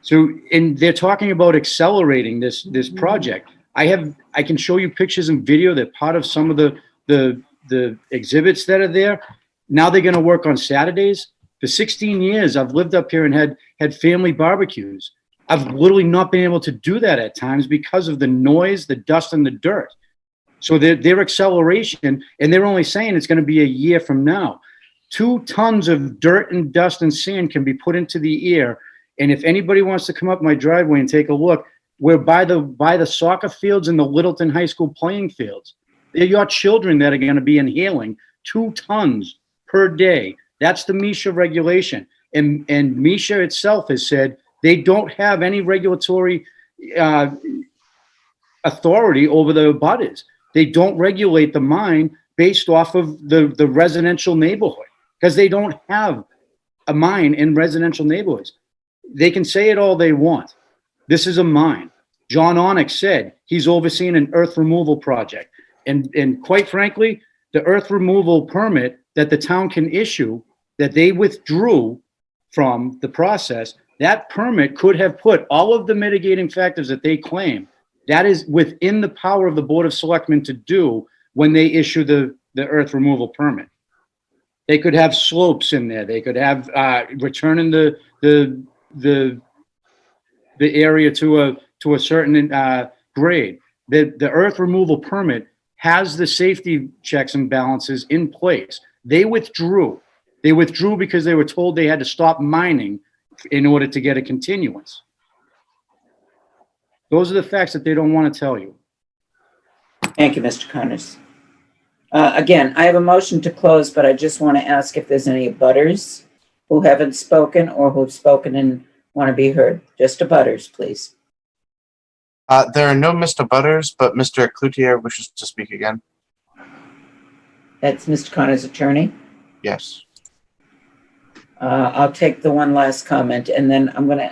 S18: So, and they're talking about accelerating this project. I can show you pictures and video that part of some of the exhibits that are there. Now they're going to work on Saturdays. For 16 years, I've lived up here and had family barbecues. I've literally not been able to do that at times because of the noise, the dust, and the dirt. So their acceleration, and they're only saying it's going to be a year from now. 2 tons of dirt and dust and sand can be put into the air. And if anybody wants to come up my driveway and take a look, we're by the soccer fields and the Littleton High School playing fields. They're your children that are going to be inhaling 2 tons per day. That's the MSHA regulation. And MSHA itself has said they don't have any regulatory authority over the abutters. They don't regulate the mine based off of the residential neighborhood because they don't have a mine in residential neighborhoods. They can say it all they want. This is a mine. John Onyx said he's overseeing an earth removal project. And quite frankly, the earth removal permit that the town can issue that they withdrew from the process, that permit could have put all of the mitigating factors that they claim. That is within the power of the Board of Selectmen to do when they issue the earth removal permit. They could have slopes in there. They could have returning the area to a certain grade. The earth removal permit has the safety checks and balances in place. They withdrew. They withdrew because they were told they had to stop mining in order to get a continuance. Those are the facts that they don't want to tell you.
S1: Thank you, Mr. Connors. Again, I have a motion to close, but I just want to ask if there's any abutters who haven't spoken or who've spoken and want to be heard. Just abutters, please.
S2: There are no Mr. Butters, but Mr. Cloutier wishes to speak again.
S1: That's Mr. Connors' attorney.
S2: Yes.
S1: I'll take the one last comment and then I'm going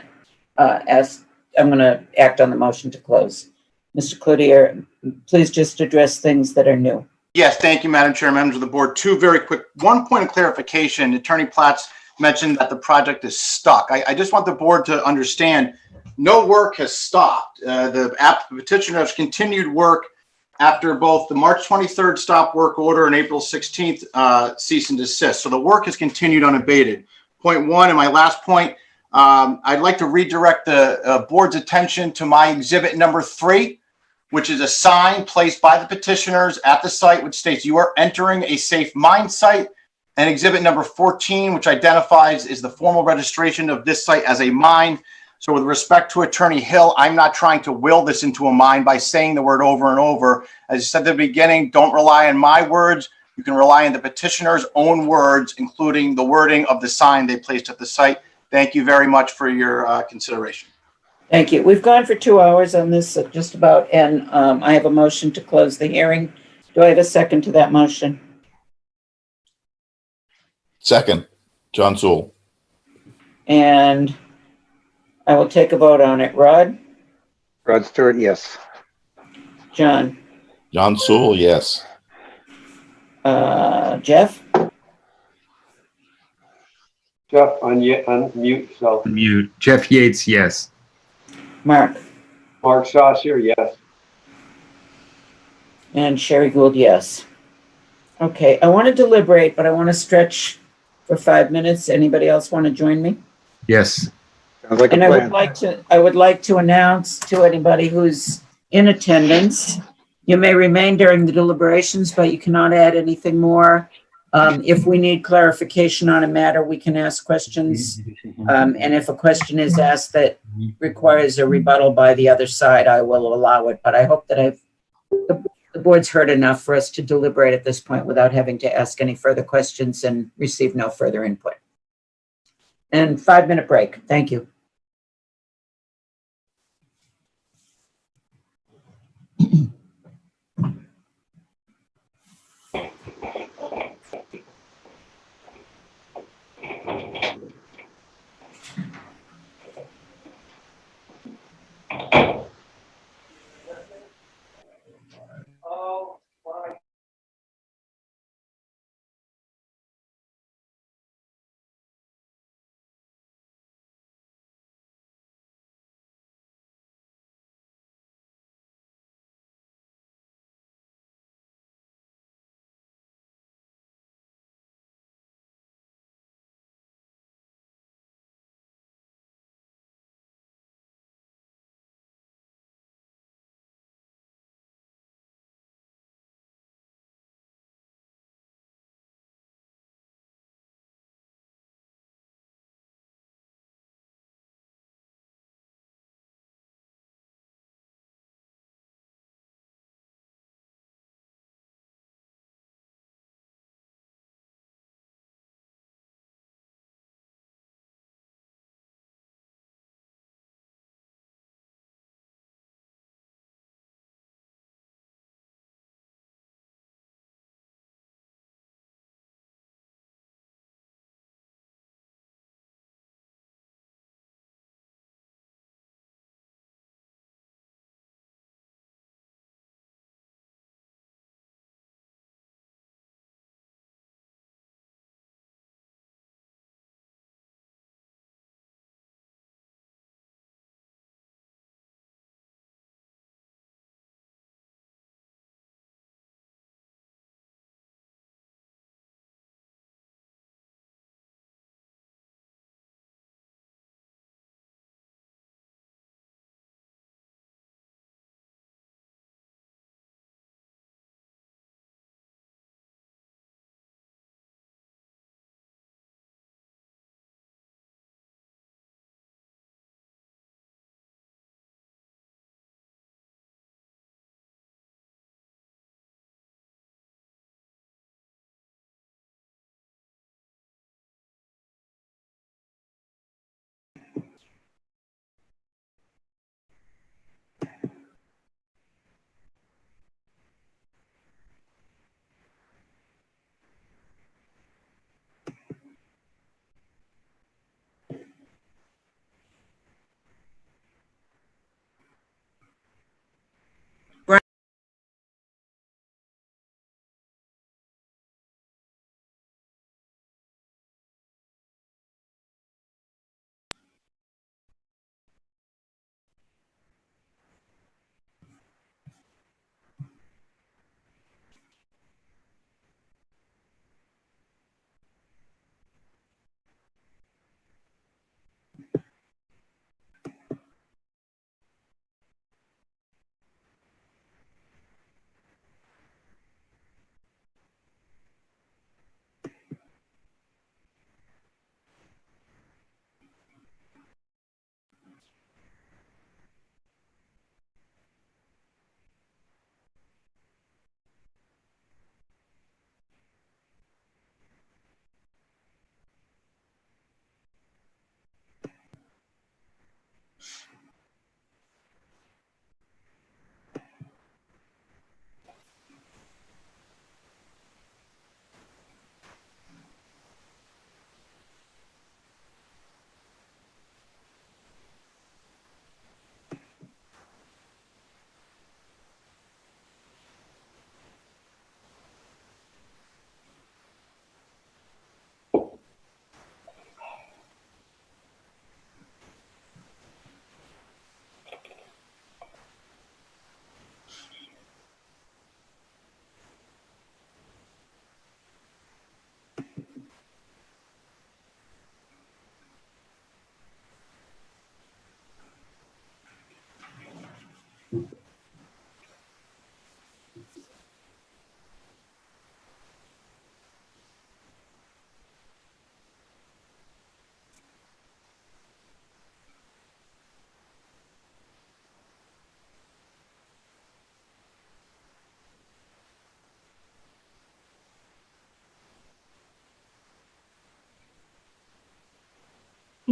S1: to act on the motion to close. Mr. Cloutier, please just address things that are new.
S16: Yes, thank you, Madam Chair, members of the board. 2 very quick, 1 point of clarification. Attorney Platts mentioned that the project is stuck. I just want the board to understand no work has stopped. The petitioner has continued work after both the March 23rd stop work order and April 16th cease and desist. So the work has continued unabated. Point 1, and my last point, I'd like to redirect the board's attention to my exhibit number 3. which is a sign placed by the petitioners at the site which states you are entering a safe mine site, and exhibit number 14, which identifies is the formal registration of this site as a mine. So with respect to Attorney Hill, I'm not trying to will this into a mine by saying the word over and over. As I said at the beginning, don't rely on my words. You can rely on the petitioner's own words, including the wording of the sign they placed at the site. Thank you very much for your consideration.
S1: Thank you. We've gone for 2 hours on this just about, and I have a motion to close the hearing. Do I have a second to that motion?
S19: Second, John Sewell.
S1: And I will take a vote on it. Rod?
S8: Rod Stewart, yes.
S1: John?
S19: John Sewell, yes.
S1: Jeff?
S4: Jeff, unmute, so.
S5: Mute. Jeff Yates, yes.
S1: Mark?
S4: Mark Saucier, yes.
S1: And Sherry Gould, yes. Okay, I want to deliberate, but I want to stretch for 5 minutes. Anybody else want to join me?
S5: Yes.
S8: Sounds like a
S1: And
S8: plan.
S1: I would like to announce to anybody who's in attendance, you may remain during the deliberations, but you cannot add anything more. If we need clarification on a matter, we can ask questions. And if a question is asked that requires a rebuttal by the other side, I will allow it. But I hope that the board's heard enough for us to deliberate at this point without having to ask any further questions and receive no further input. And 5-minute break. Thank you.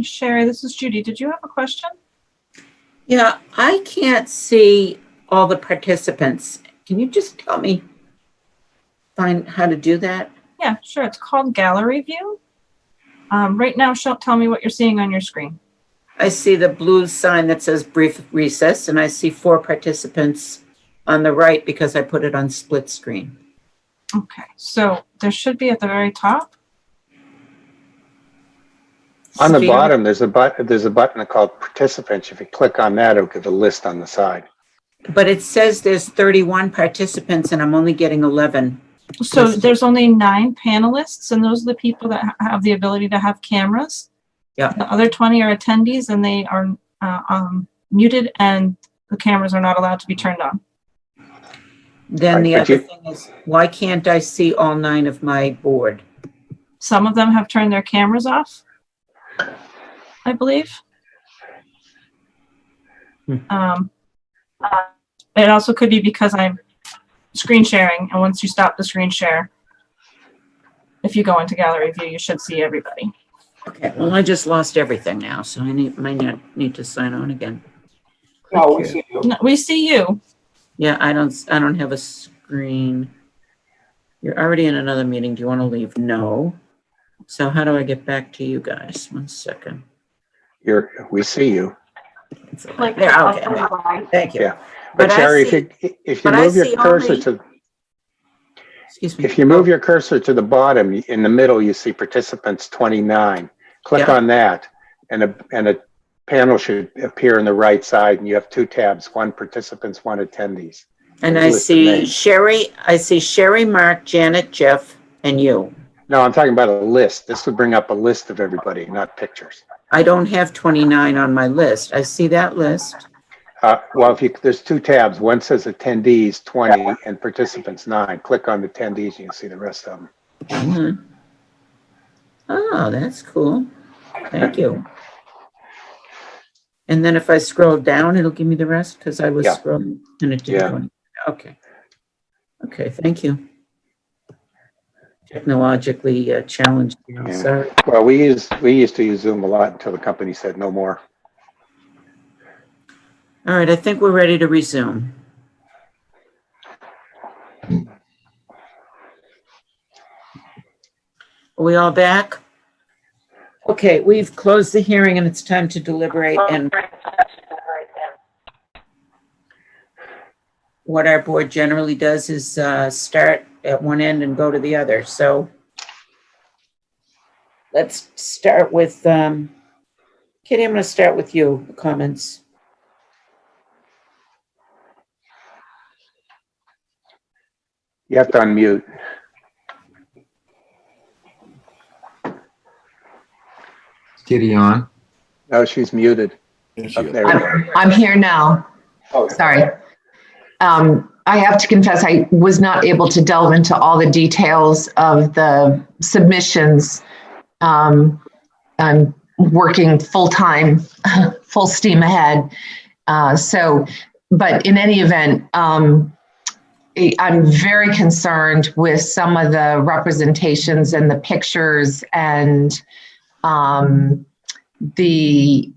S10: Sherry, this is Judy. Did you have a question?
S1: Yeah, I can't see all the participants. Can you just tell me, find how to do that?
S10: Yeah, sure. It's called Gallery View. Right now, tell me what you're seeing on your screen.
S1: I see the blue sign that says brief recess, and I see 4 participants on the right because I put it on split screen.
S10: Okay, so there should be at the very top.
S8: On the bottom, there's a button called participants. If you click on that, it'll give a list on the side.
S1: But it says there's 31 participants and I'm only getting 11.
S10: So there's only 9 panelists, and those are the people that have the ability to have cameras.
S1: Yeah.
S10: The other 20 are attendees, and they are muted, and the cameras are not allowed to be turned on.
S1: Then the other thing is, why can't I see all 9 of my board?
S10: Some of them have turned their cameras off, I believe. It also could be because I'm screen sharing, and once you stop the screen share, if you go into gallery view, you should see everybody.
S1: Okay, well, I just lost everything now, so I might need to sign on again.
S4: No, we see you.
S10: No, we see you.
S1: Yeah, I don't have a screen. You're already in another meeting. Do you want to leave? No. So how do I get back to you guys? 1 second.
S8: We see you.
S10: Like
S1: there, okay. Thank you.
S8: Yeah. But Sherry, if you move your cursor to,
S1: excuse me.
S8: If you move your cursor to the bottom, in the middle, you see participants 29. Click on that, and a panel should appear on the right side, and you have 2 tabs: 1 participants, 1 attendees.
S1: And I see Sherry, Mark, Janet, Jeff, and you.
S8: No, I'm talking about a list. This would bring up a list of everybody, not pictures.
S1: I don't have 29 on my list. I see that list.
S8: Well, there's 2 tabs. One says attendees 20 and participants 9. Click on the attendees, you can see the rest of them.
S1: Mm-hmm. Oh, that's cool. Thank you. And then if I scroll down, it'll give me the rest because I was scrolling and it didn't. Okay. Okay, thank you. Technologically challenged. Sorry.
S8: Well, we used to use Zoom a lot until the company said no more.
S1: All right, I think we're ready to resume. Are we all back? Okay, we've closed the hearing and it's time to deliberate. And what our board generally does is start at one end and go to the other. So let's start with, Kitty, I'm going to start with you, comments.
S8: You have to unmute.
S5: Kitty on?
S8: No, she's muted.
S22: I'm here now. Sorry. I have to confess, I was not able to delve into all the details of the submissions. I'm working full-time, full steam ahead. But in any event, I'm very concerned with some of the representations and the pictures and the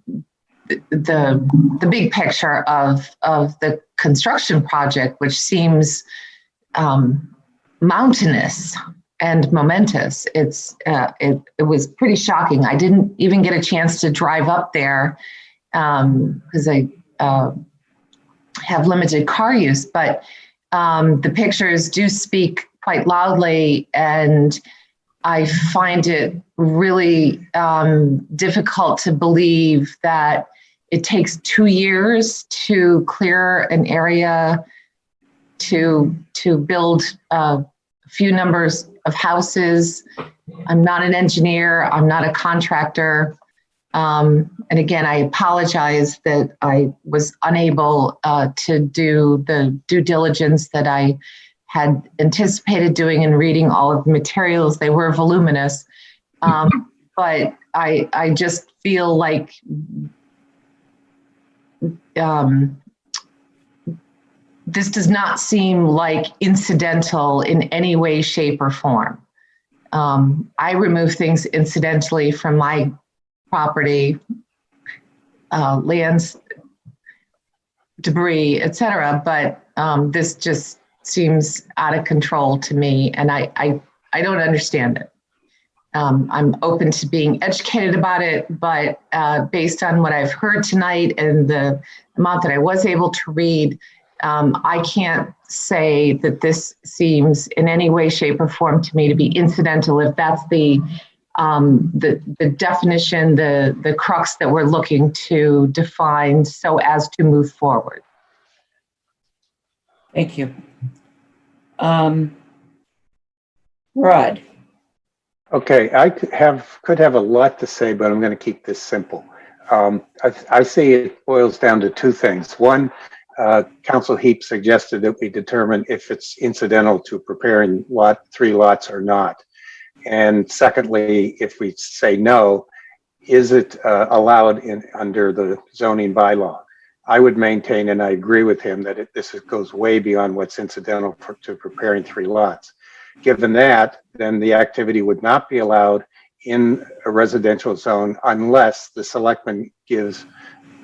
S22: big picture of the construction project, which seems mountainous and momentous. It was pretty shocking. I didn't even get a chance to drive up there because I have limited car use, but the pictures do speak quite loudly, and I find it really difficult to believe that it takes 2 years to clear an area to build a few numbers of houses. I'm not an engineer. I'm not a contractor. And again, I apologize that I was unable to do the due diligence that I had anticipated doing and reading all of the materials. They were voluminous. But I just feel like this does not seem like incidental in any way, shape, or form. I remove things incidentally from my property, lands, debris, etc. But this just seems out of control to me, and I don't understand it. I'm open to being educated about it, but based on what I've heard tonight and the amount that I was able to read, I can't say that this seems in any way, shape, or form to me to be incidental, if that's the definition, the crux that we're looking to define so as to move forward.
S1: Thank you. Rod.
S8: Okay, I could have a lot to say, but I'm going to keep this simple. I see it boils down to two things. One, Council Heap suggested that we determine if it's incidental to preparing 3 lots or not. And secondly, if we say no, is it allowed under the zoning bylaw? I would maintain, and I agree with him, that this goes way beyond what's incidental to preparing 3 lots. Given that, then the activity would not be allowed in a residential zone unless the selectman gives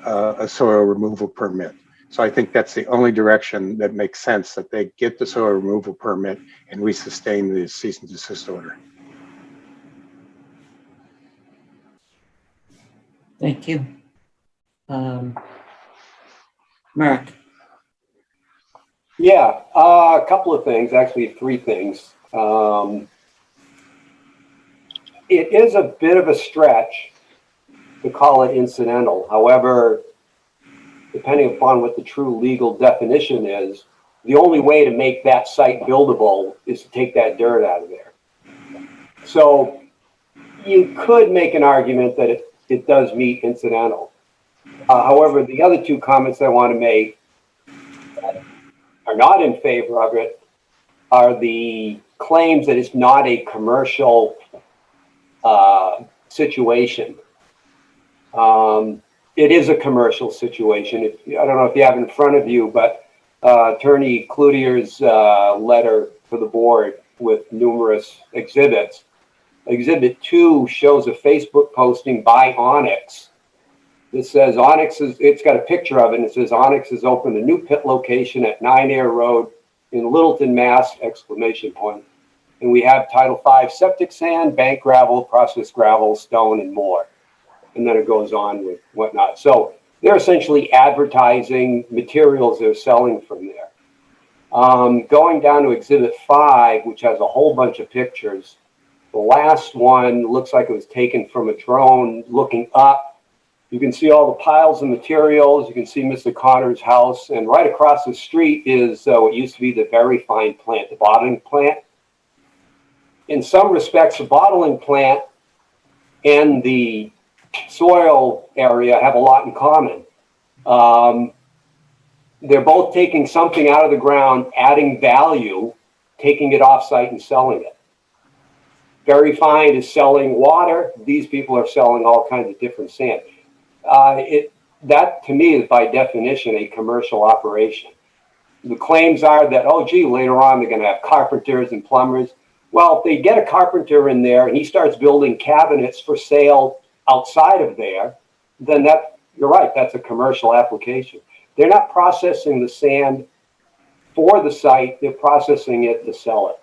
S8: a soil removal permit. So I think that's the only direction that makes sense, that they get the soil removal permit and we sustain the cease and desist order.
S1: Thank you. Mark.
S4: Yeah, a couple of things, actually 3 things. It is a bit of a stretch to call it incidental. However, depending upon what the true legal definition is, the only way to make that site buildable is to take that dirt out of there. So you could make an argument that it does meet incidental. However, the other 2 comments I want to make that are not in favor of it are the claims that it's not a commercial situation. It is a commercial situation. I don't know if you have it in front of you, but Attorney Cloutier's letter for the board with numerous exhibits. Exhibit 2 shows a Facebook posting by Onyx. It says it's got a picture of it, and it says Onyx has opened a new pit location at 9 Air Road in Littleton, Mass, ! And we have Title V septic sand, bank gravel, processed gravel, stone, and more. And then it goes on with whatnot. So they're essentially advertising materials they're selling from there. Going down to Exhibit 5, which has a whole bunch of pictures. The last one looks like it was taken from a drone looking up. You can see all the piles of materials. You can see Mr. Connor's house. And right across the street is what used to be the very fine plant, the bottling plant. In some respects, the bottling plant and the soil area have a lot in common. They're both taking something out of the ground, adding value, taking it off-site and selling it. Very Fine is selling water. These people are selling all kinds of different sand. That to me is by definition a commercial operation. The claims are that, oh gee, later on they're going to have carpenters and plumbers. Well, if they get a carpenter in there and he starts building cabinets for sale outside of there, then you're right, that's a commercial application. They're not processing the sand for the site, they're processing it to sell it.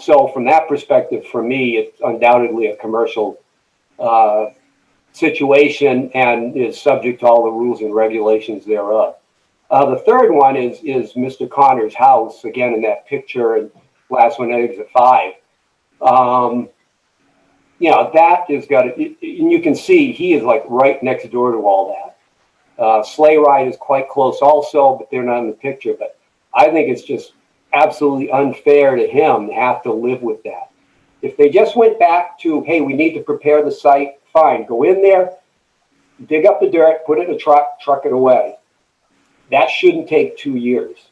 S4: So from that perspective, for me, it's undoubtedly a commercial situation and is subject to all the rules and regulations thereof. The third one is Mr. Connor's house, again in that picture, and last one, Exit 5. That has got it, and you can see he is like right next door to all that. Sleigh Ride is quite close also, but they're not in the picture. But I think it's just absolutely unfair to him to have to live with that. If they just went back to, hey, we need to prepare the site, fine, go in there, dig up the dirt, put it in a truck it away. That shouldn't take 2 years.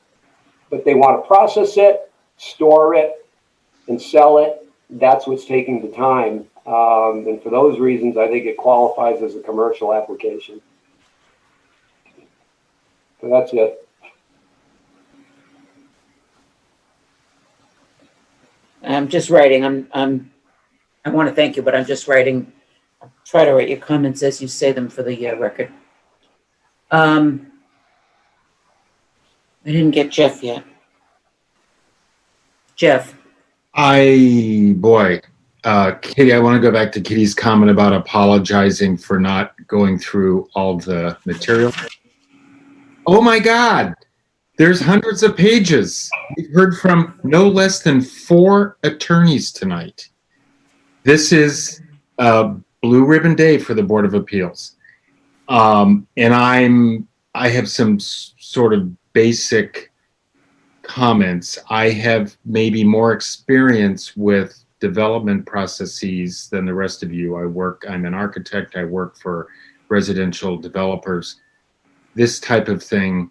S4: But they want to process it, store it, and sell it. That's what's taking the time. And for those reasons, I think it qualifies as a commercial application. So that's it.
S1: I'm just writing. I want to thank you, but I'm just writing Try to write your comments as you say them for the record. I didn't get Jeff yet. Jeff.
S5: Kitty, I want to go back to Kitty's comment about apologizing for not going through all the material. Oh my God, there's hundreds of pages. We've heard from no less than 4 attorneys tonight. This is a blue ribbon day for the Board of Appeals. And I have some sort of basic comments. I have maybe more experience with development processes than the rest of you. I'm an architect. I work for residential developers. This type of thing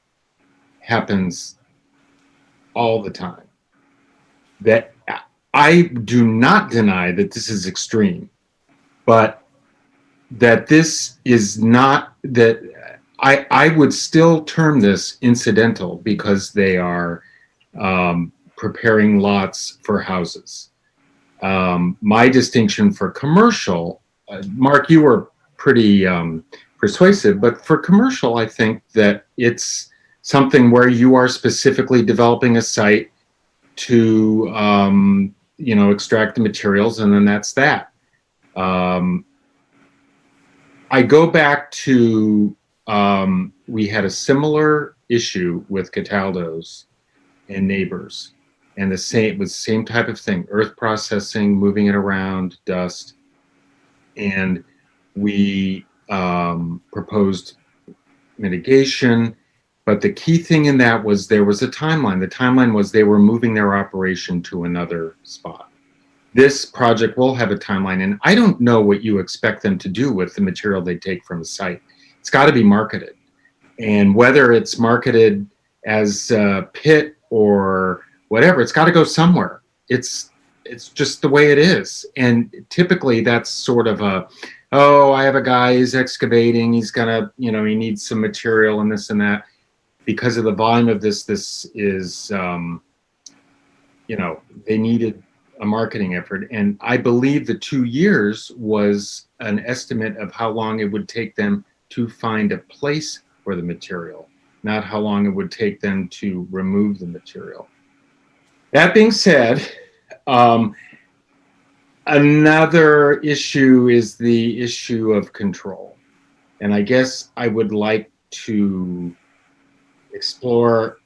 S5: happens all the time. That I do not deny that this is extreme, but that this is not, that I would still term this incidental because they are preparing lots for houses. My distinction for commercial, Mark, you were pretty persuasive, but for commercial, I think that it's something where you are specifically developing a site to, extract the materials, and then that's that. I go back to, we had a similar issue with Cataldo's and neighbors, and it was the same type of thing, earth processing, moving it around, dust, and we proposed mitigation, but the key thing in that was there was a timeline. The timeline was they were moving their operation to another spot. This project will have a timeline, and I don't know what you expect them to do with the material they take from a site. It's got to be marketed, and whether it's marketed as a pit or whatever, it's got to go somewhere. It's just the way it is. And typically that's sort of I have a guy who's excavating, he's gonna, he needs some material and this and that. Because of the volume of this is, they needed a marketing effort. And I believe the 2 years was an estimate of how long it would take them to find a place for the material, not how long it would take them to remove the material. That being said, another issue is the issue of control. And I guess I would like to explore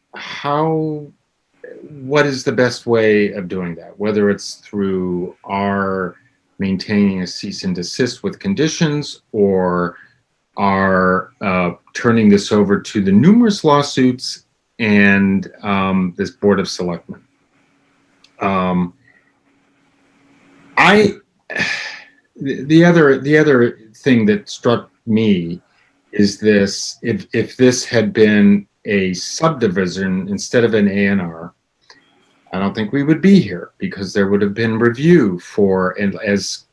S5: what is the best way of doing that, whether it's through our maintaining a cease and desist with conditions or our turning this over to the numerous lawsuits and this Board of Selectmen. The other thing that struck me is this: if this had been a subdivision instead of an A&R, I don't think we would be here, because there would have been review and as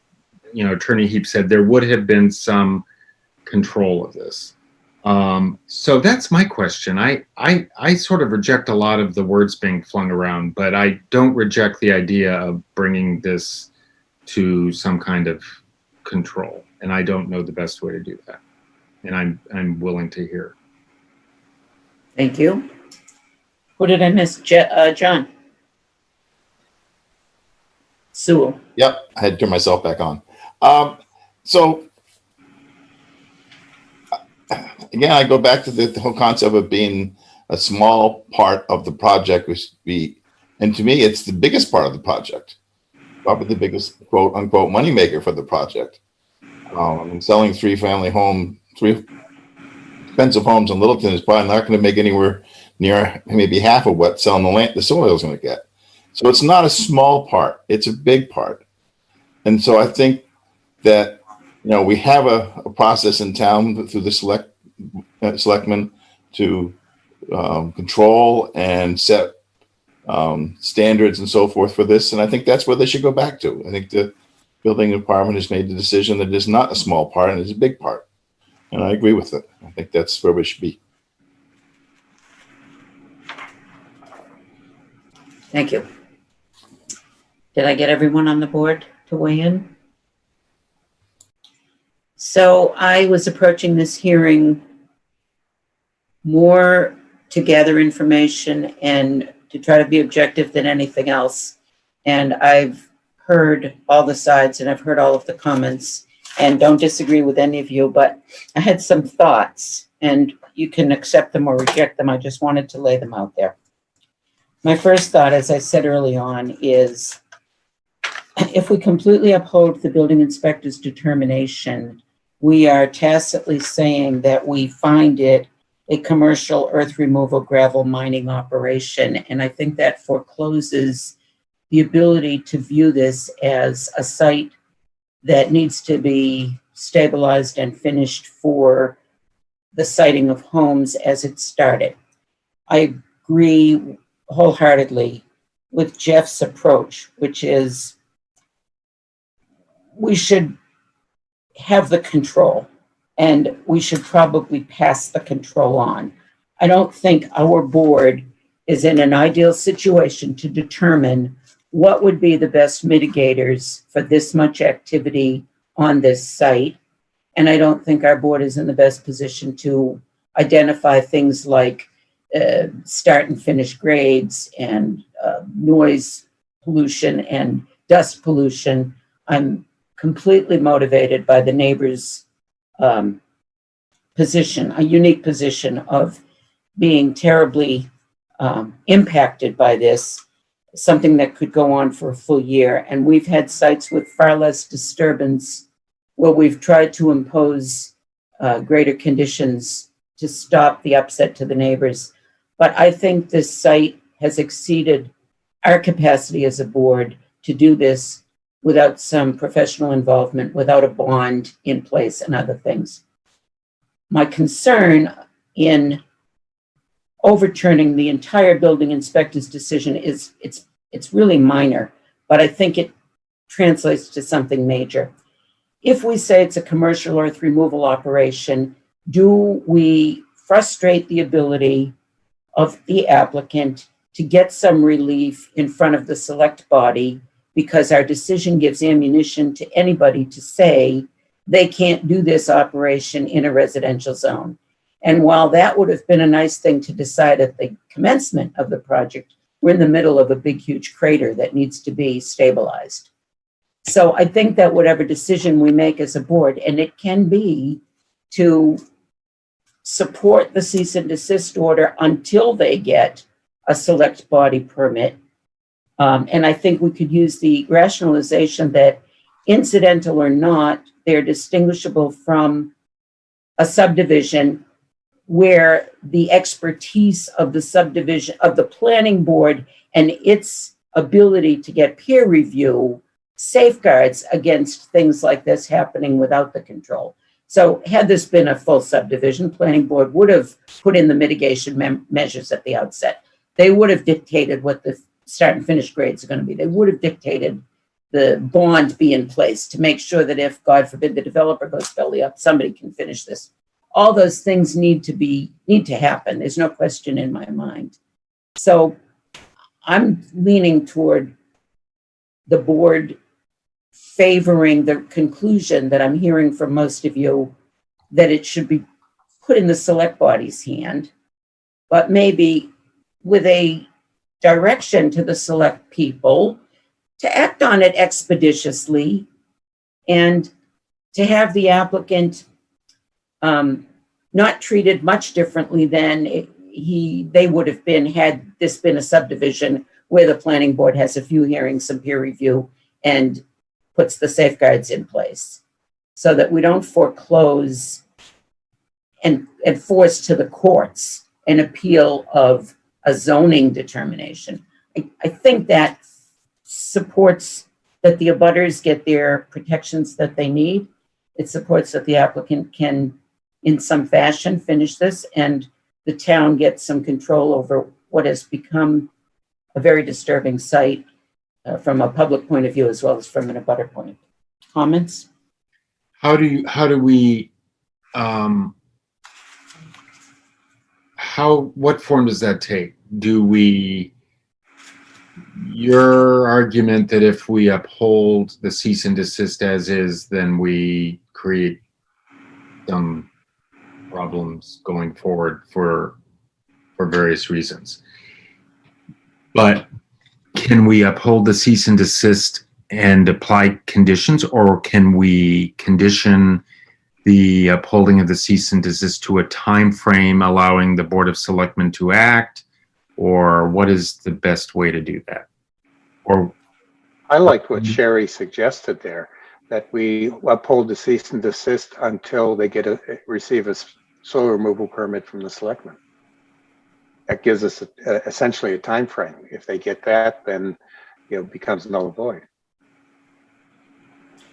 S5: Attorney Heap said, there would have been some control of this. So that's my question. I sort of reject a lot of the words being flung around, but I don't reject the idea of bringing this to some kind of control, and I don't know the best way to do that. And I'm willing to hear.
S1: Thank you. Who did I miss? John. Sewell.
S19: Yep, I had to turn myself back on. So again, I go back to the whole concept of being a small part of the project, and to me, it's the biggest part of the project, probably the biggest quote unquote moneymaker for the project. Selling three expensive homes in Littleton is probably not going to make anywhere near maybe half of what selling the soil is going to get. So it's not a small part; it's a big part. And so I think that we have a process in town through the selectmen to control and set standards and so forth for this. And I think that's where they should go back to. I think the building department has made the decision that it is not a small part and it's a big part. And I agree with it. I think that's where we should be.
S1: Thank you. Did I get everyone on the board to weigh in? So I was approaching this hearing more to gather information and to try to be objective than anything else. And I've heard all the sides and I've heard all of the comments and don't disagree with any of you, but I had some thoughts and you can accept them or reject them. I just wanted to lay them out there. My first thought, as I said early on, is if we completely uphold the building inspector's determination, we are tacitly saying that we find it a commercial earth removal gravel mining operation. And I think that forecloses the ability to view this as a site that needs to be stabilized and finished for the siting of homes as it started. I agree wholeheartedly with Jeff's approach, which is we should have the control and we should probably pass the control on. I don't think our board is in an ideal situation to determine what would be the best mitigators for this much activity on this site. And I don't think our board is in the best position to identify things like start and finish grades and noise pollution and dust pollution. I'm completely motivated by the neighbors' position, a unique position of being terribly impacted by this, something that could go on for a full year. And we've had sites with far less disturbance where we've tried to impose greater conditions to stop the upset to the neighbors. But I think this site has exceeded our capacity as a board to do this without some professional involvement, without a bond in place and other things. My concern in overturning the entire building inspector's decision is it's really minor, but I think it translates to something major. If we say it's a commercial earth removal operation, do we frustrate the ability of the applicant to get some relief in front of the select body because our decision gives ammunition to anybody to say they can't do this operation in a residential zone? And while that would have been a nice thing to decide at the commencement of the project, we're in the middle of a big, huge crater that needs to be stabilized. So I think that whatever decision we make as a board, and it can be to support the cease and desist order until they get a select body permit. And I think we could use the rationalization that incidental or not, they're distinguishable from a subdivision where the expertise of the subdivision, of the planning board and its ability to get peer review safeguards against things like this happening without the control. So had this been a full subdivision, planning board would have put in the mitigation measures at the outset. They would have dictated what the start and finish grades are going to be. They would have dictated the bond be in place to make sure that if, God forbid, the developer goes belly up, somebody can finish this. All those things need to happen. There's no question in my mind. So I'm leaning toward the board favoring the conclusion that I'm hearing from most of you, that it should be put in the select body's hand, but maybe with a direction to the select people to act on it expeditiously and to have the applicant not treated much differently than they would have been had this been a subdivision where the planning board has a few hearings, some peer review, and puts the safeguards in place so that we don't foreclose and force to the courts an appeal of a zoning determination. I think that supports that the abutters get their protections that they need. It supports that the applicant can, in some fashion, finish this, and the town gets some control over what has become a very disturbing site from a public point of view as well as from an abutter point of view. Comments?
S5: What form does that take? Your argument that if we uphold the cease and desist as is, then we create some problems going forward for various reasons. But can we uphold the cease and desist and apply conditions, or can we condition the upholding of the cease and desist to a time frame allowing the Board of Selectmen to act, or what is the best way to do that? Or
S8: I liked what Sherry suggested there, that we uphold the cease and desist until they receive a soil removal permit from the selectmen. That gives us essentially a time frame. If they get that, then it becomes null and void.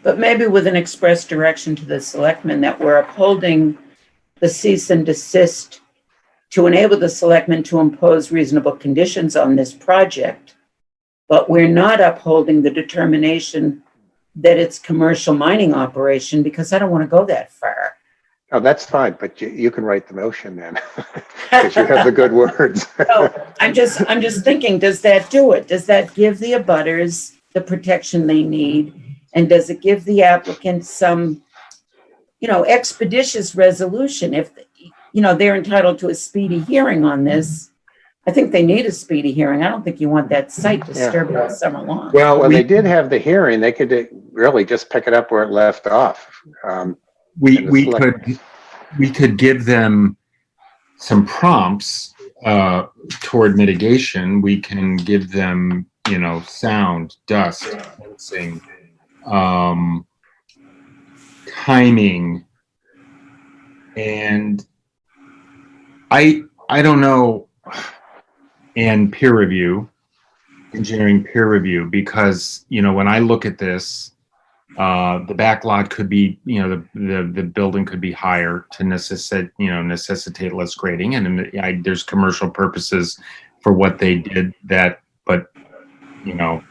S1: But maybe with an express direction to the selectmen that we're upholding the cease and desist to enable the selectmen to impose reasonable conditions on this project, but we're not upholding the determination that it's commercial mining operation, because I don't want to go that far.
S8: Oh, that's fine, but you can write the motion then, because you have the good words.
S1: So I'm just thinking, does that do it? Does that give the abutters the protection they need? And does it give the applicant some, expeditious resolution? If, they're entitled to a speedy hearing on this, I think they need a speedy hearing. I don't think you want that site disturbed all summer long.
S8: Well, they did have the hearing. They could really just pick it up where it left off.
S5: We could give them some prompts toward mitigation. We can give them, sound, dust, fencing, timing, and I don't know, and peer review, engineering peer review, because when I look at this, the back lot could be, the building could be higher to necessitate less grading, and there's commercial purposes for what they did but it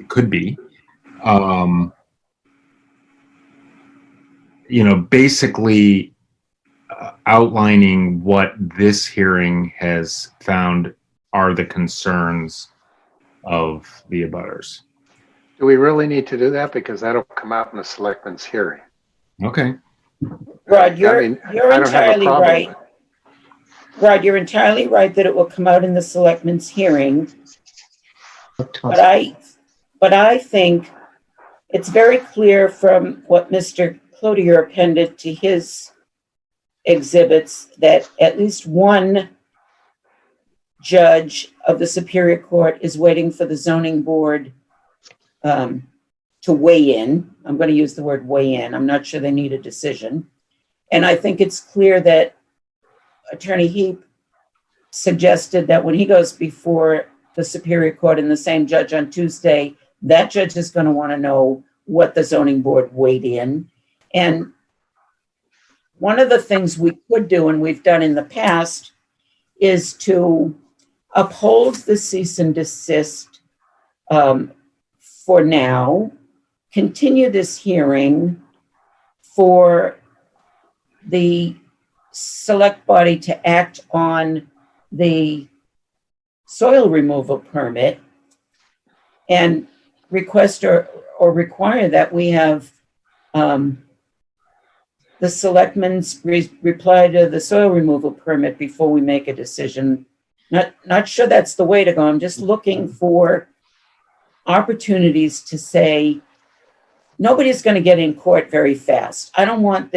S5: could be, basically outlining what this hearing has found are the concerns of the abutters.
S8: Do we really need to do that? Because that'll come out in the selectmen's hearing.
S5: Okay.
S1: Rod, you're entirely right. Rod, you're entirely right that it will come out in the selectmen's hearing. But I think it's very clear from what Mr. Cloutier appended to his exhibits that at least one judge of the Superior Court is waiting for the zoning board to weigh in. I'm going to use the word weigh in. I'm not sure they need a decision. And I think it's clear that Attorney Heap suggested that when he goes before the Superior Court and the same judge on Tuesday, that judge is going to want to know what the zoning board weighed in. And one of the things we could do, and we've done in the past, is to uphold the cease and desist for now, continue this hearing for the select body to act on the soil removal permit and request or require that we have the selectmen's reply to the soil removal permit before we make a decision. Not sure that's the way to go. I'm just looking for opportunities to say, nobody's going to get in court very fast. I don't want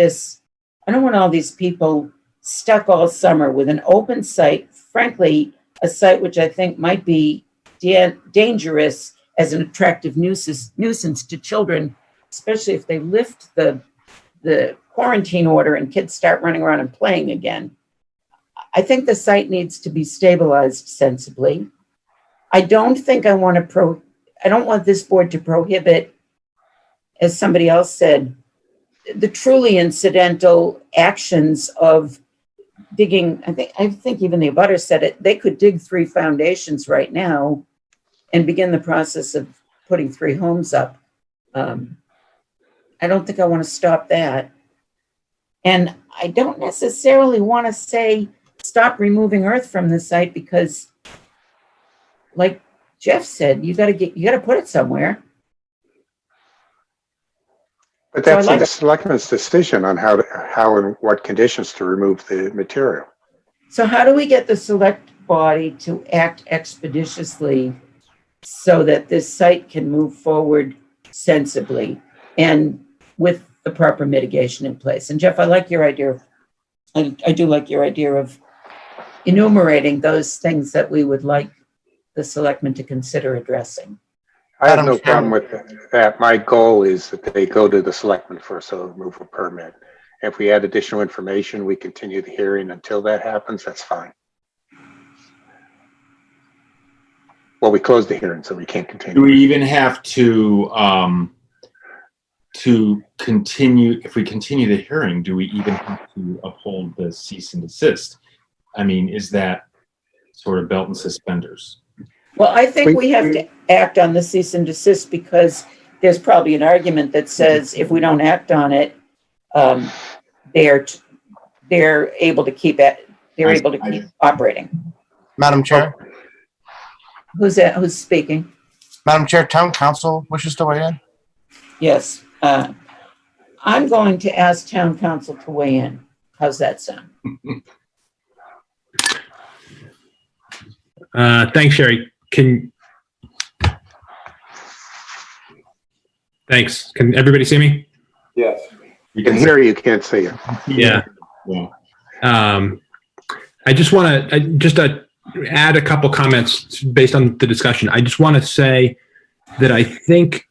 S1: all these people stuck all summer with an open site, frankly, a site which I think might be dangerous as an attractive nuisance to children, especially if they lift the quarantine order and kids start running around and playing again. I think the site needs to be stabilized sensibly. I don't want this board to prohibit, as somebody else said, the truly incidental actions of digging. I think even the abutter said it. They could dig 3 foundations right now and begin the process of putting 3 homes up. I don't think I want to stop that. And I don't necessarily want to say stop removing earth from the site, because like Jeff said, you got to put it somewhere.
S8: But
S1: So I
S8: that's
S1: like-
S8: the selectmen's decision on how and what conditions to remove the material.
S1: So how do we get the select body to act expeditiously so that this site can move forward sensibly and with the proper mitigation in place? And Jeff, I like your idea. I do like your idea of enumerating those things that we would like the selectmen to consider addressing.
S8: I have no problem with that. My goal is that they go to the selectmen for a soil removal permit. If we add additional information, we continue the hearing until that happens, that's fine. Well, we closed the hearing, so we can't continue.
S5: Do we even have to continue, if we continue the hearing, do we even have to uphold the cease and desist? I mean, is that sort of belt and suspenders?
S1: Well, I think we have to act on the cease and desist because there's probably an argument that says if we don't act on it, they're able to keep operating.
S2: Madam Chair,
S1: Who's that? Who's speaking?
S2: Madam Chair, Town Council wishes to weigh in.
S1: Yes. I'm going to ask Town Council to weigh in. How's that sound?
S14: Thanks, Sherry. Thanks. Can everybody see me?
S4: Yes.
S8: You can hear you, can't see you.
S14: Yeah. I just want to add a couple comments based on the discussion. I just want to say that I think,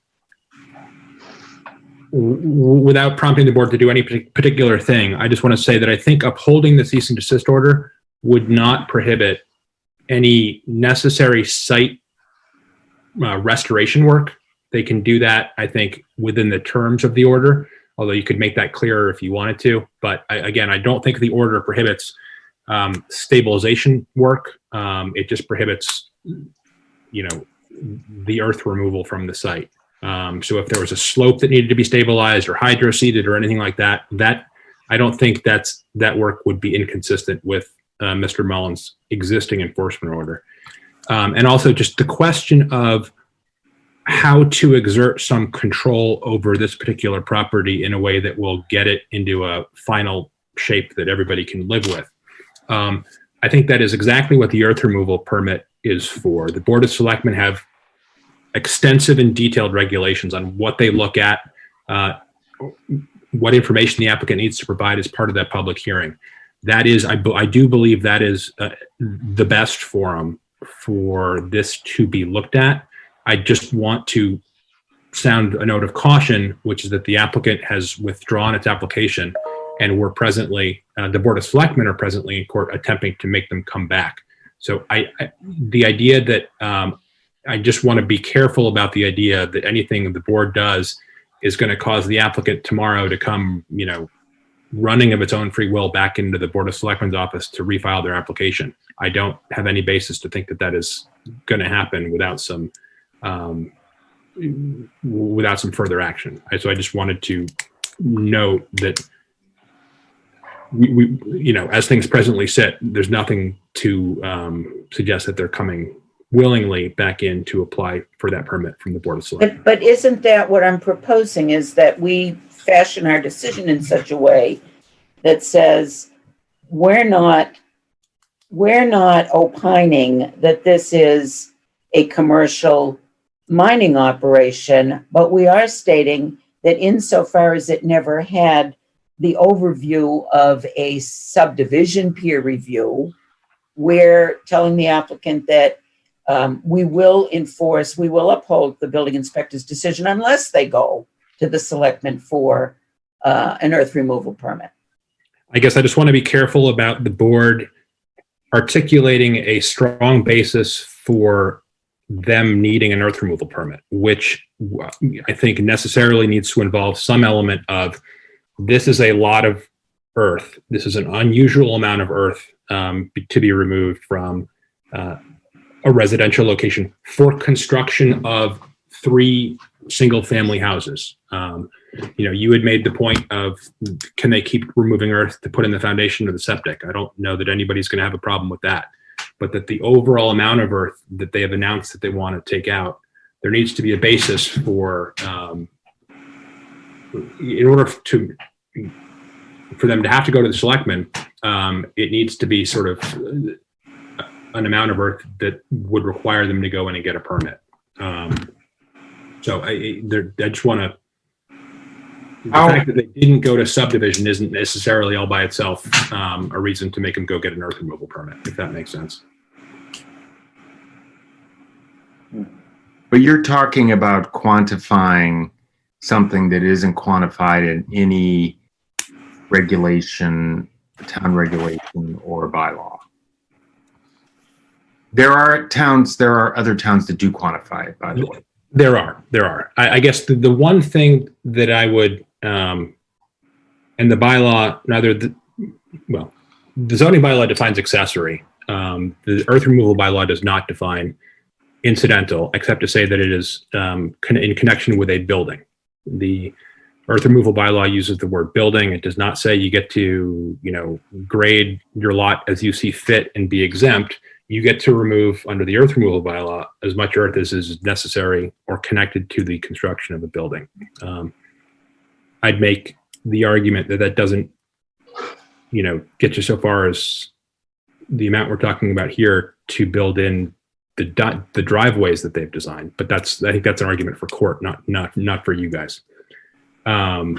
S14: without prompting the board to do any particular thing, I just want to say that I think upholding the cease and desist order would not prohibit any necessary site restoration work. They can do that, I think, within the terms of the order, although you could make that clearer if you wanted to. But again, I don't think the order prohibits stabilization work. It just prohibits, the earth removal from the site. So if there was a slope that needed to be stabilized or hydro-seeded or anything like that, I don't think that work would be inconsistent with Mr. Mullins' existing enforcement order. And also just the question of how to exert some control over this particular property in a way that will get it into a final shape that everybody can live with. I think that is exactly what the earth removal permit is for. The Board of Selectmen have extensive and detailed regulations on what they look at, what information the applicant needs to provide as part of that public hearing. That is, I do believe that is the best forum for this to be looked at. I just want to sound a note of caution, which is that the applicant has withdrawn its application, and we're presently, the Board of Selectmen are presently in court attempting to make them come back. So the idea that I just want to be careful about the idea that anything the board does is going to cause the applicant tomorrow to come, running of its own free will back into the Board of Selectmen's office to refile their application. I don't have any basis to think that that is going to happen without some further action. So I just wanted to note that we as things presently sit, there's nothing to suggest that they're coming willingly back in to apply for that permit from the Board of Selectmen.
S1: But isn't that what I'm proposing, is that we fashion our decision in such a way that says we're not opining that this is a commercial mining operation, but we are stating that insofar as it never had the overview of a subdivision peer review, we're telling the applicant that we will uphold the building inspector's decision unless they go to the selectmen for an earth removal permit.
S14: I guess I just want to be careful about the board articulating a strong basis for them needing an earth removal permit, which I think necessarily needs to involve some element of, this is a lot of earth. This is an unusual amount of earth to be removed from a residential location for construction of 3 single-family houses. You had made the point of, can they keep removing earth to put in the foundation of the septic? I don't know that anybody's going to have a problem with that, but that the overall amount of earth that they have announced that they want to take out, there needs to be a basis for in order for them to have to go to the selectmen, it needs to be sort of an amount of earth that would require them to go in and get a permit. So I just want to, the fact that they didn't go to subdivision isn't necessarily all by itself a reason to make them go get an earth removal permit, if that makes sense.
S5: But you're talking about quantifying something that isn't quantified in any regulation, town regulation or bylaw. There are other towns that do quantify it, by the way.
S14: There are. I guess the one thing that I would, and the bylaw, the zoning bylaw defines accessory. The earth removal bylaw does not define incidental, except to say that it is in connection with a building. The earth removal bylaw uses the word building. It does not say you get to, grade your lot as you see fit and be exempt. You get to remove, under the earth removal bylaw, as much earth as is necessary or connected to the construction of a building. I'd make the argument that doesn't, get you so far as the amount we're talking about here to build in the driveways that they've designed. But I think that's an argument for court, not for you guys.
S5: I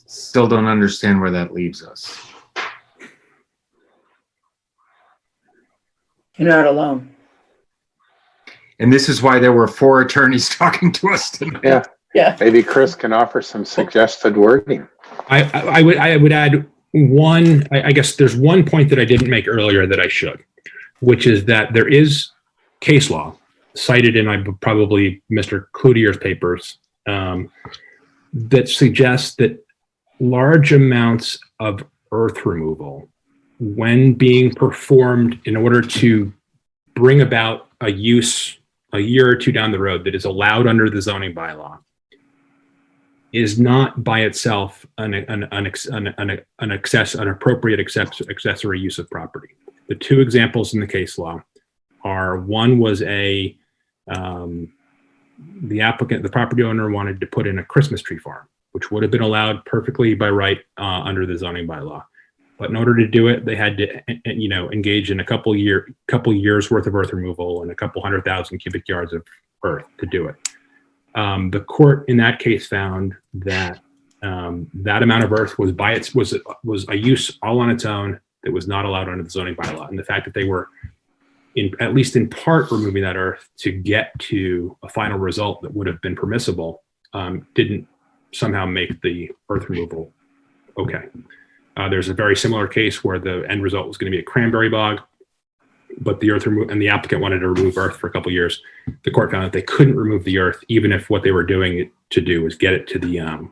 S5: still don't understand where that leaves us.
S1: You're not alone.
S5: And this is why there were 4 attorneys talking to us tonight.
S1: Yeah.
S8: Maybe Chris can offer some suggested wording.
S14: I would add one, I guess there's one point that I didn't make earlier that I should, which is that there is case law cited in probably Mr. Cloutier's papers that suggests that large amounts of earth removal, when being performed in order to bring about a use a year or two down the road that is allowed under the zoning bylaw, is not by itself an appropriate accessory use of property. The 2 examples in the case law are, one was the property owner wanted to put in a Christmas tree farm, which would have been allowed perfectly by right under the zoning bylaw. But in order to do it, they had to, engage in a couple years worth of earth removal and a couple 100,000 cubic yards of earth to do it. The court in that case found that that amount of earth was was a use all on its own that was not allowed under the zoning bylaw, and the fact that they were at least in part removing that earth to get to a final result that would have been permissible didn't somehow make the earth removal okay. There's a very similar case where the end result was going to be a cranberry bog, but the applicant wanted to remove earth for a couple of years. The court found that they couldn't remove the earth, even if what they were doing it to do was get it to the end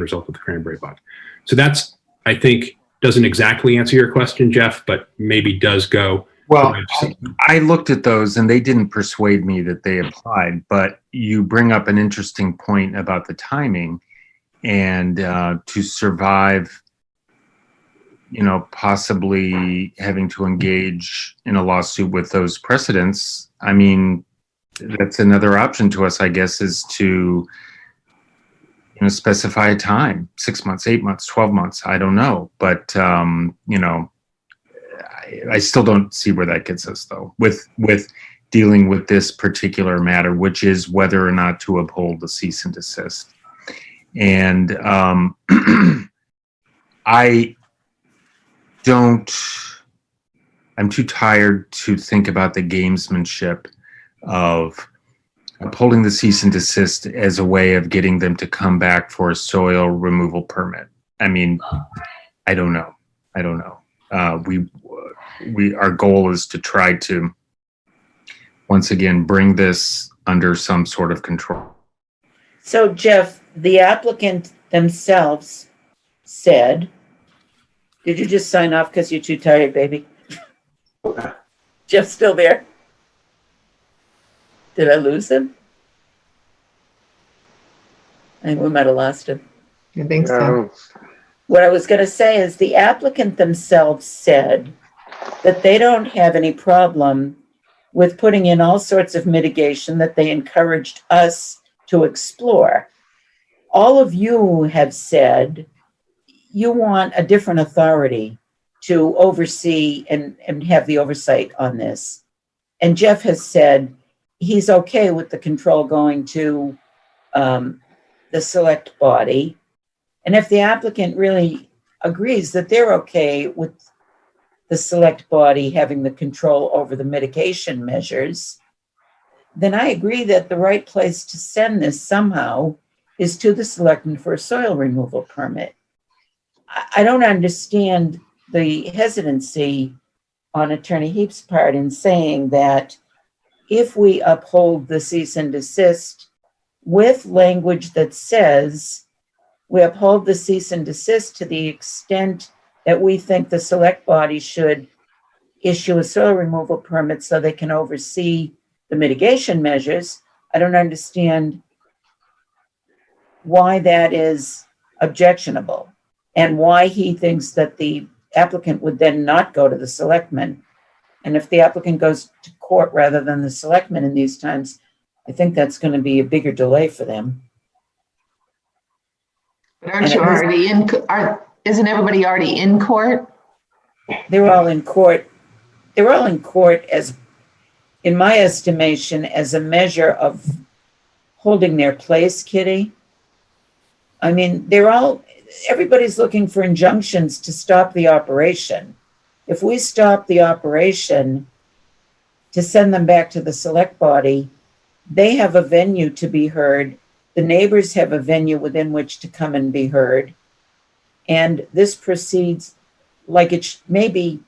S14: result of the cranberry bog. So that's, I think, doesn't exactly answer your question, Jeff, but maybe does go.
S5: Well, I looked at those and they didn't persuade me that they applied, but you bring up an interesting point about the timing and to survive, possibly having to engage in a lawsuit with those precedents. I mean, that's another option to us, I guess, is to, specify a time, 6 months, 8 months, 12 months. I don't know. But, I still don't see where that gets us, though, with dealing with this particular matter, which is whether or not to uphold the cease and desist. And I'm too tired to think about the gamesmanship of upholding the cease and desist as a way of getting them to come back for a soil removal permit. I mean, I don't know. Our goal is to try to, once again, bring this under some sort of control.
S1: So Jeff, the applicant themselves said, did you just sign off because you're too tired, baby? Jeff's still there? Did I lose him? I think we might have lost him.
S22: I think so.
S1: What I was going to say is the applicant themselves said that they don't have any problem with putting in all sorts of mitigation that they encouraged us to explore. All of you have said you want a different authority to oversee and have the oversight on this. And Jeff has said he's okay with the control going to the select body. And if the applicant really agrees that they're okay with the select body having the control over the mitigation measures, then I agree that the right place to send this somehow is to the selectmen for a soil removal permit. I don't understand the hesitancy on Attorney Heap's part in saying that if we uphold the cease and desist with language that says we uphold the cease and desist to the extent that we think the select body should issue a soil removal permit so they can oversee the mitigation measures, I don't understand why that is objectionable and why he thinks that the applicant would then not go to the selectmen. And if the applicant goes to court rather than the selectmen in these times, I think that's going to be a bigger delay for them.
S22: But aren't you already in, isn't everybody already in court?
S1: They're all in court. They're all in court as, in my estimation, as a measure of holding their place, Kitty. I mean, everybody's looking for injunctions to stop the operation. If we stop the operation to send them back to the select body, they have a venue to be heard. The neighbors have a venue within which to come and be heard. And this proceeds like it maybe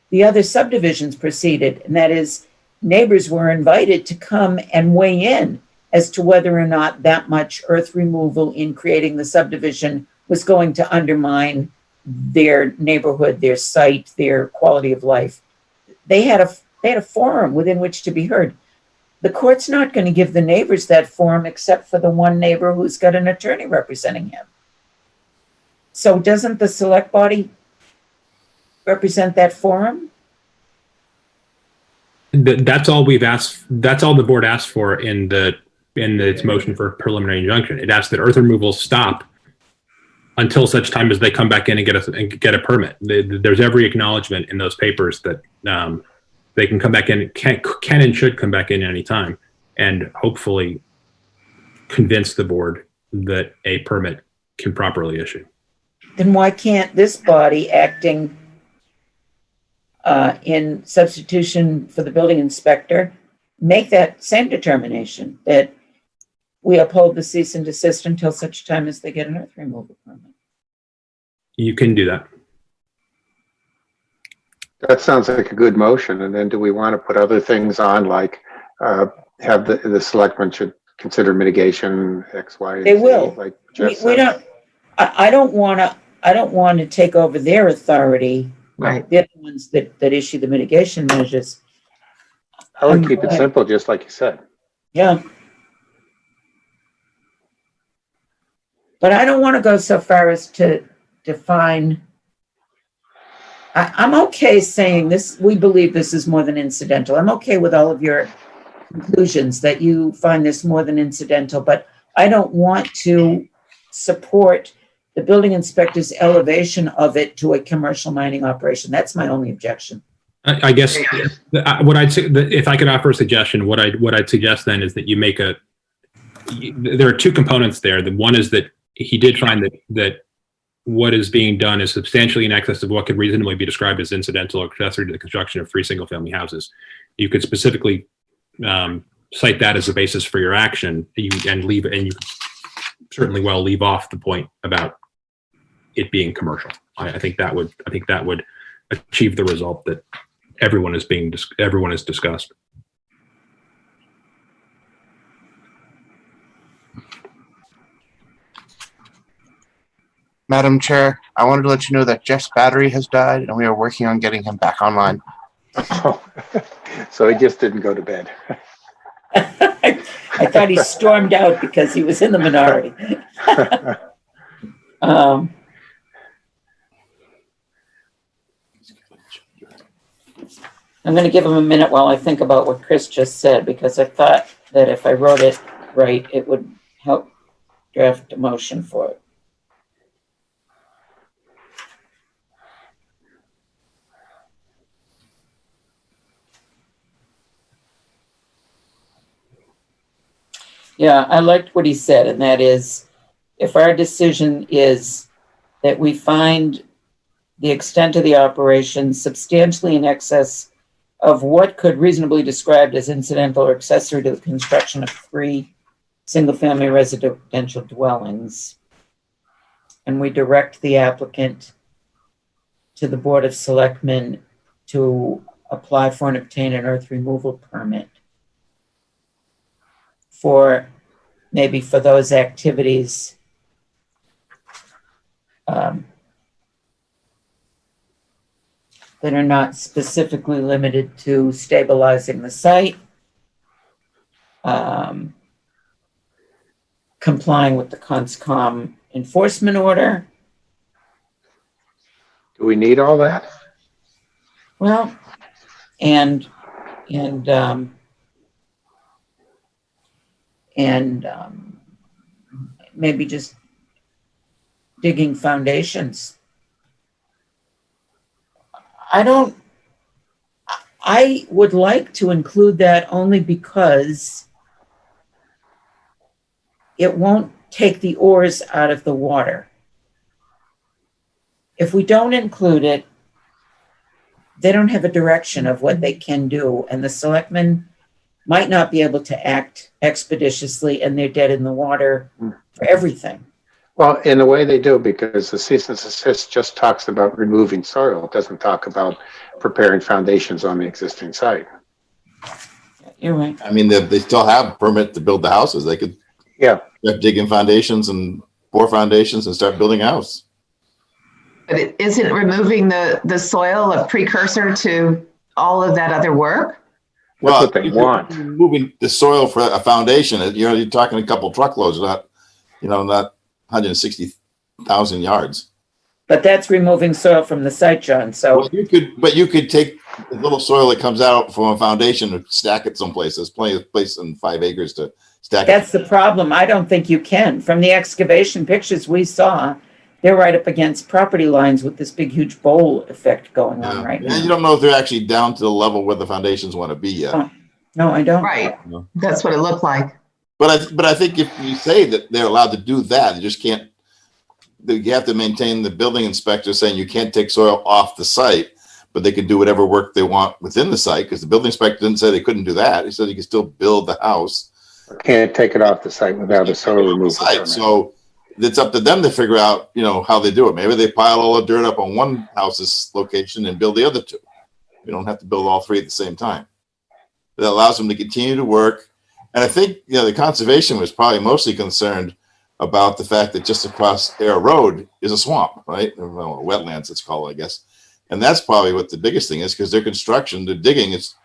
S1: the other subdivisions proceeded, and that is neighbors were invited to come and weigh in as to whether or not that much earth removal in creating the subdivision was going to undermine their neighborhood, their site, their quality of life. They had a forum within which to be heard. The court's not going to give the neighbors that forum except for the one neighbor who's got an attorney representing him. So doesn't the select body represent that forum?
S14: That's all we've asked. That's all the board asked for in its motion for preliminary injunction. It asked that earth removal stop until such time as they come back in and get a permit. There's every acknowledgement in those papers that they can come back in, can and should come back in any time, and hopefully convince the board that a permit can properly issue.
S1: Then why can't this body acting in substitution for the building inspector make that same determination that we uphold the cease and desist until such time as they get an earth removal permit?
S14: You can do that.
S8: That sounds like a good motion. And then do we want to put other things on, like have the selectmen should consider mitigation X, Y, and
S1: They
S8: Z,
S1: will.
S8: like Jeff
S1: We
S8: said?
S1: I don't want to take over their authority.
S22: Right.
S1: They're the ones that issue the mitigation measures.
S8: I would keep it simple, just like you said.
S1: Yeah. But I don't want to go so far as to define. I'm okay saying this, we believe this is more than incidental. I'm okay with all of your conclusions that you find this more than incidental, but I don't want to support the building inspector's elevation of it to a commercial mining operation. That's my only objection.
S14: I guess what I'd say, if I could offer a suggestion, what I'd suggest then is that you make there are two components there. The one is that he did find that what is being done is substantially in excess of what could reasonably be described as incidental or accessory to the construction of 3 single-family houses. You could specifically cite that as a basis for your action, and you certainly well leave off the point about it being commercial. I think that would achieve the result that everyone has discussed.
S2: Madam Chair, I wanted to let you know that Jeff's battery has died and we are working on getting him back online.
S8: So he just didn't go to bed.
S1: I thought he stormed out because he was in the minority. I'm going to give him a minute while I think about what Chris just said, because I thought that if I wrote it right, it would help draft a motion for it. Yeah, I liked what he said, and that is, if our decision is that we find the extent of the operation substantially in excess of what could reasonably be described as incidental or accessory to the construction of 3 single-family residential dwellings, and we direct the applicant to the Board of Selectmen to apply for and obtain an earth removal permit for maybe for those activities that are not specifically limited to stabilizing the site, complying with the CONSCOM enforcement order.
S8: Do we need all that?
S1: Well, and maybe just digging foundations. I would like to include that only because it won't take the oars out of the water. If we don't include it, they don't have a direction of what they can do, and the selectmen might not be able to act expeditiously, and they're dead in the water for everything.
S8: Well, in a way they do, because the cease and desist just talks about removing soil. It doesn't talk about preparing foundations on the existing site.
S1: You're right.
S19: I mean, they still have a permit to build the houses. They could start digging foundations and pour foundations and start building a house.
S22: But it isn't removing the soil a precursor to all of that other work?
S8: That's what they want.
S19: Moving the soil for a foundation, you're talking a couple truckloads, not 160,000 yards.
S1: But that's removing soil from the site, John, so.
S19: Well, you could take the little soil that comes out from a foundation and stack it someplace. There's plenty of place in 5 acres to stack
S1: That's the problem. I don't think you can. From the excavation pictures we saw, they're right up against property lines with this big, huge bowl effect going on right now.
S19: And you don't know if they're actually down to the level where the foundations want to be yet.
S1: Oh, no, I don't.
S22: Right. That's what it looked like.
S19: But I think if you say that they're allowed to do that, you just can't. You have to maintain the building inspector saying you can't take soil off the site, but they can do whatever work they want within the site, because the building inspector didn't say they couldn't do that. He said you can still build the house.
S8: Can't take it off the site without a soil removal permit.
S19: So it's up to them to figure out, how they do it. Maybe they pile all the dirt up on one house's location and build the other 2. You don't have to build all 3 at the same time. That allows them to continue to work. And I think, the conservation was probably mostly concerned about the fact that just across Air Road is a swamp, right? Well, wetlands, it's called, I guess. And that's probably what the biggest thing is, because their construction, their digging is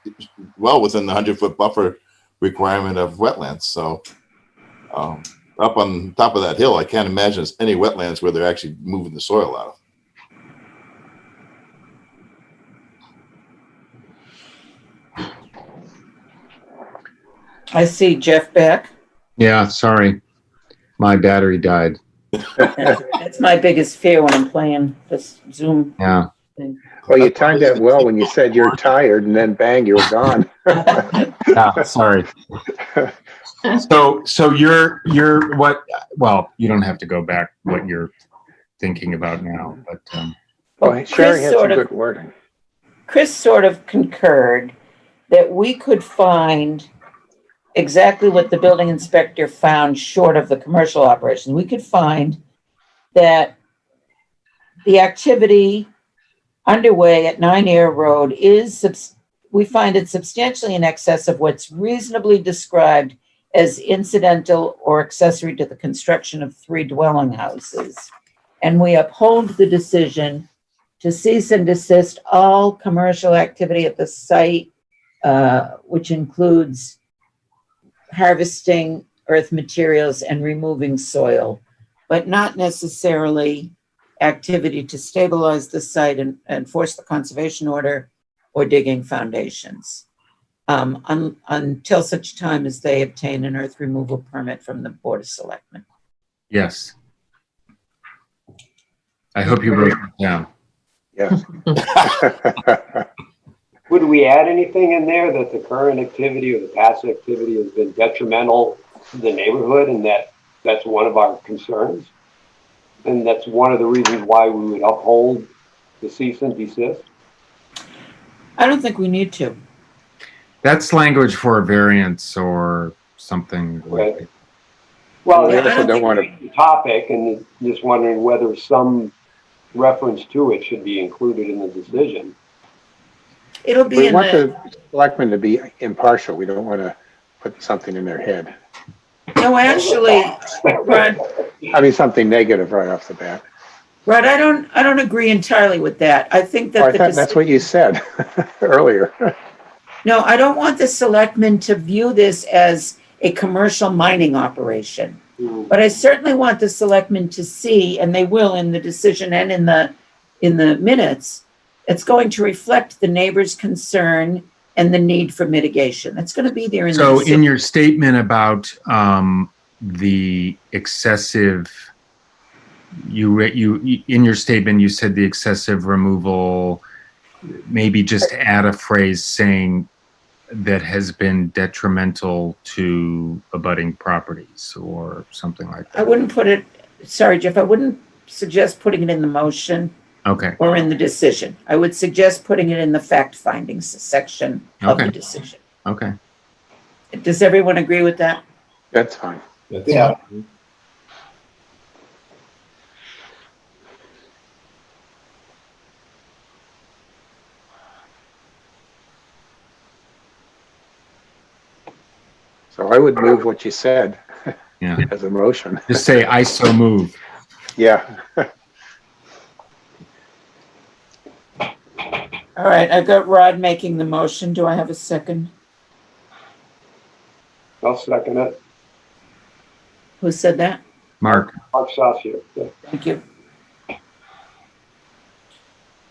S19: well within the 100-foot buffer requirement of wetlands. So up on top of that hill, I can't imagine there's any wetlands where they're actually moving the soil out of.
S1: I see Jeff back.
S5: Yeah, sorry. My battery died.
S1: That's my biggest fear when I'm playing this Zoom
S5: Yeah.
S1: thing.
S8: Well, you timed that well when you said you're tired, and then bang, you were gone.
S5: Yeah, sorry. So you're what? Well, you don't have to go back what you're thinking about now, but
S8: Well, Sherry had some
S1: sort of-
S8: good wording.
S1: Chris sort of concurred that we could find exactly what the building inspector found short of the commercial operation. We could find that the activity underway at 9 Air Road we find it substantially in excess of what's reasonably described as incidental or accessory to the construction of 3 dwelling houses. And we uphold the decision to cease and desist all commercial activity at the site, which includes harvesting earth materials and removing soil, but not necessarily activity to stabilize the site and enforce the conservation order or digging foundations until such time as they obtain an earth removal permit from the Board of Selectmen.
S5: Yes. I hope you wrote it down.
S8: Yes.
S4: Would we add anything in there that the current activity or the past activity has been detrimental to the neighborhood and that's one of our concerns? And that's one of the reasons why we would uphold the cease and desist?
S1: I don't think we need to.
S5: That's language for a variance or something.
S4: Right. Well,
S8: We
S4: I
S8: also don't want to,
S4: the topic and just wondering whether some reference to it should be included in the decision.
S1: It'll be
S8: we
S1: in
S8: want
S1: the,
S8: the selectmen to be impartial. We don't want to put something in their head.
S1: no, actually, Rod,
S8: I mean, something negative right off the bat.
S1: Rod, I don't agree entirely with that. I think
S8: Well, I
S1: that
S8: thought that's what you said earlier.
S1: no, I don't want the selectmen to view this as a commercial mining operation. But I certainly want the selectmen to see, and they will in the decision and in the minutes, it's going to reflect the neighbor's concern and the need for mitigation. That's going to be there in the
S5: So
S1: decision.
S5: in your statement about the excessive, in your statement, you said the excessive removal, maybe just add a phrase saying that has been detrimental to abutting properties or something like that.
S1: I wouldn't put it, sorry, Jeff, I wouldn't suggest putting it in the motion
S5: Okay.
S1: or in the decision. I would suggest putting it in the fact findings section of the
S5: Okay.
S1: decision.
S5: Okay.
S1: Does everyone agree with that?
S8: That's fine.
S19: Yeah.
S8: So I would move what you said
S5: Yeah.
S8: as a motion.
S5: Just say, I so move.
S8: Yeah.
S1: All right, I've got Rod making the motion. Do I have a second?
S4: I'll second it.
S1: Who said that?
S5: Mark.
S4: Mark Saucier. Yeah.
S1: Thank you.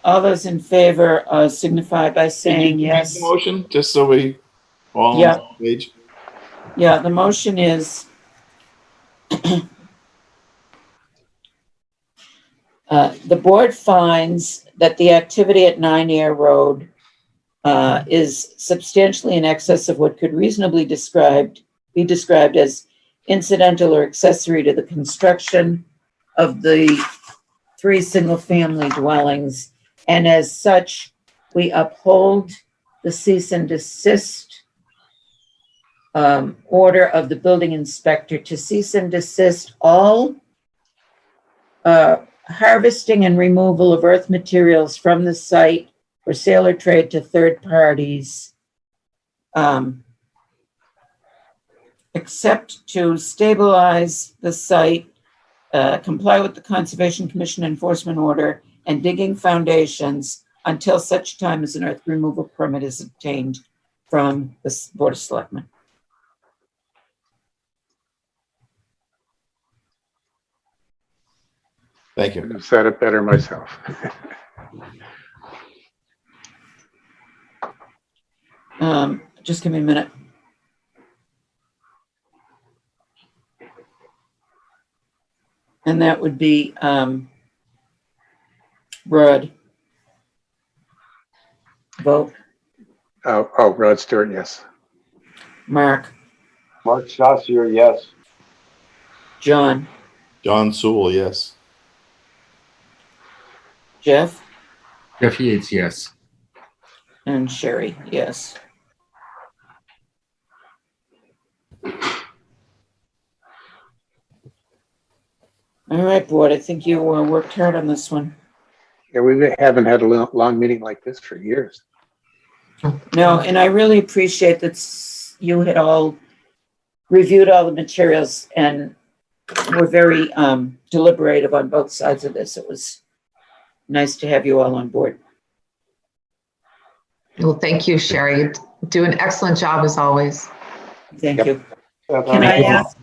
S1: All those in favor signify by saying
S19: Make
S1: yes.
S19: the motion, just so we all on
S1: Yeah.
S19: the same page.
S1: Yeah, the motion is the board finds that the activity at 9 Air Road is substantially in excess of what could reasonably be described as incidental or accessory to the construction of the 3 single-family dwellings. And as such, we uphold the cease and desist order of the building inspector to cease and desist all harvesting and removal of earth materials from the site for sale or trade to third parties, except to stabilize the site, comply with the Conservation Commission enforcement order, and digging foundations until such time as an earth removal permit is obtained from the Board of Selectmen.
S19: Thank you.
S8: I said it better myself.
S1: Just give me a minute. And that would be Rod. Vote.
S8: Oh, Rod Stewart, yes.
S1: Mark.
S4: Mark Saucier, yes.
S1: John.
S19: John Sewell, yes.
S1: Jeff.
S5: Jeff Yates, yes.
S1: And Sherry, yes. All right, board, I think you worked hard on this one.
S8: Yeah, we haven't had a long meeting like this for years.
S1: No, and I really appreciate that you had all reviewed all the materials and were very deliberative on both sides of this. It was nice to have you all on board.
S22: Well, thank you, Sherry. You do an excellent job as always.
S1: Thank you. Can I ask?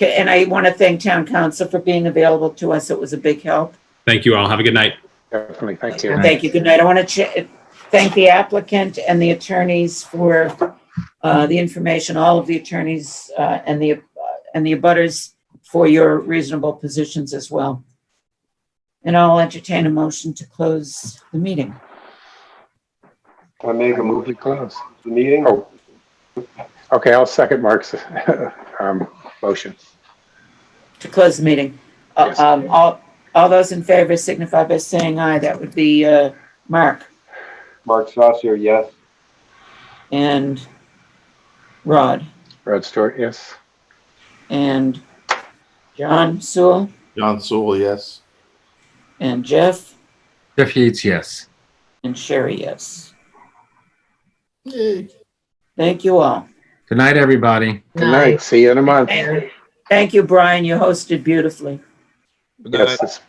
S1: And I want to thank town council for being available to us. It was a big help.
S14: Thank you all. Have a good night.
S8: Definitely, thank you.
S1: Thank you. Good night. I want to thank the applicant and the attorneys for the information, all of the attorneys and the abutters for your reasonable positions as well. And I'll entertain a motion to close the meeting.
S4: I make a move to close the meeting.
S8: Oh, okay, I'll second Mark's motion.
S1: To close the meeting.
S8: Yes.
S1: All those in favor signify by saying aye. That would be Mark
S4: Mark Saucier, yes.
S1: and Rod
S8: Rod Stewart, yes.
S1: and John Sewell
S19: John Sewell, yes.
S1: and Jeff
S5: Jeff Yates, yes.
S1: and Sherry, yes.
S19: Yay.
S1: Thank you all.
S5: Good night, everybody.
S8: Good night. See you in a month.
S1: Thank you, Brian. You hosted beautifully.
S8: Yes, it's